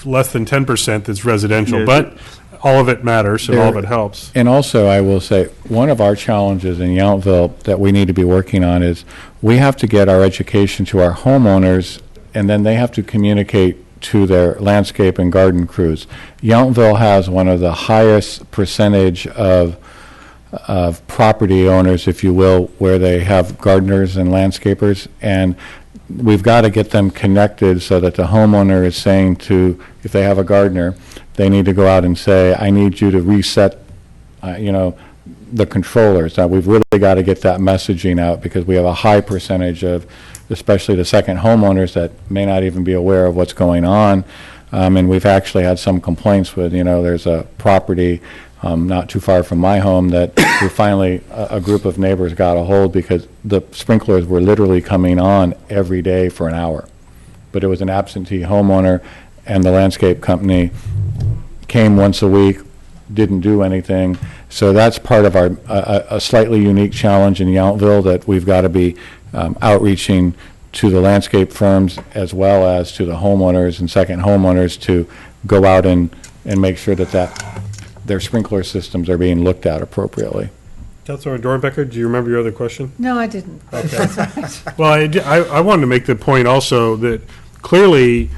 less than 10% that's residential. Yes. But all of it matters and all of it helps. And also, I will say, one of our challenges in Yountville that we need to be working on is we have to get our education to our homeowners, and then they have to communicate to their landscape and garden crews. Yountville has one of the highest percentage of property owners, if you will, where they have gardeners and landscapers, and we've got to get them connected so that the homeowner is saying if they have a gardener, they need to go out and say, I need you to reset, the controllers. Now, we've really got to get that messaging out, because we have a high percentage of, especially the second homeowners, that may not even be aware of what's going on. And we've actually had some complaints with, there's a property not too far from my home that we finally, a group of neighbors got a hold, because the sprinklers were literally coming on every day for an hour. But it was an absentee homeowner, and the landscape company came once a week, didn't do anything. So that's part of our, a slightly unique challenge in Yountville, that we've got to be outreaching to the landscape firms as well as to the homeowners and second homeowners to go out and make sure that their sprinkler systems are being looked at appropriately. Councilmember Dornbecker, do you remember your other question? No, I didn't. Okay. Well, I wanted to make the point also that clearly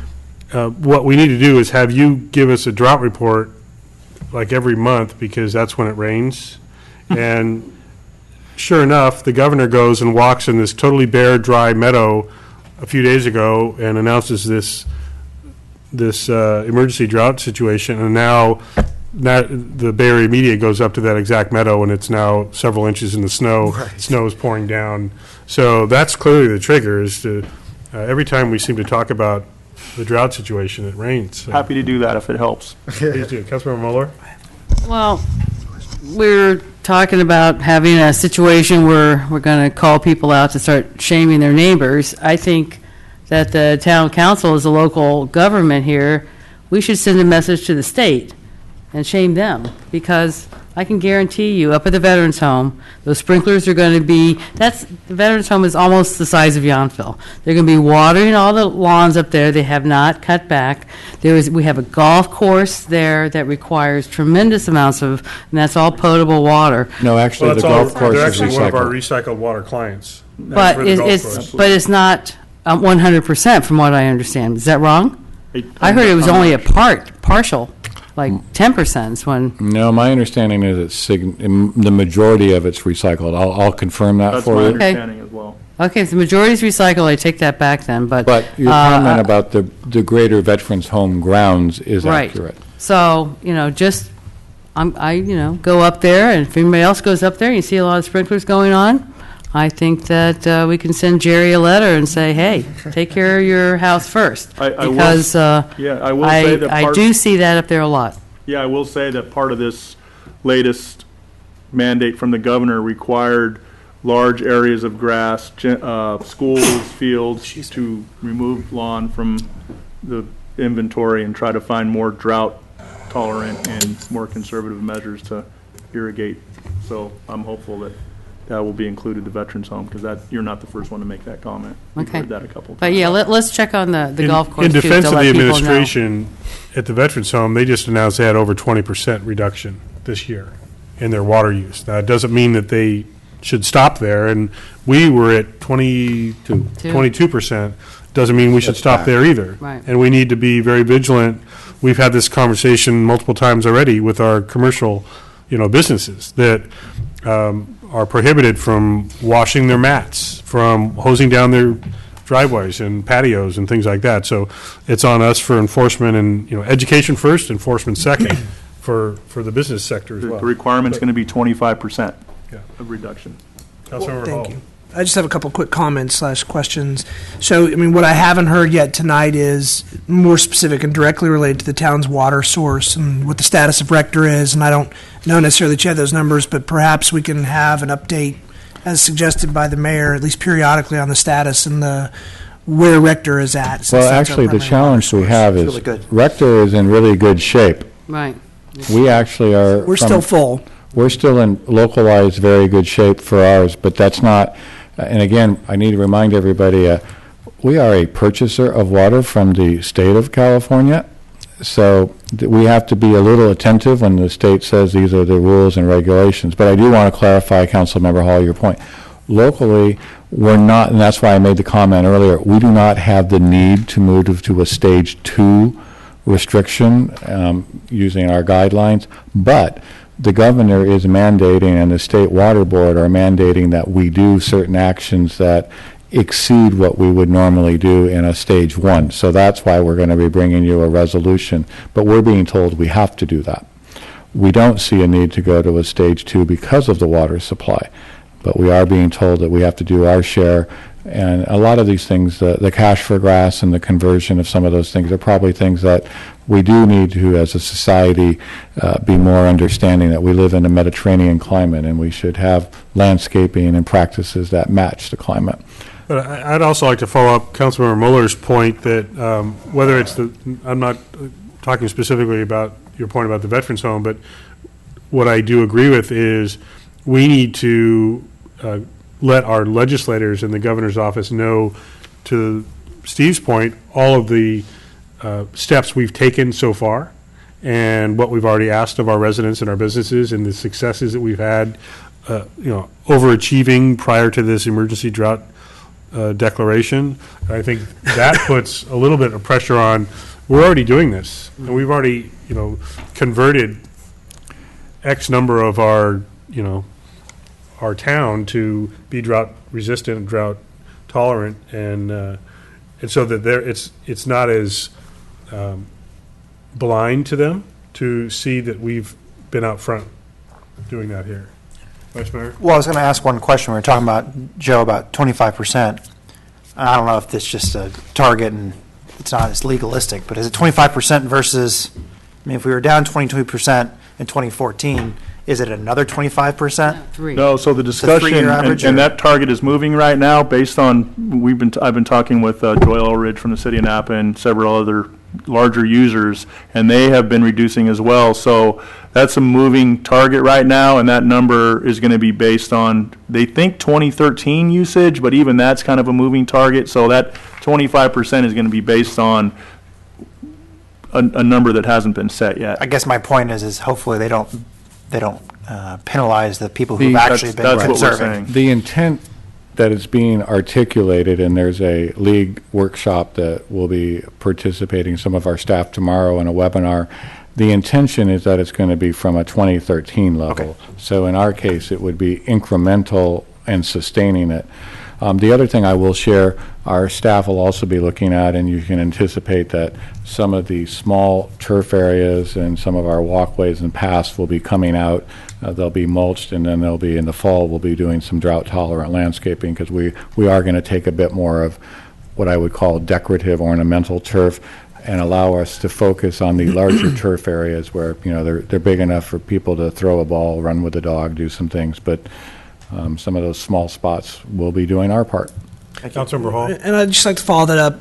what we need to do is have you give us a drought report like every month, because that's when it rains. And sure enough, the governor goes and walks in this totally bare, dry meadow a few days ago and announces this emergency drought situation, and now the Bay Area media goes up to that exact meadow, and it's now several inches in the snow. Right. Snow is pouring down. So that's clearly the trigger, is to every time we seem to talk about the drought situation, it rains. So. Happy to do that if it helps. Please do. Councilmember Mueller? Well, we're talking about having a situation where we're going to call people out to start shaming their neighbors. I think that the town council is a local government here. We should send a message to the state and shame them, because I can guarantee you, up at the Veterans Home, those sprinklers are going to be, the Veterans Home is almost the size of Yountville. They're going to be watering all the lawns up there. They have not cut back. We have a golf course there that requires tremendous amounts of, and that's all potable water. No, actually, the golf course they're is actually one of our recycled. recycled water clients. But it's not 100% from what I understand. Is that wrong? I heard it was only a partial. Like 10% when... No, my understanding is it's the majority of it's recycled. I'll confirm that for you. That's my understanding as well. Okay, if the majority is recycled, I take that back then, but... But your comment about the greater Veterans Home grounds is right. accurate. So, just, I go up there, and if anybody else goes up there, and you see a lot of sprinklers going on, I think that we can send Jerry a letter and say, hey, take care of your house first. I will I do see that up there a lot. Yeah, I will say that part of this latest mandate from the governor required large areas of grass, schools, fields, to remove lawn from the inventory and try to find more drought tolerant and more conservative measures to irrigate. So I'm hopeful that that will be included, the Veterans Home, because you're not the first one to make that comment. We've heard that a couple times. But yeah, let's check on the golf course. In too, defense to of let the people know. administration, at the Veterans Home, they just announced they had over 20% reduction this year in their water use. Now, it doesn't mean that they should stop there, and we were at 22%. Doesn't mean we should stop there either. Right. And we need to be very vigilant. We've had this conversation multiple times already with our commercial, businesses that are prohibited from washing their mats, from hosing down their driveways and patios and things like that. So it's on us for enforcement and, education first, enforcement second for the business sector as well. The requirement's going to be 25% of reduction. Councilmember Hall. Thank you. I just have a couple quick comments / questions. So, what I haven't heard yet tonight is more specific and directly related to the town's water source and what the status of Rector is. And I don't know necessarily that you have those numbers, but perhaps we can have an update, as suggested by the mayor, at least periodically, on the status and where Rector is at. Well, actually, the challenge we have is Rector is in really good shape. Right. We actually are... We're still full. We're still in localized, very good shape for ours, but that's not... And again, I need to remind everybody, we are a purchaser of water from the state of California, so we have to be a little attentive when the state says these are the rules and regulations. But I do want to clarify, Councilmember Hall, your point. Locally, we're not, and that's why I made the comment earlier, we do not have the need to move to a stage 2 restriction using our guidelines, but the governor is mandating and the state water board are mandating that we do certain actions that exceed what we would normally do in a stage 1. So that's why we're going to be bringing you a resolution. But we're being told we have to do that. We don't see a need to go to a stage 2 because of the water supply. But we are being told that we have to do our share. And a lot of these things, the cash for grass and the conversion of some of those things are probably things that we do need to, as a society, be more understanding that we live in a Mediterranean climate and we should have landscaping and practices that match the climate. But I'd also like to follow up Councilmember Mueller's point that whether it's I'm not talking specifically about your point about the veterans home, but what I do agree with is we need to let our legislators in the governor's office know, to Steve's point, all of the steps we've taken so far and what we've already asked of our residents and our businesses and the successes that we've had, overachieving prior to this emergency drought declaration. I think that puts a little bit of pressure on. We're already doing this, and we've already, converted X number of our town to be drought resistant, drought tolerant, and so that it's not as blind to them to see that we've been out front doing that here. Vice Mayor? Well, I was going to ask one question. We were talking about, Joe, about 25%. I don't know if it's just a target and it's not as legalistic, but is it 25% versus, if we were down 22% in 2014, is it another 25%? No, so the discussion, and that target is moving right now based on, I've been talking with Joy Elridge from the city of Napa and several other larger users, and they have been reducing as well. So that's a moving target right now, and that number is going to be based on, they think 2013 usage, but even that's kind of a moving target. So that 25% is going to be based on a number that hasn't been set yet. I guess my point is hopefully they don't penalize the people who've actually been conserving. The intent that is being articulated, and there's a league workshop that will be participating, some of our staff tomorrow in a webinar. The intention is that it's going to be from a 2013 level. Okay. So in our case, it would be incremental and sustaining it. The other thing I will share, our staff will also be looking at, and you can anticipate that some of the small turf areas and some of our walkways and paths will be coming out. They'll be mulched, and then they'll be in the fall, we'll be doing some drought-tolerant landscaping, because we are going to take a bit more of what I would call decorative ornamental turf and allow us to focus on the larger turf areas where, they're big enough for people to throw a ball, run with a dog, do some things. But some of those small spots, we'll be doing our part. Councilmember Hall. And I'd just like to follow that up.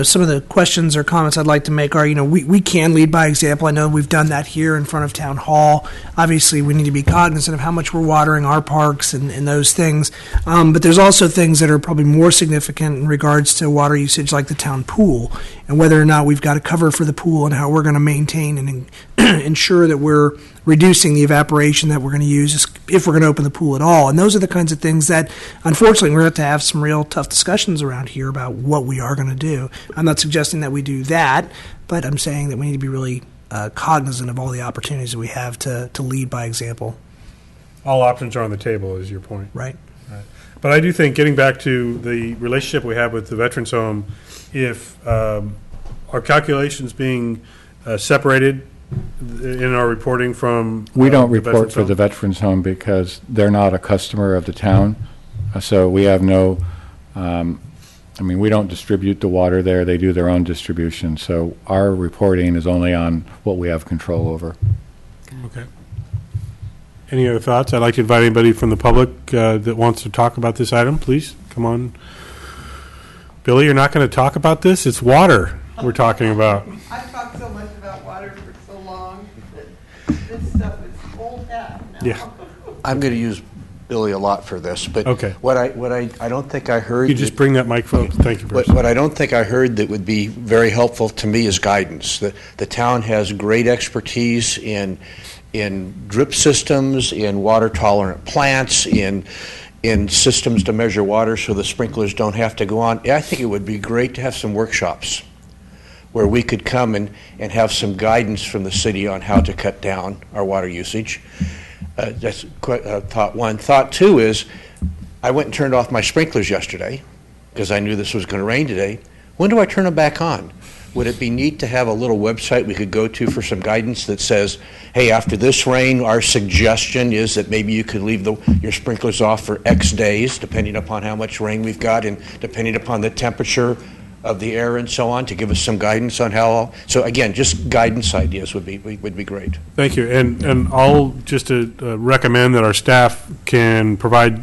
Some of the questions or comments I'd like to make are, we can lead by example. I know we've done that here in front of Town Hall. Obviously, we need to be cognizant of how much we're watering our parks and those things. But there's also things that are probably more significant in regards to water usage, like the town pool, and whether or not we've got a cover for the pool and how we're going to maintain and ensure that we're reducing the evaporation that we're going to use if we're going to open the pool at all. And those are the kinds of things that, unfortunately, we're going to have some real tough discussions around here about what we are going to do. I'm not suggesting that we do that, but I'm saying that we need to be really cognizant of all the opportunities that we have to lead by example. All options are on the table, is your point. Right. But I do think, getting back to the relationship we have with the Veterans Home, if our calculations being separated in our reporting from we don't report for the Veterans Home because they're not a customer of the town, so we have no we don't distribute the water there. They do their own distribution, so our reporting is only on what we have control over. Okay. Any other thoughts? I'd like to invite anybody from the public that wants to talk about this item. Please come on. Billy, you're not going to talk about this? It's water we're talking about. I've talked so much about water for so long that this stuff is old hat now. Yeah. I'm going to use Billy a lot for this, but okay. What I don't think I heard. You just bring that microphone. Thank you, Bruce. What I don't think I heard that would be very helpful to me is guidance. The town has great expertise in drip systems, in water tolerant plants, in systems to measure water so the sprinklers don't have to go on. I think it would be great to have some workshops where we could come and have some guidance from the city on how to cut down our water usage. That's thought one. Thought two is, I went and turned off my sprinklers yesterday because I knew this was going to rain today. When do I turn them back on? Would it be neat to have a little website we could go to for some guidance that says, hey, after this rain, our suggestion is that maybe you could leave your sprinklers off for X days, depending upon how much rain we've got and depending upon the temperature of the air and so on, to give us some guidance on how. So again, just guidance ideas would be great. Thank you. And I'll just recommend that our staff can provide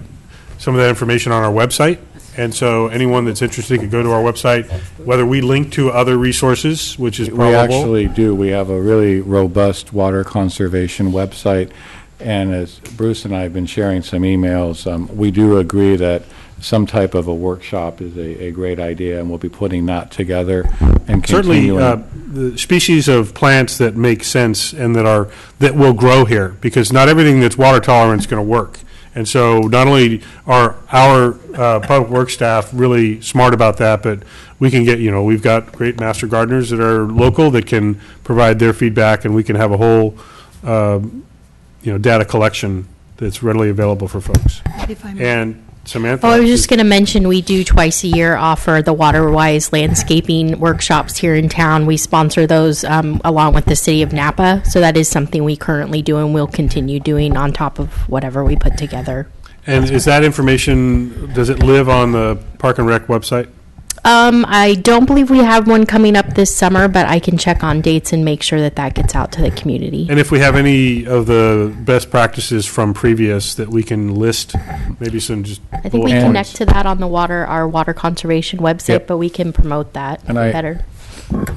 some of that information on our website, And so anyone that's interested could go to our website, whether we link to other resources, which is probable. We actually do. We have a really robust water conservation website, and as Bruce and I have been sharing some emails, we do agree that some type of a workshop is a great idea, and we'll be putting that together and Certainly, continuing. the species of plants that make sense and that will grow here, because not everything that's water tolerant is going to work. And so not only are our public works staff really smart about that, but we can get, we've got great master gardeners that are local that can provide their feedback, and we can have a whole, data collection that's readily available for folks. If I may. And Samantha? Oh, I was just going to mention, we do twice a year offer the WaterWise landscaping workshops here in town. We sponsor those along with the city of Napa, so that is something we currently do and will continue doing on top of whatever we put together. And is that information, does it live on the Park and Rec website? I don't believe we have one coming up this summer, but I can check on dates and make sure that gets out to the community. And if we have any of the best practices from previous that we can list, maybe some just I think we bullet connect points. to that on our water conservation website, Yep. but we can promote that And I better.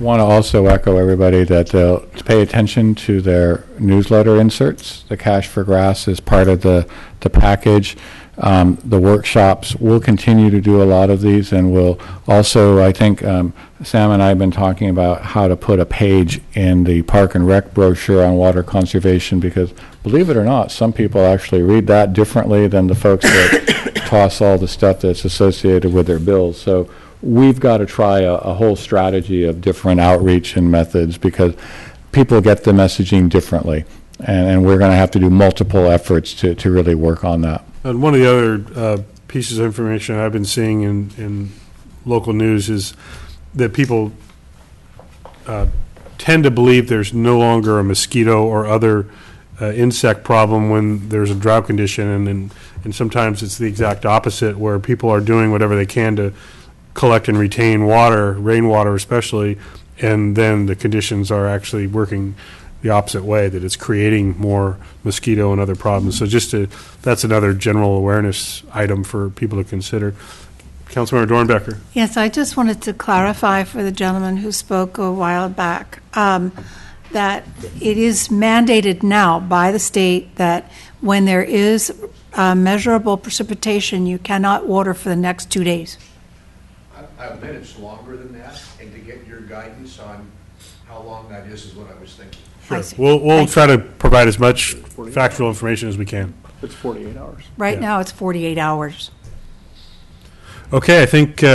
want to also echo everybody that they'll pay attention to their newsletter inserts. The Cash for Grass is part of the package. The workshops, we'll continue to do a lot of these, and we'll also, I think, Sam and I have been talking about how to put a page in the Park and Rec brochure on water conservation, because believe it or not, some people actually read that differently than the folks that toss all the stuff that's associated with their bills. So we've got to try a whole strategy of different outreach and methods, because people get the messaging differently, and we're going to have to do multiple efforts to really work on that. And one of the other pieces of information I've been seeing in local news is that people tend to believe there's no longer a mosquito or other insect problem when there's a drought condition, and sometimes it's the exact opposite, where people are doing whatever they can to collect and retain water, rainwater especially, and then the conditions are actually working the opposite way, that it's creating more mosquito and other problems. So that's another general awareness item for people to consider. Councilmember Dornbecker. Yes, I just wanted to clarify for the gentleman who spoke a while back that it is mandated now by the state that when there is measurable precipitation, you cannot water for the next 2 days. I bet it's longer than that, and to get your guidance on how long that is what I was thinking. Sure. We'll try to provide as much factual information as we can. It's 48 hours. Right Yeah. now, it's 48 hours. Okay, I think, you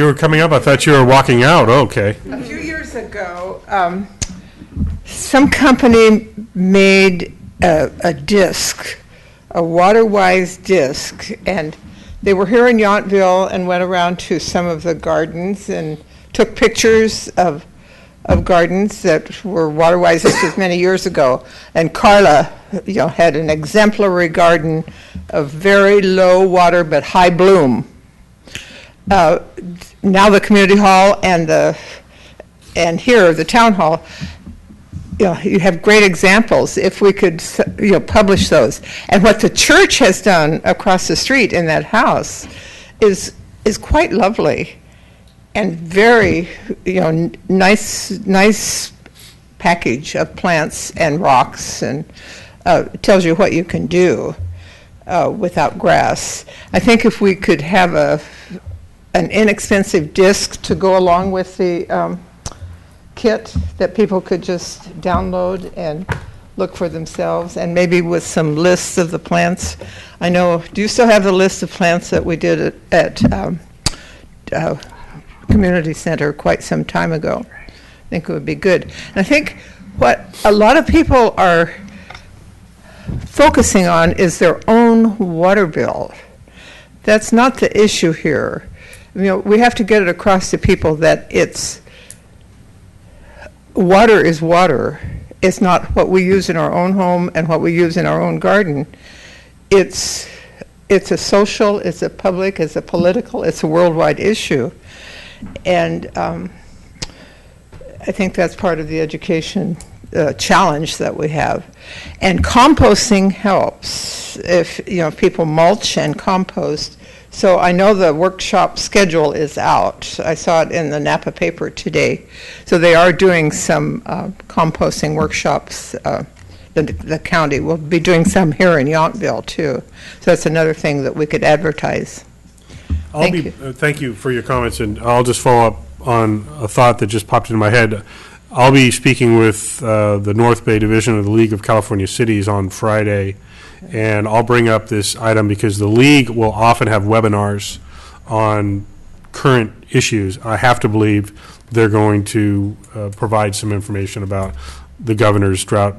were coming up. I thought you were walking out. Oh, okay. A few years ago, some company made a disc, a WaterWise disc, and they were here in Yountville and went around to some of the gardens and took pictures of gardens that were WaterWise. This was many years ago, and Carla, had an exemplary garden of very low water but high bloom. Now the community hall and here the town hall, you have great examples. If we could, publish those, and what the church has done across the street in that house is quite lovely. And very, nice package of plants and rocks, and tells you what you can do without grass. I think if we could have an inexpensive disc to go along with the kit that people could just download and look for themselves, and maybe with some lists of the plants. I know, do you still have the list of plants that we did at Community Center quite some time ago? I think it would be good. And I think what a lot of people are focusing on is their own water bill. That's not the issue here. We have to get it across to people that water is water. It's not what we use in our own home and what we use in our own garden. It's a social, it's a public, it's a political, it's a worldwide issue. And I think that's part of the education challenge that we have. And composting helps. If people mulch and compost So I know the workshop schedule is out. I saw it in the Napa paper today. So they are doing some composting workshops. The county will be doing some here in Yountville, too. So that's another thing that we could advertise. Thank you for your comments, and I'll just follow up on a thought that just popped into my head. I'll be speaking with the North Bay Division of the League of California Cities on Friday, and I'll bring up this item because the League will often have webinars on current issues. I have to believe they're going to provide some information about the governor's drought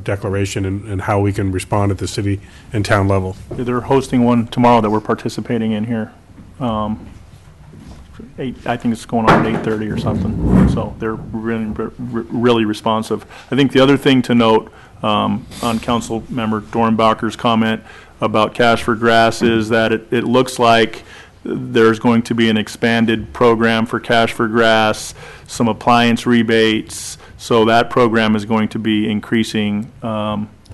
declaration and how we can respond at the city and town level. They're hosting one tomorrow that we're participating in here. I think it's going on at 8:30 or something. So they're really responsive. I think the other thing to note on Council Member Dornbacher's comment about Cash for Grass is that it looks like there's going to be an expanded program for Cash for Grass, some appliance rebates. So that program is going to be increasing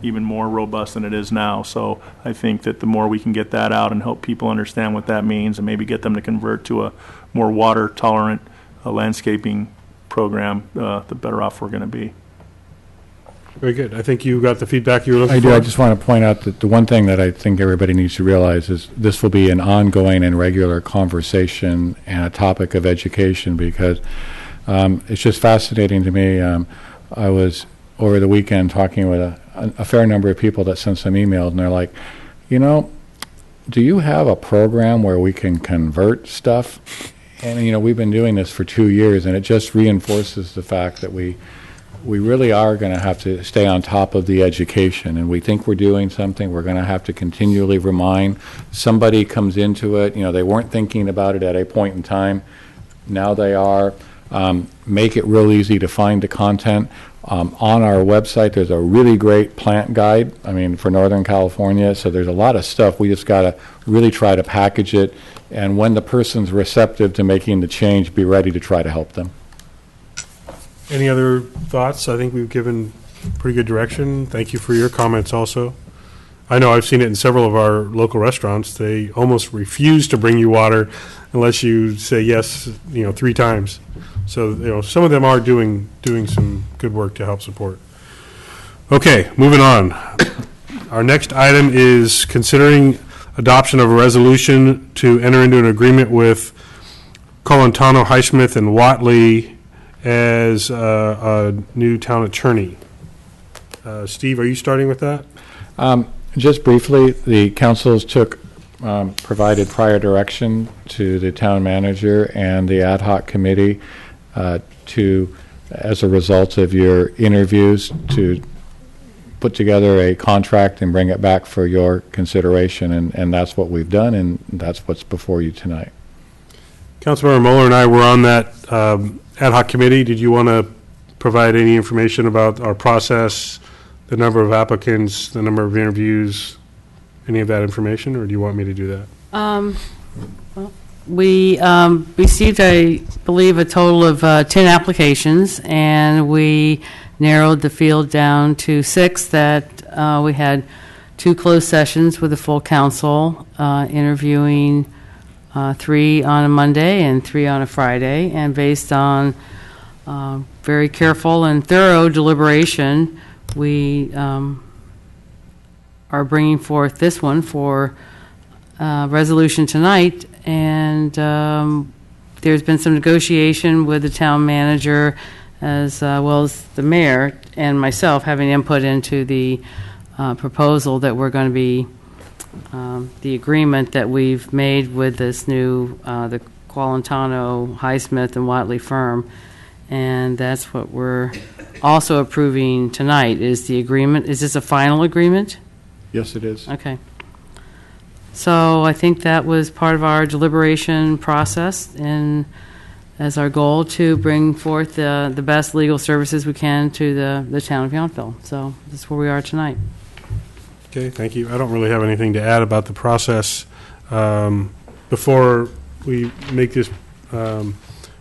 even more robust than it is now. So I think that the more we can get that out and help people understand what that means and maybe get them to convert to a more water-tolerant landscaping program, the better off we're going to be. Very good. I think you got the feedback you were looking for. I do. I just want to point out that the one thing that I think everybody needs to realize is this will be an ongoing and regular conversation and a topic of education because it's just fascinating to me. I was over the weekend talking with a fair number of people that sent some emails, and they're like, do you have a program where we can convert stuff? And, we've been doing this for 2 years, and it just reinforces the fact that we really are going to have to stay on top of the education, and we think we're doing something. We're going to have to continually remind. Somebody comes into it, they weren't thinking about it at a point in time. Now they are. Make it real easy to find the content. On our website, there's a really great plant guide, for Northern California. So there's a lot of stuff. We just got to really try to package it. And when the person's receptive to making the change, be ready to try to help them. Any other thoughts? I think we've given pretty good direction. Thank you for your comments also. I know I've seen it in several of our local restaurants. They almost refuse to bring you water unless you say yes, 3 times. So, some of them are doing some good work to help support. Okay, moving on. Our next item is considering adoption of a resolution to enter into an agreement with Colantano, Highsmith, and Watley as a new town attorney. Steve, are you starting with that? Just briefly, the councils provided prior direction to the town manager and the ad hoc committee as a result of your interviews, to put together a contract and bring it back for your consideration, and that's what we've done, and that's what's before you tonight. Councilmember Mueller and I were on that ad hoc committee. Did you want to provide any information about our process, the number of applicants, the number of interviews, any of that information, or do you want me to do that? We received, I believe, a total of 10 applications, and we narrowed the field down to 6 that we had 2 closed sessions with the full council, interviewing 3 on a Monday and 3 on a Friday, and based on very careful and thorough deliberation, we are bringing forth this one for resolution tonight, and there's been some negotiation with the town manager as well as the mayor and myself having input into the proposal that we're going to be the agreement that we've made with this new the Colantano, Highsmith, and Watley firm, and that's what we're also approving tonight is the agreement. Is this a final agreement? Yes, it is. Okay. So I think that was part of our deliberation process, and as our goal to bring forth the best legal services we can to the town of Yountville. So that's where we are tonight. Okay, thank you. I don't really have anything to add about the process. Before we make this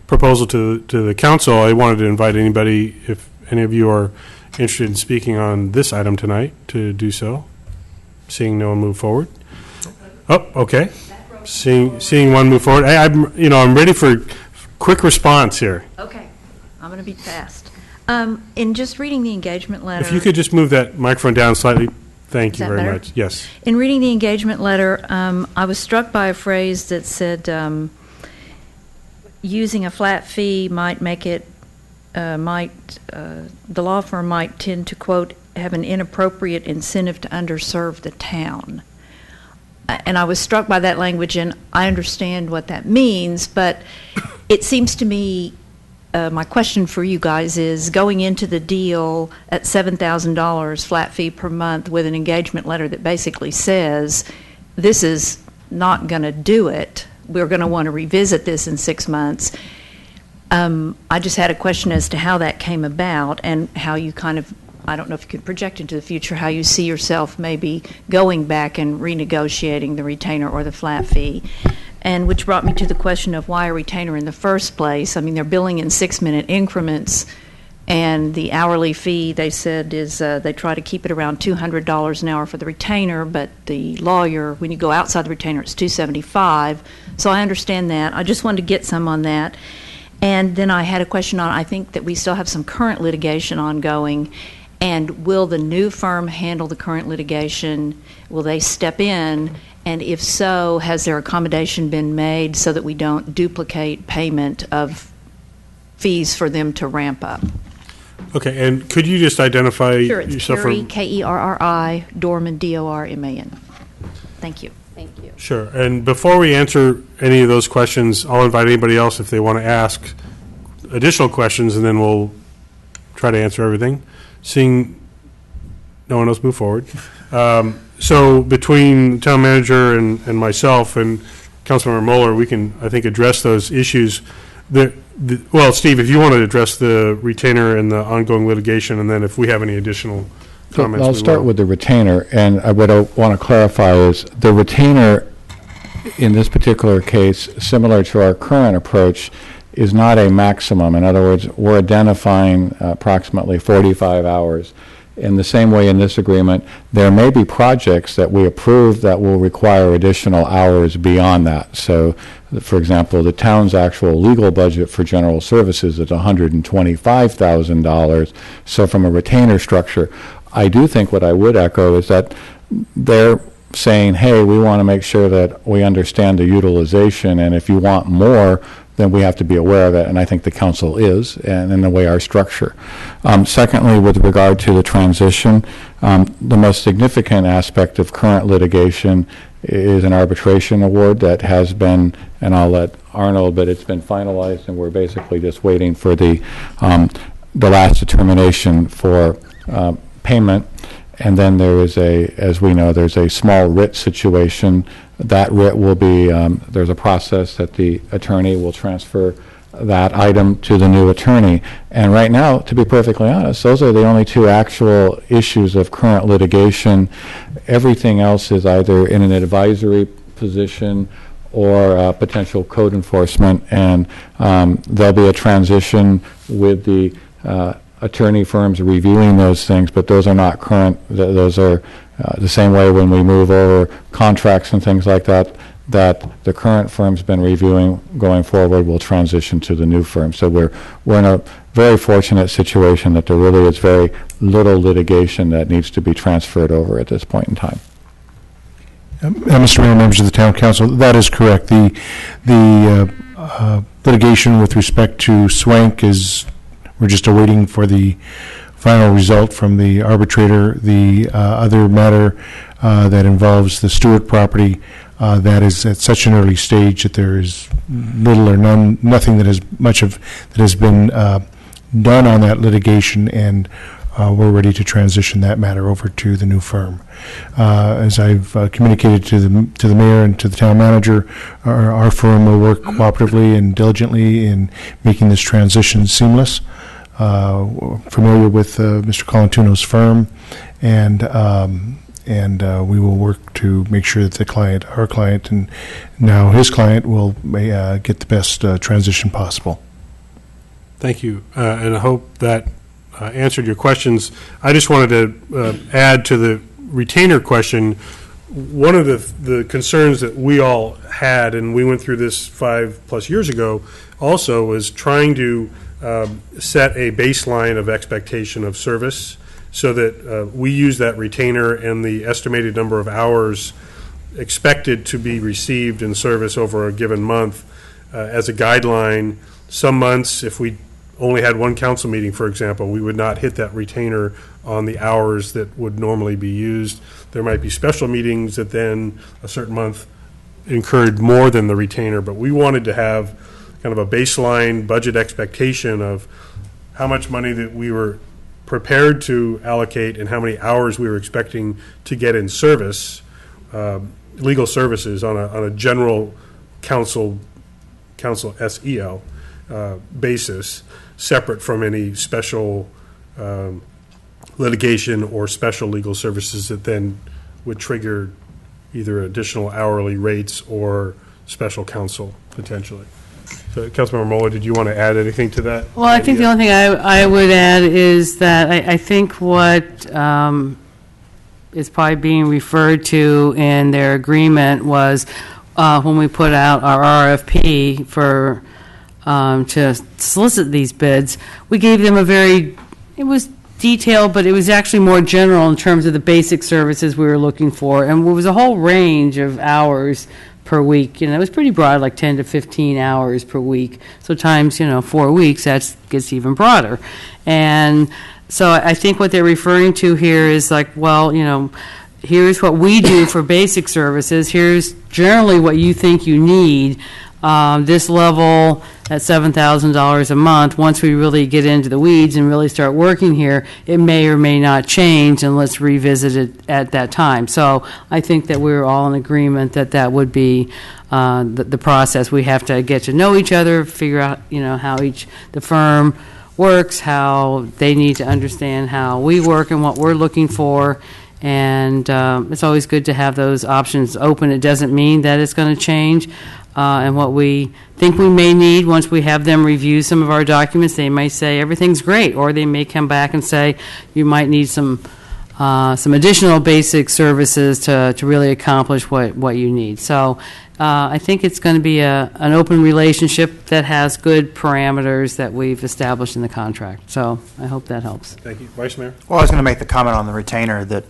proposal to the council, I wanted to invite anybody, if any of you are interested in speaking on this item tonight, to do so. Seeing no one move forward. Oh, okay. Seeing one move forward. I'm ready for quick response here. Okay, I'm going to be fast. In just reading the engagement letter. If you could just move that microphone down slightly, thank you Is that very better? much. Yes. In reading the engagement letter, I was struck by a phrase that said using a flat fee might make it, the law firm might tend to, quote, have an inappropriate incentive to underserve the town. And I was struck by that language, and I understand what that means, but it seems to me, my question for you guys is, going into the deal at $7,000 flat fee per month with an engagement letter that basically says, this is not going to do it, we're going to want to revisit this in 6 months. I just had a question as to how that came about and how you kind of, I don't know if you could project into the future, how you see yourself maybe going back and renegotiating the retainer or the flat fee. And which brought me to the question of why a retainer in the first place. I mean, they're billing in 6-minute increments, and the hourly fee, they said, is they try to keep it around $200 an hour for the retainer, but the lawyer, when you go outside the retainer, it's $275. So I understand that. I just wanted to get some on that. And then I had a question on, I think that we still have some current litigation ongoing, and will the new firm handle the current litigation? Will they step in? And if so, has their accommodation been made so that we don't duplicate payment of fees for them to ramp up? Okay, and could you just identify Sure, it's yourself? Kerry, Kerri, Dorman, Dorman. Thank you. Thank you. Sure, and before we answer any of those questions, I'll invite anybody else if they want to ask additional questions, and then we'll try to answer everything. Seeing no one else move forward. So between town manager and myself and Councilmember Moeller, we can, I think, address those issues. Well, Steve, if you want to address the retainer and the ongoing litigation, and then if we have any additional comments. I'll start with the retainer, and what I want to clarify is the retainer in this particular case, similar to our current approach, is not a maximum. In other words, we're identifying approximately 45 hours. In the same way in this agreement, there may be projects that we approve that will require additional hours beyond that. So, for example, the town's actual legal budget for general services is $125,000. So from a retainer structure, I do think what I would echo is that they're saying, hey, we want to make sure that we understand the utilization, and if you want more, then we have to be aware of it, and I think the council is, and in the way our structure. Secondly, with regard to the transition, the most significant aspect of current litigation is an arbitration award that has been, and I'll let Arnold, but it's been finalized, and we're basically just waiting for the last determination for payment. And then there is as we know, there's a small writ situation. That writ will be, there's a process that the attorney will transfer that item to the new attorney. And right now, to be perfectly honest, those are the only two actual issues of current litigation. Everything else is either in an advisory position or potential code enforcement. And there'll be a transition with the attorney firms reviewing those things, but those are not current. Those are the same way when we move over contracts and things like that, that the current firm's been reviewing going forward will transition to the new firm. So we're in a very fortunate situation that there really is very little litigation that needs to be transferred over at this point in time. Mr. Mayor, members of the Town Council, that is correct. The litigation with respect to Swank is, we're just awaiting for the final result from the arbitrator. The other matter that involves the Stewart property, that is at such an early stage that there is little or nothing that has been done on that litigation, and we're ready to transition that matter over to the new firm. As I've communicated to the mayor and to the town manager, our firm will work cooperatively and diligently in making this transition seamless. Familiar with Mr. Colantuno's firm, and we will work to make sure that our client, and now his client, will get the best transition possible. Thank you, and I hope that answered your questions. I just wanted to add to the retainer question. one of the concerns that we all had, and we went through this 5+ years ago, also was trying to set a baseline of expectation of service so that we use that retainer and the estimated number of hours expected to be received in service over a given month as a guideline. Some months, if we only had one council meeting, for example, we would not hit that retainer on the hours that would normally be used. There might be special meetings that then a certain month incurred more than the retainer, but we wanted to have kind of a baseline budget expectation of how much money that we were prepared to allocate and how many hours we were expecting to get in service, legal services on a general council SEL basis, separate from any special litigation or special legal services that then would trigger either additional hourly rates or special counsel potentially. So, Councilmember Moeller, did you want to add anything to that? Well, I think the only thing I would add is that I think what is probably being referred to in their agreement was when we put out our RFP for to solicit these bids, we gave them it was detailed, but it was actually more general in terms of the basic services we were looking for, and it was a whole range of hours per week. It was pretty broad, like 10 to 15 hours per week. So times, 4 weeks, that gets even broader. And so I think what they're referring to here is like, well, here's what we do for basic services. Here's generally what you think you need. This level at $7,000 a month, once we really get into the weeds and really start working here, it may or may not change, and let's revisit it at that time. So I think that we're all in agreement that that would be the process. We have to get to know each other, figure out, how the firm works, how they need to understand how we work and what we're looking for. And it's always good to have those options open. It doesn't mean that it's going to change. And what we think we may need, once we have them review some of our documents, they may say everything's great, or they may come back and say you might need some additional basic services to really accomplish what you need. So I think it's going to be an open relationship that has good parameters that we've established in the contract. So I hope that helps. Thank you. Vice Mayor? Well, I was going to make the comment on the retainer that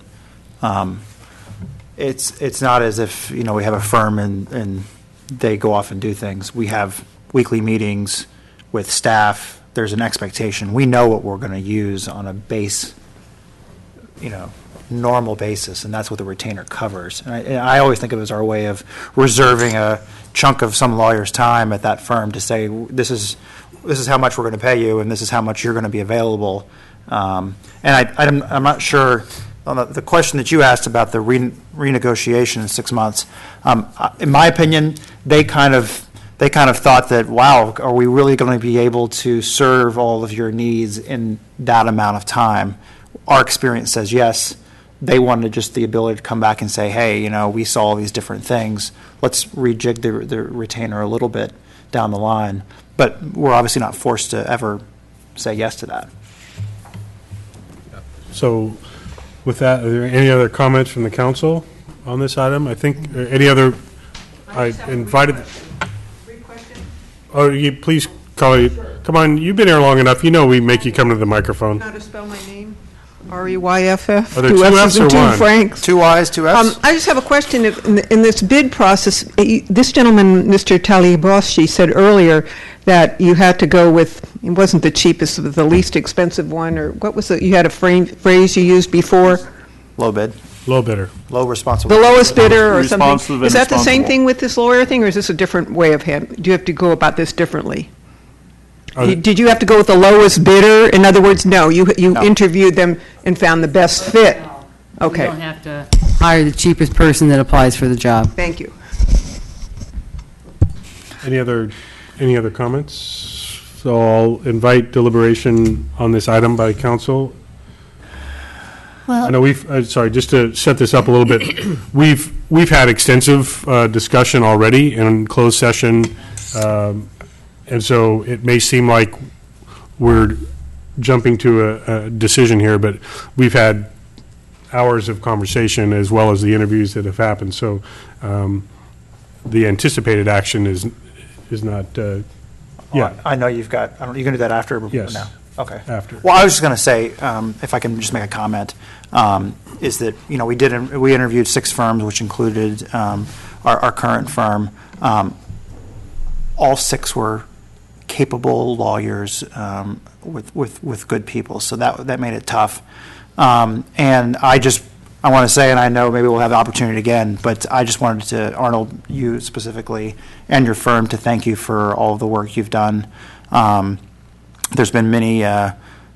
it's not as if, we have a firm and they go off and do things. We have weekly meetings with staff. There's an expectation. We know what we're going to use on a base, normal basis, and that's what the retainer covers. And I always think of it as our way of reserving a chunk of some lawyer's time at that firm to say, this is how much we're going to pay you, and this is how much you're going to be available. And I'm not sure. On the question that you asked about the renegotiation in 6 months, in my opinion, they kind of thought that, wow, are we really going to be able to serve all of your needs in that amount of time? Our experience says yes. They wanted just the ability to come back and say, hey, we saw all these different things. Let's rejig the retainer a little bit down the line. But we're obviously not forced to ever say yes to that. So, with that, are there any other comments from the council on this item? I think, any other, I invited. Oh, you please call it. Come on, you've been here long enough. We make you come to the microphone. How to spell my name? Reyff. Are there two F's or one? Franks. 2 Y's, 2 F's? I just have a question. In this bid process, this gentleman, Mr. Taliboschi, said earlier that you had to go with, it wasn't the cheapest, but the least expensive one, or what was it? You had a phrase you used before? Low bid. Low bidder. Low responsible. The lowest bidder or something. Responsive and Is that the same responsible. thing with this lawyer thing, or is this a different way of handling? Do you have to go about this differently? Did you have to go with the lowest bidder? In other words, no, you interviewed them and found the best fit. Okay. You don't have to hire the cheapest person that applies for the job. Thank you. Any other comments? So I'll invite deliberation on this item by council. Well, I know sorry, just to set this up a little bit, we've had extensive discussion already in closed session, and so it may seem like we're jumping to a decision here, but we've had hours of conversation as well as the interviews that have happened. So the anticipated action is not, yeah. I know you've got, are you going to do that after? Yes. No? Okay. After. Well, I was just going to say, if I can just make a comment, is that, we interviewed 6 firms, which included our current firm. All 6 were capable lawyers with good people, so that made it tough. And I want to say, and I know maybe we'll have the opportunity again, but I just wanted to, Arnold, you specifically, and your firm, to thank you for all of the work you've done. There's been many,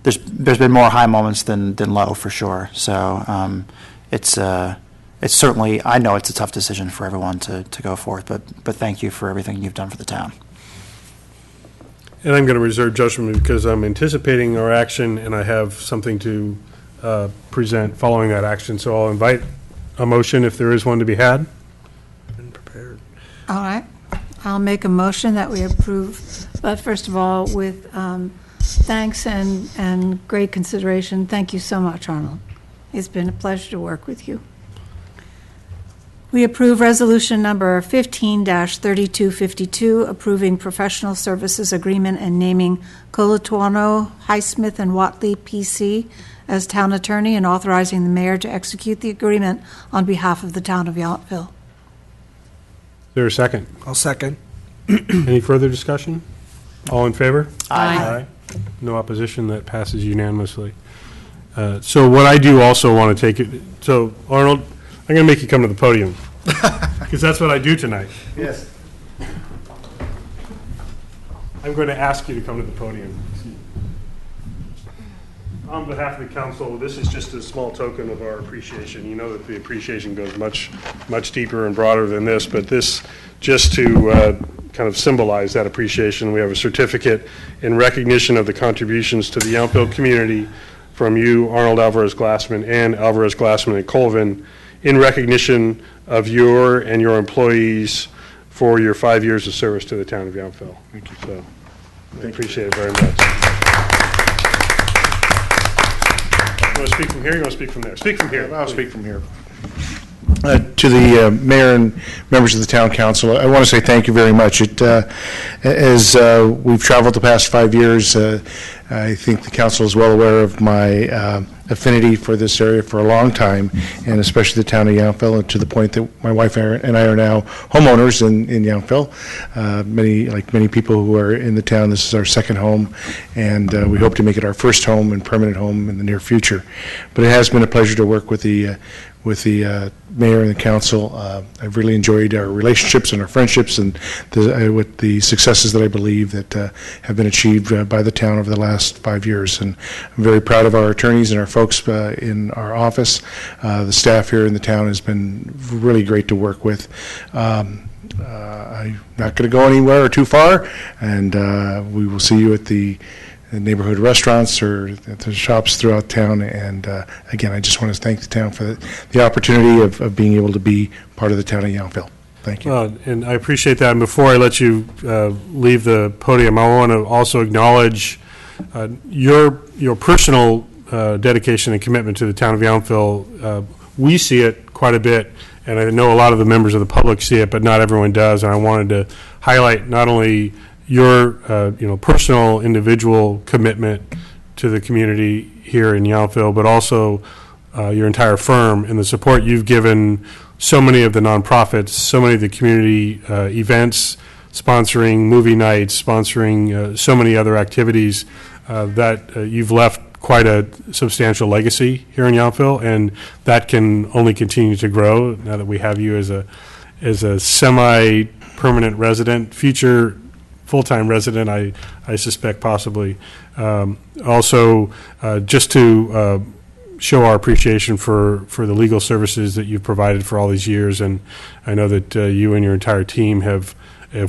there's been more high moments than low, for sure. So it's certainly, I know it's a tough decision for everyone to go forth, but thank you for everything you've done for the town. And I'm going to reserve judgment because I'm anticipating our action and I have something to present following that action. So I'll invite a motion if there is one to be had. Been prepared. All right. I'll make a motion that we approve, but first of all, with thanks and great consideration. Thank you so much, Arnold. It's been a pleasure to work with you. We approve resolution number 15-3252, approving professional services agreement and naming Colatuano, Highsmith, and Watley, PC, as town attorney and authorizing the mayor to execute the agreement on behalf of the town of Yountville. Is there a second? I'll second. Any further discussion? All in favor? Aye. No opposition. That passes unanimously. So what I do also want to take it, so Arnold, I'm going to make you come to the podium because that's what I do tonight. Yes. I'm going to ask you to come to the podium. On behalf of the council, this is just a small token of our appreciation. You know that the appreciation goes much deeper and broader than this, but this just to kind of symbolize that appreciation. We have a certificate in recognition of the contributions to the Yountville community from you, Arnold Alvarez Glassman, and Alvarez Glassman and Colvin, in recognition of your and your employees for your 5 years of service to the town of Yountville. Thank you. So I appreciate it very much. You want to speak from here? You want to speak from there? Speak from here. I'll speak from here. To the mayor and members of the town council, I want to say thank you very much. As we've traveled the past 5 years, I think the council is well aware of my affinity for this area for a long time, and especially the town of Yountville, and to the point that my wife and I are now homeowners in Yountville. Like many people who are in the town, this is our second home, and we hope to make it our first home and permanent home in the near future. But it has been a pleasure to work with the mayor and the council. I've really enjoyed our relationships and our friendships, and with the successes that I believe that have been achieved by the town over the last 5 years. And I'm very proud of our attorneys and our folks in our office. The staff here in the town has been really great to work with. I'm not going to go anywhere or too far, and we will see you at the neighborhood restaurants or at the shops throughout town. And again, I just want to thank the town for the opportunity of being able to be part of the town of Yountville. Thank you. And I appreciate that. And before I let you leave the podium, I want to also acknowledge your personal dedication and commitment to the town of Yountville. We see it quite a bit, and I know a lot of the members of the public see it, but not everyone does. And I wanted to highlight not only your personal individual commitment to the community here in Yountville, but also your entire firm and the support you've given so many of the nonprofits, so many of the community events, sponsoring movie nights, sponsoring so many other activities that you've left quite a substantial legacy here in Yountville, and that can only continue to grow now that we have you as a semi-permanent resident, future full-time resident, I suspect possibly. Also, just to show our appreciation for the legal services that you've provided for all these years, and I know that you and your entire team have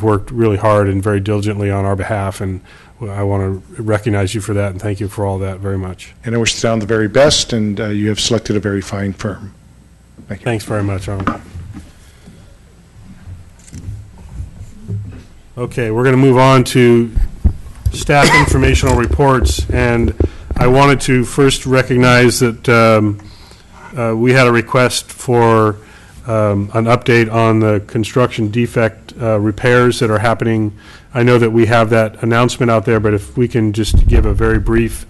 worked really hard and very diligently on our behalf, and I want to recognize you for that and thank you for all that very much. And I wish the town the very best, and you have selected a very fine firm. Thank you. Thanks very much, Arnold. Okay, we're going to move on to staff informational reports, and I wanted to first recognize that we had a request for an update on the construction defect repairs that are happening. I know that we have that announcement out there, but if we can just give a very brief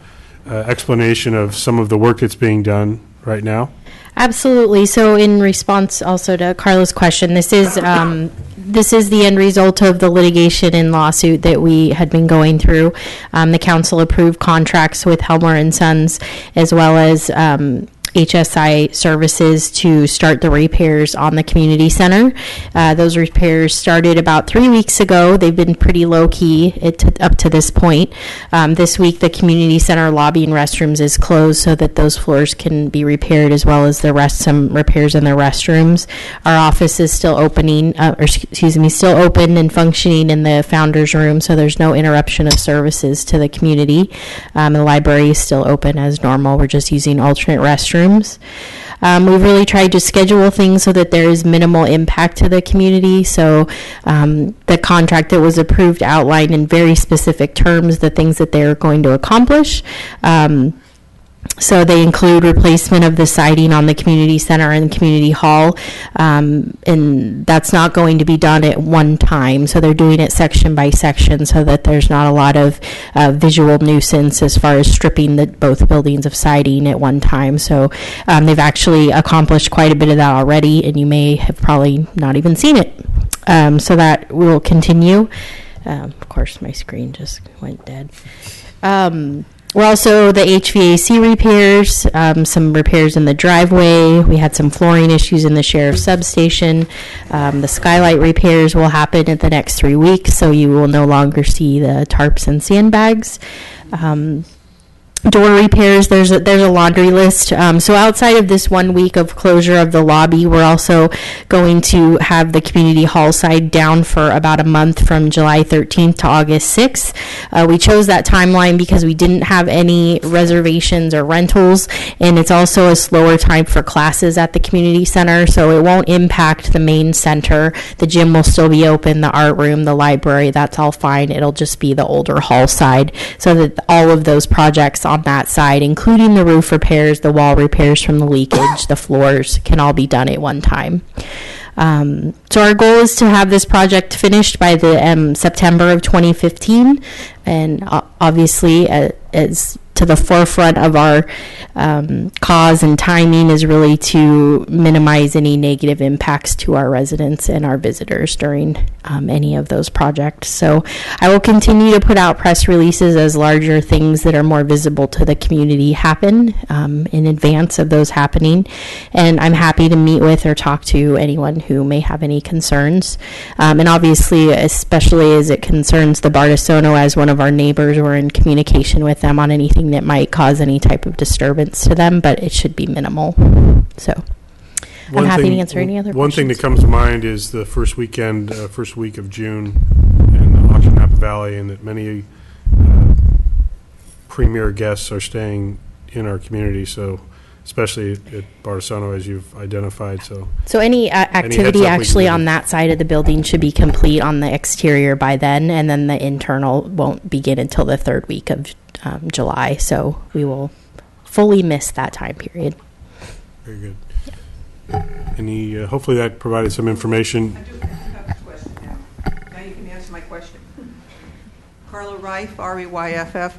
explanation of some of the work that's being done right now. Absolutely. So in response also to Carla's question, this is the end result of the litigation and lawsuit that we had been going through. The council approved contracts with Helmer and Sons, as well as HSI Services to start the repairs on the community center. Those repairs started about 3 weeks ago. They've been pretty low-key up to this point. This week, the community center lobby and restrooms is closed so that those floors can be repaired, as well as some repairs in the restrooms. Our office is still still open and functioning in the founder's room, so there's no interruption of services to the community. The library is still open as normal. We're just using alternate restrooms. We've really tried to schedule things so that there is minimal impact to the community. So the contract that was approved outlined in very specific terms the things that they're going to accomplish. So they include replacement of the siding on the community center and community hall, and that's not going to be done at one time. So they're doing it section by section so that there's not a lot of visual nuisance as far as stripping both buildings of siding at one time. So they've actually accomplished quite a bit of that already, and you may have probably not even seen it. So that will continue. Of course, my screen just went dead. We're also the HVAC repairs, some repairs in the driveway. We had some flooring issues in the sheriff's substation. The skylight repairs will happen in the next 3 weeks, so you will no longer see the tarps and sandbags. Door repairs, there's a laundry list. So outside of this 1 week of closure of the lobby, we're also going to have the community hall side down for about a month from July 13th to August 6th. We chose that timeline because we didn't have any reservations or rentals, and it's also a slower time for classes at the community center, so it won't impact the main center. The gym will still be open, the art room, the library, that's all fine. It'll just be the older hall side, so that all of those projects on that side, including the roof repairs, the wall repairs from the leakage, the floors, can all be done at one time. So our goal is to have this project finished by the September of 2015, and obviously as to the forefront of our cause and timing is really to minimize any negative impacts to our residents and our visitors during any of those projects. So I will continue to put out press releases as larger things that are more visible to the community happen in advance of those happening. And I'm happy to meet with or talk to anyone who may have any concerns. And obviously, especially as it concerns the Bartisono as one of our neighbors, we're in communication with them on anything that might cause any type of disturbance to them, but it should be minimal. So I'm happy to answer any other questions. One thing that comes to mind is the first week of June in Auction Napa Valley, and that many premier guests are staying in our community, so especially at Bartisono, as you've identified. So any activity actually on that side of the building should be complete on the exterior by then, and then the internal won't begin until the third week of July, so we will fully miss that time period. Very good. Yeah. Hopefully that provided some information. I do have a question now. Now you can answer my question. Carla Reif, R-E-Y-F-F.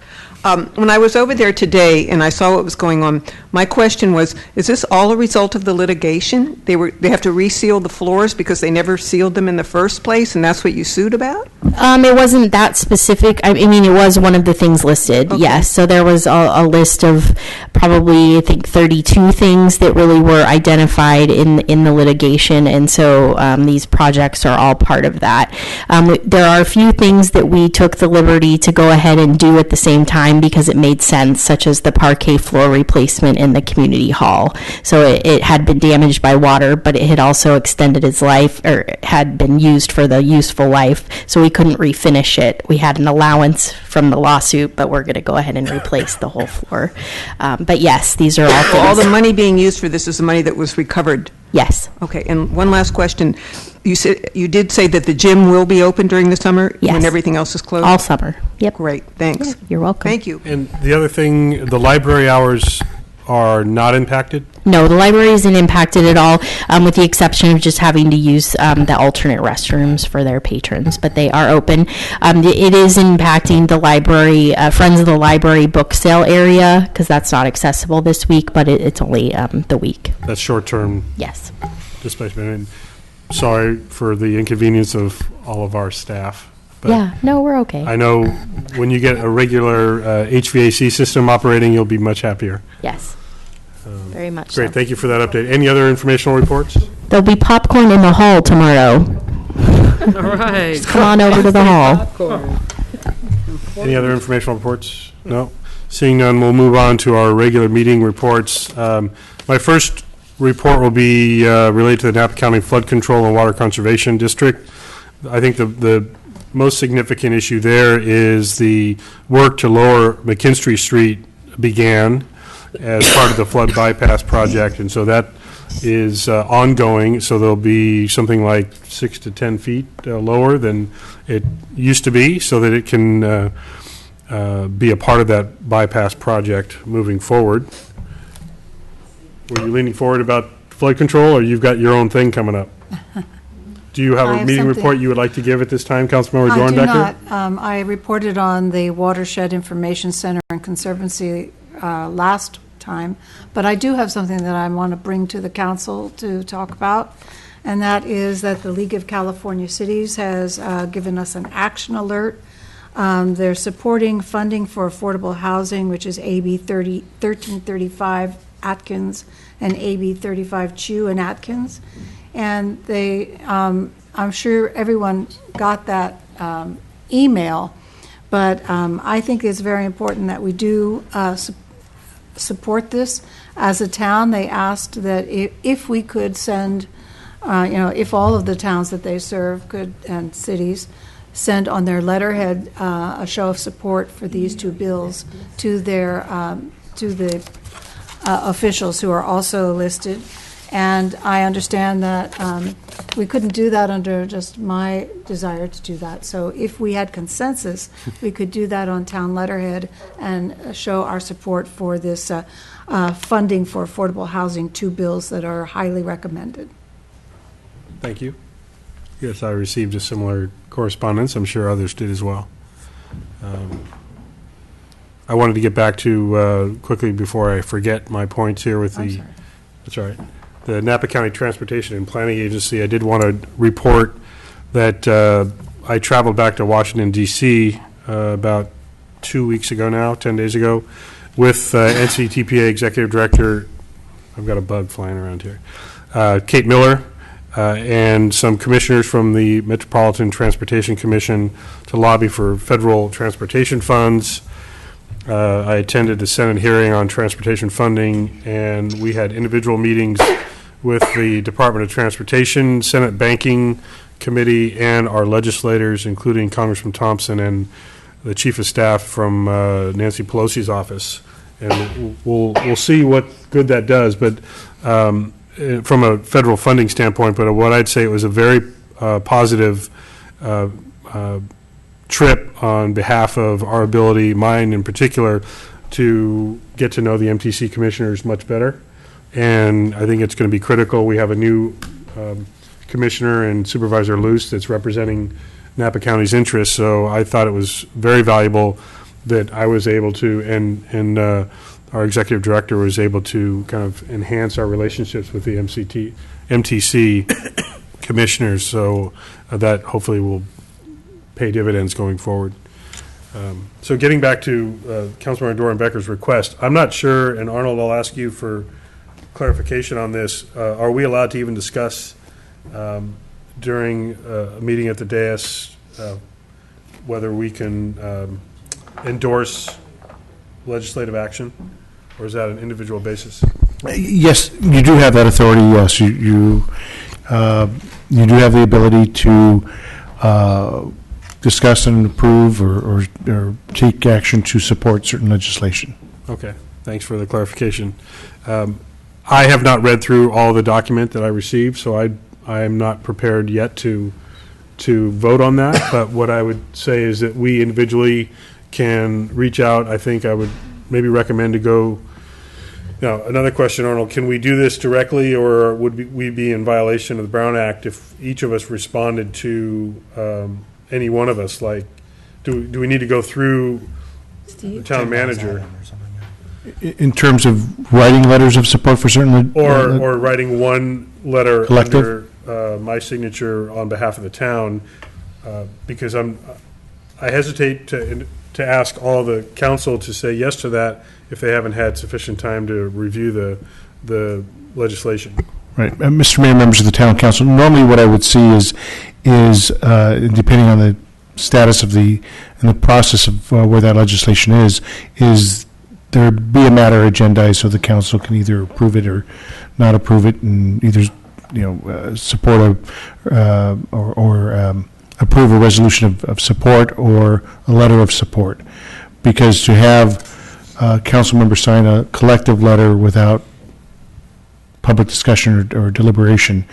When I was over there today and I saw what was going on, my question was, is this all a result of the litigation? They have to reseal the floors because they never sealed them in the first place, and that's what you sued about? It wasn't that specific. I mean, it was one of the things listed, okay. Yes. So there was a list of probably, I think, 32 things that really were identified in the litigation, and so these projects are all part of that. There are a few things that we took the liberty to go ahead and do at the same time because it made sense, such as the parquet floor replacement in the community hall. So it had been damaged by water, but it had also extended its life, or had been used for the useful life, so we couldn't refinish it. We had an allowance from the lawsuit, but we're going to go ahead and replace the whole floor. But yes, these are all things. All the money being used for this is the money that was recovered? Yes. Okay, and one last question. You did say that the gym will be open during the summer? Yes. When everything else is closed? All summer. Yep. Great, thanks. Yeah, you're welcome. Thank you. And the other thing, the library hours are not impacted? No, the library isn't impacted at all, with the exception of just having to use the alternate restrooms for their patrons, but they are open. It is impacting the library, Friends of the Library book sale area, because that's not accessible this week, but it's only the week. That's short-term? Yes. Displacement. And sorry for the inconvenience of all of our staff. But yeah, no, we're okay. I know when you get a regular HVAC system operating, you'll be much happier. Yes. Very much Great, so. thank you for that update. Any other informational reports? There'll be popcorn in the hall tomorrow. All right. Just come on over to the hall. Any other informational reports? No? Seeing none, we'll move on to our regular meeting reports. My first report will be related to the Napa County Flood Control and Water Conservation District. I think the most significant issue there is the work to lower McKinstry Street began as part of the flood bypass project, and so that is ongoing. So there'll be something like 6 to 10 feet lower than it used to be, so that it can be a part of that bypass project moving forward. Were you leaning forward about flood control, or you've got your own thing coming up? Do you have I a have meeting something. report you would like to give at this time, Councilmember I do Dornbecker? not. I reported on the Watershed Information Center and Conservancy last time, but I do have something that I want to bring to the council to talk about, and that is that the League of California Cities has given us an action alert. They're supporting funding for affordable housing, which is AB 1335 Atkins and AB 35 Chu and Atkins. And they, I'm sure everyone got that email, but I think it's very important that we do support this. As a town, they asked that if we could send, if all of the towns that they serve could, and cities, send on their letterhead a show of support for these two bills to their, to the officials who are also listed. And I understand that we couldn't do that under just my desire to do that. So if we had consensus, we could do that on town letterhead and show our support for this funding for affordable housing, two bills that are highly recommended. Thank you. Yes, I received a similar correspondence. I'm sure others did as well. I wanted to get back to, quickly before I forget my points here with the, that's all right, the Napa County Transportation and Planning Agency. I did want to report that I traveled back to Washington, D.C. About 2 weeks ago now, 10 days ago, with NCTPA Executive Director, I've got a bug flying around here, Kate Miller, and some commissioners from the Metropolitan Transportation Commission to lobby for federal transportation funds. I attended the Senate hearing on transportation funding, and we had individual meetings with the Department of Transportation, Senate Banking Committee, and our legislators, including Congressman Thompson and the Chief of Staff from Nancy Pelosi's office. And we'll see what good that does, but from a federal funding standpoint, but what I'd say it was a very positive trip on behalf of our ability, mine in particular, to get to know the MTC commissioners much better. And I think it's going to be critical. We have a new commissioner and Supervisor Luce that's representing Napa County's interests, so I thought it was very valuable that I was able to, and our executive director was able to kind of enhance our relationships with the MTC commissioners, so that hopefully will pay dividends going forward. So getting back to Councilmember Dornbecker's request, I'm not sure, and Arnold, I'll ask you for clarification on this. Are we allowed to even discuss during a meeting at the dais whether we can endorse legislative action, or is that an individual basis? Yes, you do have that authority, yes. You do have the ability to discuss and approve or take action to support certain legislation. Okay, thanks for the clarification. I have not read through all the document that I received, so I am not prepared yet to vote on that, but what I would say is that we individually can reach out. I think I would maybe recommend to go Now, another question, Arnold, can we do this directly, or would we be in violation of the Brown Act if each of us responded to any one of us? Like, do we need to go through the town manager? In terms of writing letters of support for certain... Or writing one letter Collective? under my signature on behalf of the town, because I hesitate to ask all the council to say yes to that if they haven't had sufficient time to review the legislation. Right. Mr. Mayor, members of the town council, normally what I would see is depending on the status of and the process of where that legislation is there be a matter agendized so the council can either approve it or not approve it, and either support or approve a resolution of support or a letter of support. Because to have council members sign a collective letter without public discussion or deliberation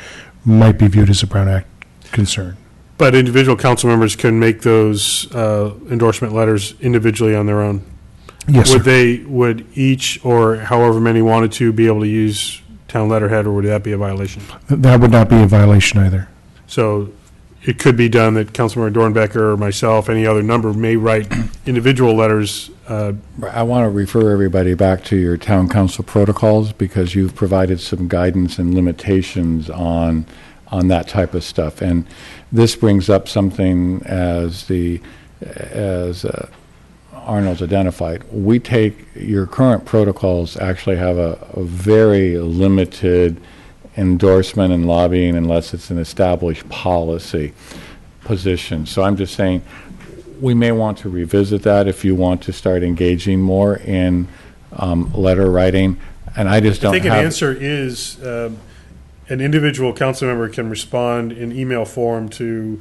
might be viewed as a Brown Act concern. But individual council members can make those endorsement letters individually on their own. Yes, Would sir. would each or however many wanted to be able to use town letterhead, or would that be a violation? That would not be a violation either. So it could be done that Councilmember Dornbecker or myself, any other number, may write individual letters. I want to refer everybody back to your town council protocols, because you've provided some guidance and limitations on that type of stuff. And this brings up something as Arnold's identified. We take, your current protocols actually have a very limited endorsement and lobbying unless it's an established policy position. So I'm just saying, we may want to revisit that if you want to start engaging more in letter writing. And I just don't have... I think an answer is an individual council member can respond in email form to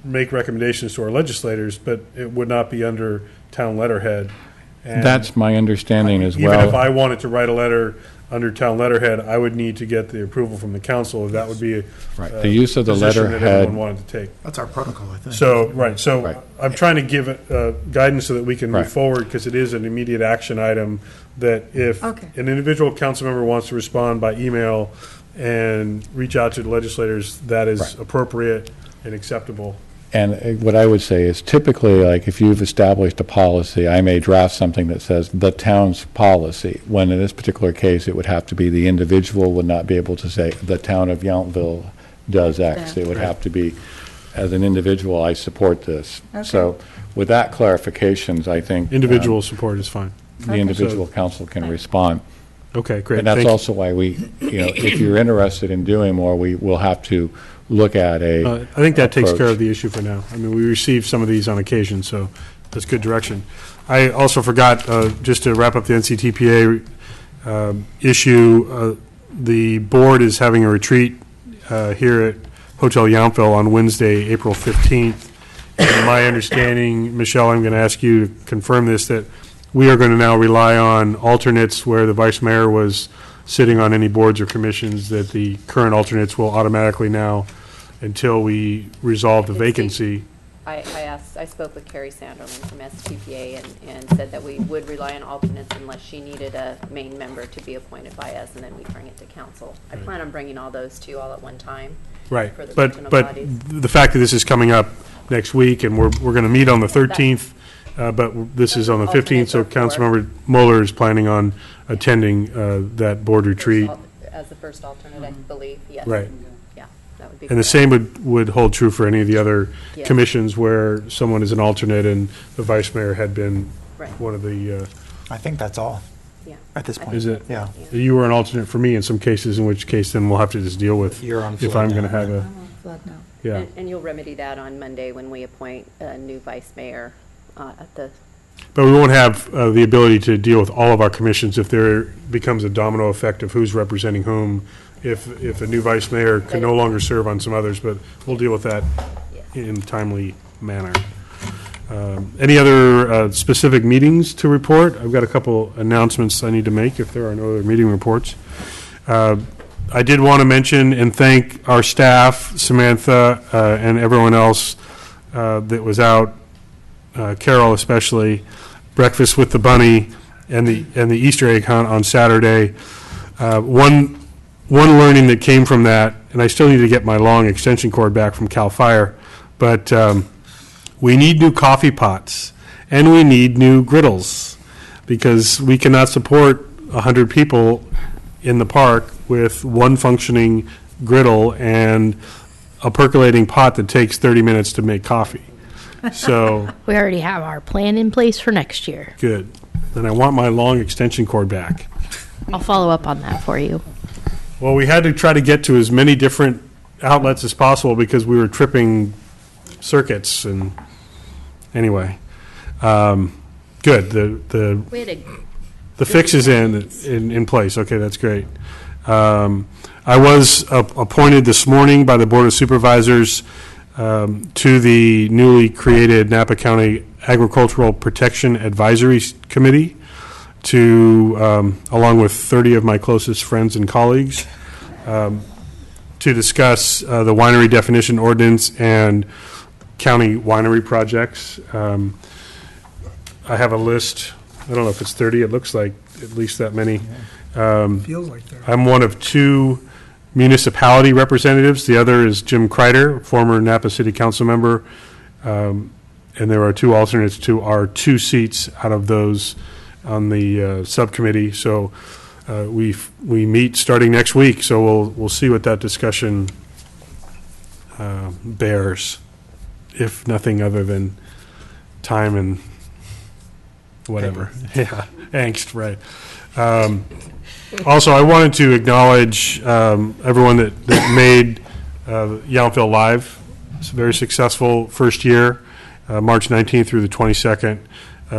make recommendations to our legislators, but it would not be under town letterhead. And that's my understanding as well. Even if I wanted to write a letter under town letterhead, I would need to get the approval from the council. That would be the use of the position that letterhead. everyone wanted to take. That's our protocol, I think. So I'm trying to give it guidance so that we can move forward, because it is an immediate action item that if an individual council member wants to respond by email and reach out to the legislators, that is appropriate and acceptable. And what I would say is, typically, like, if you've established a policy, I may draft something that says the town's policy, when in this particular case, it would have to be the individual would not be able to say the town of Yountville does X. It would have to be, as an individual, I support this. Okay. So with that clarifications, I think... Individual support is fine. The individual council can respond. Okay, great. And that's Thank you. also why we, if you're interested in doing more, we will have to look at I think that takes care of the issue for now. I mean, we receive some of these on occasion, so that's good direction. I also forgot, just to wrap up the NCTPA issue, the board is having a retreat here at Hotel Yountville on Wednesday, April 15th. And my understanding, Michelle, I'm going to ask you to confirm this, that we are going to now rely on alternates where the vice mayor was sitting on any boards or commissions, that the current alternates will automatically now, until we resolve the vacancy. I spoke with Carrie Sanderman from STPA and said that we would rely on alternates unless she needed a main member to be appointed by us, and then we bring it to council. I plan on bringing all those to you all at one time. Right, for the but regional but bodies. the fact that this is coming up next week, and we're going to meet on the 13th, but this is on the 15th, so Councilmember Mueller is planning on attending that board retreat. As the first alternate, I believe, yes. Right. Yeah, that would be. And the same would hold true for any of the other Yes. commissions where someone is an alternate and the vice mayor had been Right. one of the... I think that's all. Yeah. At this point. Is it? Yeah. You were an alternate for me in some cases, in which case then we'll have to just deal with You're on if flood I'm now. going to have a... Yeah. And you'll remedy that on Monday when we appoint a new vice mayor at the. But we won't have the ability to deal with all of our commissions if there becomes a domino effect of who's representing whom, if a new vice mayor can no longer serve on some others, but we'll deal with that in a timely manner. Any other specific meetings to report? I've got a couple announcements I need to make if there are no other meeting reports. I did want to mention and thank our staff, Samantha, and everyone else that was out, Carol especially, Breakfast with the Bunny, and the Easter egg hunt on Saturday. One learning that came from that, and I still need to get my long extension cord back from CAL FIRE, but we need new coffee pots and we need new griddles, because we cannot support 100 people in the park with one functioning griddle and a percolating pot that takes 30 minutes to make coffee. So We already have our plan in place for next year. good. Then I want my long extension cord back. I'll follow up on that for you. Well, we had to try to get to as many different outlets as possible because we were tripping circuits, and anyway, good. We had a The fix is in place. Okay, that's great. I was appointed this morning by the Board of Supervisors to the newly created Napa County Agricultural Protection Advisory Committee, to along with 30 of my closest friends and colleagues, to discuss the winery definition ordinance and county winery projects. I have a list. I don't know if it's 30. It looks like at least that many. Feels like 30. I'm one of two municipality representatives. The other is Jim Kreider, former Napa City Council member. And there are two alternates to our two seats out of those on the subcommittee. So we meet starting next week. So we'll see what that discussion bears, if nothing other than time and whatever. Yeah, angst, right. Also, I wanted to acknowledge everyone that made Yountville Live. It's a very successful first year, March 19th through the 22nd.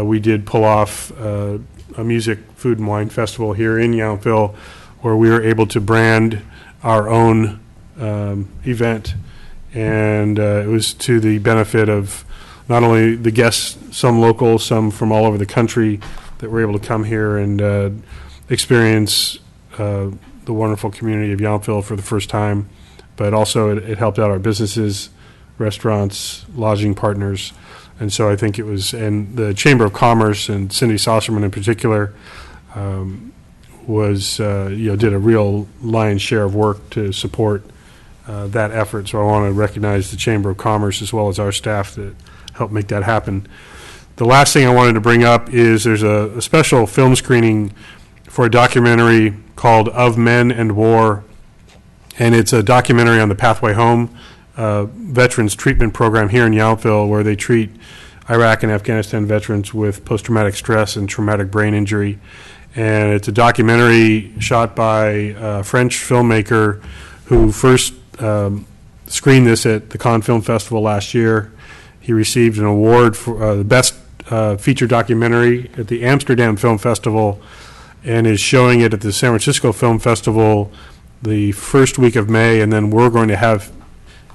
We did pull off a music, food, and wine festival here in Yountville, where we were able to brand our own event, and it was to the benefit of not only the guests, some local, some from all over the country, that were able to come here and experience the wonderful community of Yountville for the first time, but also it helped out our businesses, restaurants, lodging partners, and so I think it was, and the Chamber of Commerce and Cindy Saucerman in particular was, did a real lion's share of work to support that effort. So I want to recognize the Chamber of Commerce as well as our staff that helped make that happen. The last thing I wanted to bring up is there's a special film screening for a documentary called Of Men and War, and it's a documentary on the Pathway Home Veterans Treatment Program here in Yountville, where they treat Iraq and Afghanistan veterans with post-traumatic stress and traumatic brain injury. And it's a documentary shot by a French filmmaker who first screened this at the Cannes Film Festival last year. He received an award for the best feature documentary at the Amsterdam Film Festival, and is showing it at the San Francisco Film Festival the first week of May, and then we're going to have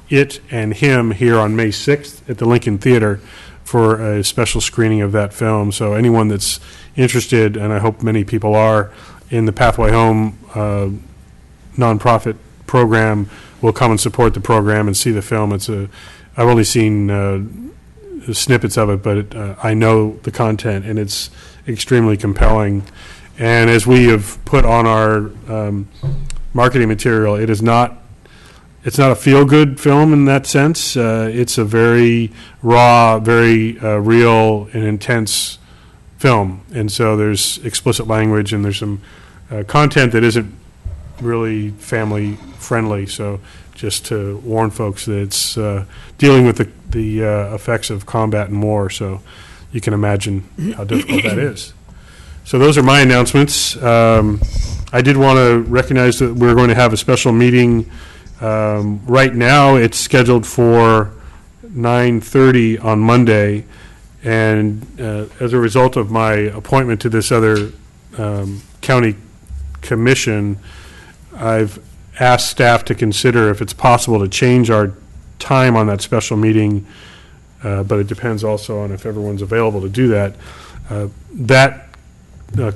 it and him here on May 6th at the Lincoln Theater for a special screening of that film. So anyone that's interested, and I hope many people are, in the Pathway Home nonprofit program will come and support the program and see the film. I've only seen snippets of it, but I know the content, and it's extremely compelling. And as we have put on our marketing material, it's not a feel-good film in that sense. It's a very raw, very real and intense film. And so there's explicit language, and there's some content that isn't really family-friendly. So just to warn folks that it's dealing with the effects of combat and war. So you can imagine how difficult that is. So those are my announcements. I did want to recognize that we're going to have a special meeting. Right now, it's scheduled for 9:30 on Monday, and as a result of my appointment to this other county commission, I've asked staff to consider if it's possible to change our time on that special meeting, but it depends also on if everyone's available to do that. That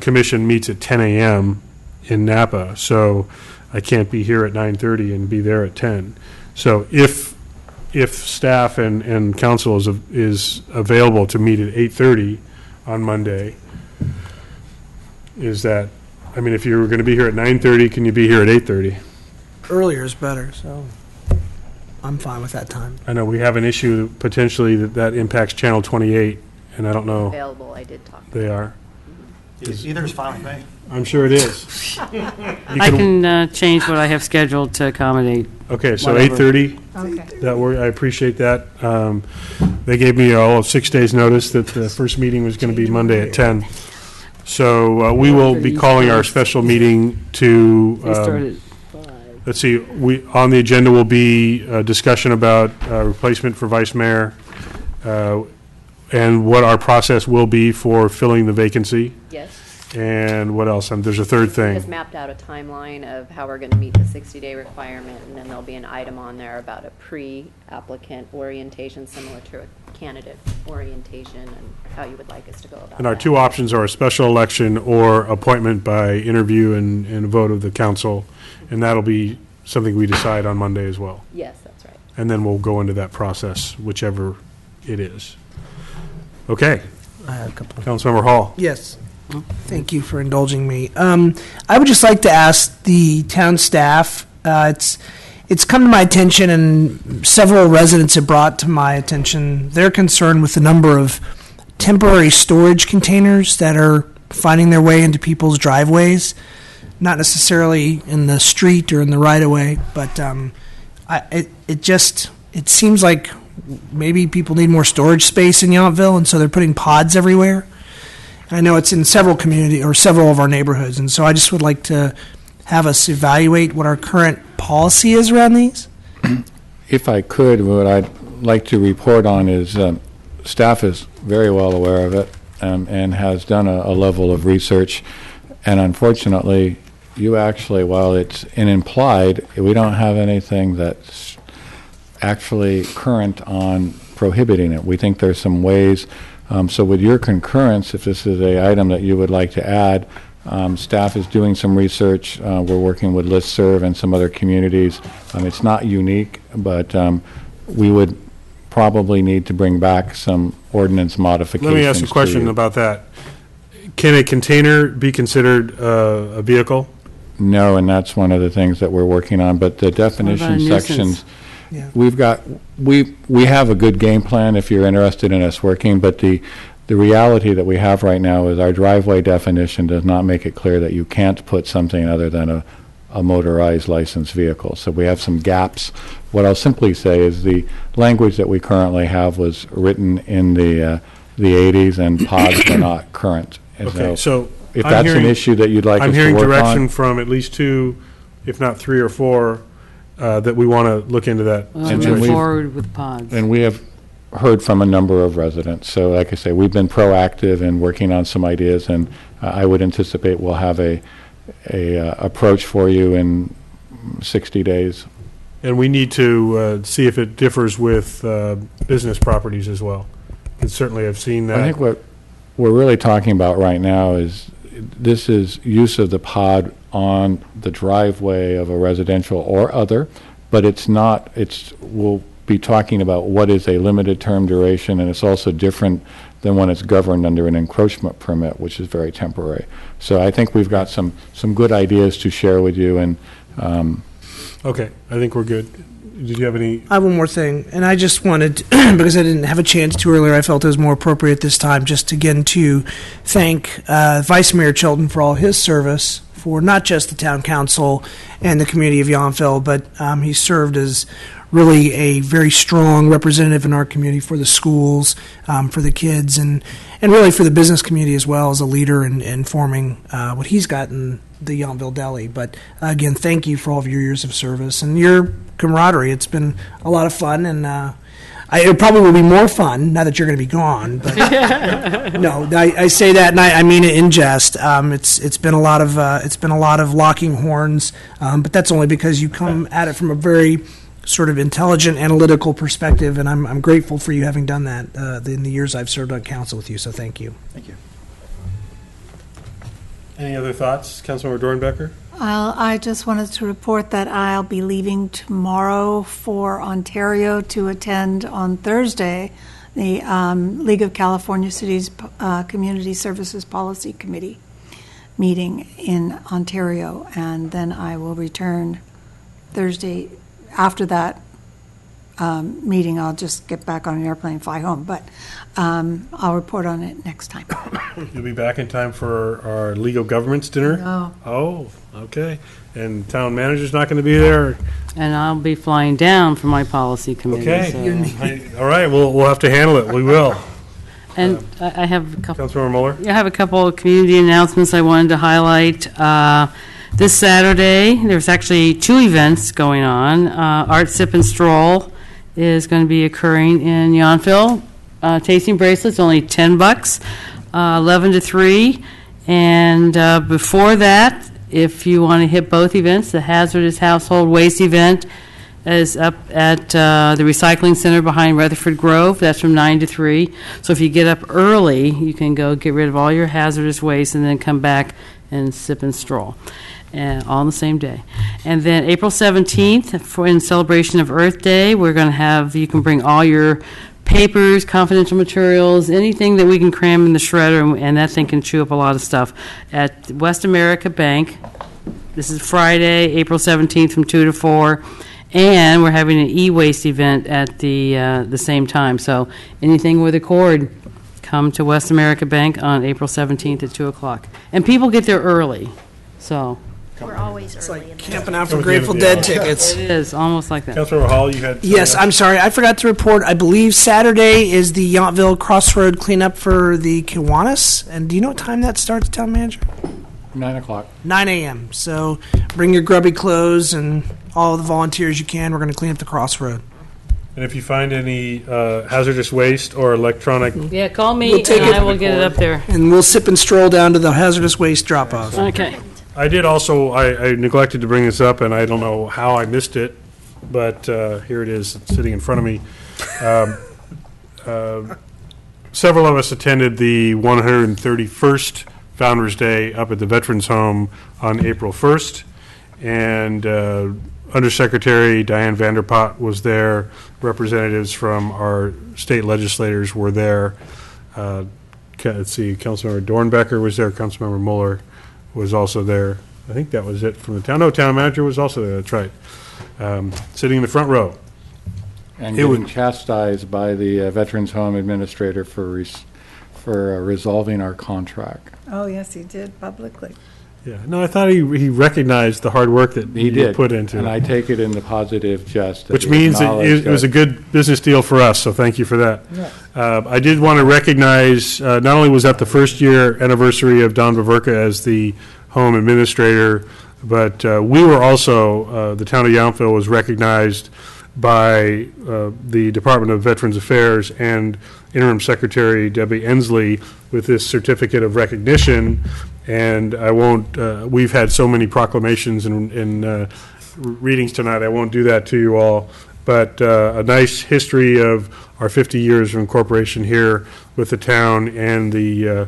commission meets at 10 a.m. in Napa, so I can't be here at 9:30 and be there at 10. So if staff and council is available to meet at 8:30 on Monday, is that, I mean, if you're going to be here at 9:30, can you be here at 8:30? Earlier is better, so I'm fine with that time. I know we have an issue potentially that impacts Channel 28, and I don't know. Available, I did talk. They are. Either is fine with me. I'm sure it is. I can change what I have scheduled to accommodate. Okay, so whatever. 8:30? Okay. That work, I appreciate that. They gave me all of 6 days' notice that the first meeting was going to be Monday at 10. So we will be calling our special meeting to, They started let's see, on the agenda will be a discussion about replacement for vice mayor, and what our process will be for filling the vacancy. Yes. And what else? There's a third thing. Just mapped out a timeline of how we're going to meet the 60-day requirement, and then there'll be an item on there about a pre-applicant orientation, similar to a candidate orientation, and how you would like us to go about And our that. two options are a special election or appointment by interview and vote of the council, and that'll be something we decide on Monday as well. Yes, that's right. And then we'll go into that process, whichever it is. Okay. I have a couple. Councilmember Hall. Yes. Thank you for indulging me. I would just like to ask the town staff, it's come to my attention and several residents have brought to my attention their concern with the number of temporary storage containers that are finding their way into people's driveways, not necessarily in the street or in the right-of-way, but it seems like maybe people need more storage space in Yountville, and so they're putting pods everywhere. I know it's in several of our neighborhoods, and so I just would like to have us evaluate what our current policy is around these. If I could, what I'd like to report on is staff is very well aware of it and has done a level of research. And unfortunately, you actually, while it's an implied, we don't have anything that's actually current on prohibiting it. We think there's some ways. So with your concurrence, if this is a item that you would like to add, staff is doing some research. We're working with Listserv and some other communities. It's not unique, but we would probably need to bring back some ordinance modifications. Let me ask a question about that. Can a container be considered a vehicle? No, and that's one of the things that we're working on, but the definition sections, we have a good game plan if you're interested in us working, but the reality that we have right now is our driveway definition does not make it clear that you can't put something other than a motorized licensed vehicle. So we have some gaps. What I'll simply say is the language that we currently have was written in the 80s, and pods were not current. And Okay, so if I'm that's an hearing- issue that you'd like us I'm to hearing work direction on, from at least 2, if not 3 or 4, that we want to look into that Well, situation. move forward with pods. and we have heard from a number of residents. So like I say, we've been proactive in working on some ideas, and I would anticipate we'll have a approach for you in 60 days. And we need to see if it differs with business properties as well. And certainly I've seen that. I think what we're really talking about right now is this is use of the pod on the driveway of a residential or other, but it's not, we'll be talking about what is a limited term duration, and it's also different than when it's governed under an encroachment permit, which is very temporary. So I think we've got some good ideas to share with you, and Okay, I think we're good. Did you have any? I have one more thing, and I just wanted, because I didn't have a chance to earlier, I felt it was more appropriate this time, just again to thank Vice Mayor Chilton for all his service for not just the town council and the community of Yountville, but he served as really a very strong representative in our community for the schools, for the kids, and really for the business community as well, as a leader in forming what he's got in the Yountville Deli. But again, thank you for all of your years of service and your camaraderie. It's been a lot of fun, and it probably will be more fun now that you're going to be gone. But no, I say that, and I mean it in jest. It's been a lot of locking horns, but that's only because you come at it from a very sort of intelligent, analytical perspective, and I'm grateful for you having done that in the years I've served on council with you. So thank you. Thank you. Any other thoughts, Councilmember Dornbecker? I just wanted to report that I'll be leaving tomorrow for Ontario to attend on Thursday the League of California Cities Community Services Policy Committee meeting in Ontario, and then I will return Thursday. After that meeting, I'll just get back on an airplane and fly home, but I'll report on it next time. You'll be back in time for our legal governance dinner? No. Oh, okay. And town manager's not going to be there? And I'll be flying down for my policy committee. Okay. All right, we'll have to handle it. We will. And I have a couple. Councilmember Mueller? I have a couple of community announcements I wanted to highlight. This Saturday, there's actually 2 events going on. Art Sip and Stroll is going to be occurring in Yountville. Tasting bracelets, only $10, 11 to 3. And before that, if you want to hit both events, the Hazardous Household Waste event is up at the Recycling Center behind Rutherford Grove. That's from 9 to 3. So if you get up early, you can go get rid of all your hazardous waste and then come back and sip and stroll. All on the same day. And then April 17th, in celebration of Earth Day, we're going to have, you can bring all your papers, confidential materials, anything that we can cram in the shredder, and that thing can chew up a lot of stuff, at West America Bank. This is Friday, April 17th from 2 to 4. And we're having an e-waste event at the same time. So anything with a cord, come to West America Bank on April 17th at 2 o'clock. And people get there early, so. We're always It's early. like camping out for Grateful Dead tickets. It is, almost like that. Councilmember Hall, you had... Yes, I'm sorry. I forgot to report. I believe Saturday is the Yountville Crossroad cleanup for the Kiwanis. And do you know what time that starts, Town Manager? 9 o'clock. 9 a.m. So bring your grubby clothes and all the volunteers you can. We're going to clean up the crossroad. And if you find any hazardous waste or electronic... Yeah, call me We'll take and it- I will get it up there. And we'll sip and stroll down to the hazardous waste drop-off. Okay. I did also, I neglected to bring this up, and I don't know how I missed it, but here it is, it's sitting in front of me. Several of us attended the 131st Founders Day up at the Veterans Home on April 1st, and Undersecretary Diane Vanderpot was there. Representatives from our state legislators were there. Let's see, Councilmember Dornbecker was there, Councilmember Mueller was also there. I think that was it from the town. No, town manager was also there, that's right. Sitting in the front row. And getting chastised by the Veterans Home Administrator for resolving our contract. Oh, yes, he did publicly. Yeah, no, I thought he recognized the hard work that He did. put into And it. I take it in the positive jest. that Which he means acknowledged it was a good business deal for us, so thank you for that. I did want to recognize, not only was that the first year anniversary of Don Baverka as the home administrator, but we were also, the town of Yountville was recognized by the Department of Veterans Affairs and Interim Secretary Debbie Ensley with this certificate of recognition. And I won't, we've had so many proclamations and readings tonight, I won't do that to you all. But a nice history of our 50 years of incorporation here with the town and the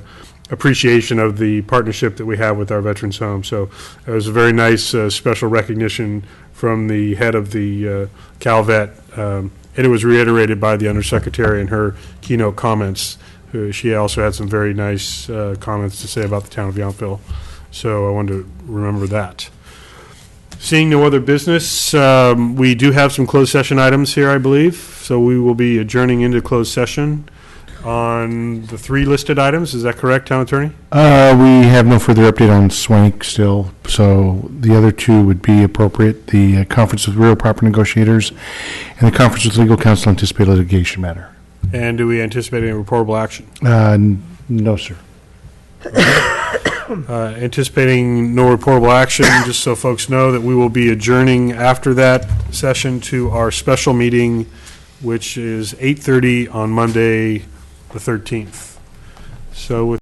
appreciation of the partnership that we have with our Veterans Home. So it was a very nice special recognition from the head of the CalVet, and it was reiterated by the Undersecretary in her keynote comments. She also had some very nice comments to say about the town of Yountville. So I wanted to remember that. Seeing no other business, we do have some closed session items here, I believe. So we will be adjourning into closed session on the 3 listed items. Is that correct, Town Attorney? We have no further update on Swank still, so the other 2 would be appropriate, the conference with real property negotiators and the conference with legal counsel anticipated litigation matter. And do we anticipate any reportable action? No, sir. Anticipating no reportable action, just so folks know that we will be adjourning after that session to our special meeting, which is 8:30 on Monday, the 13th. So with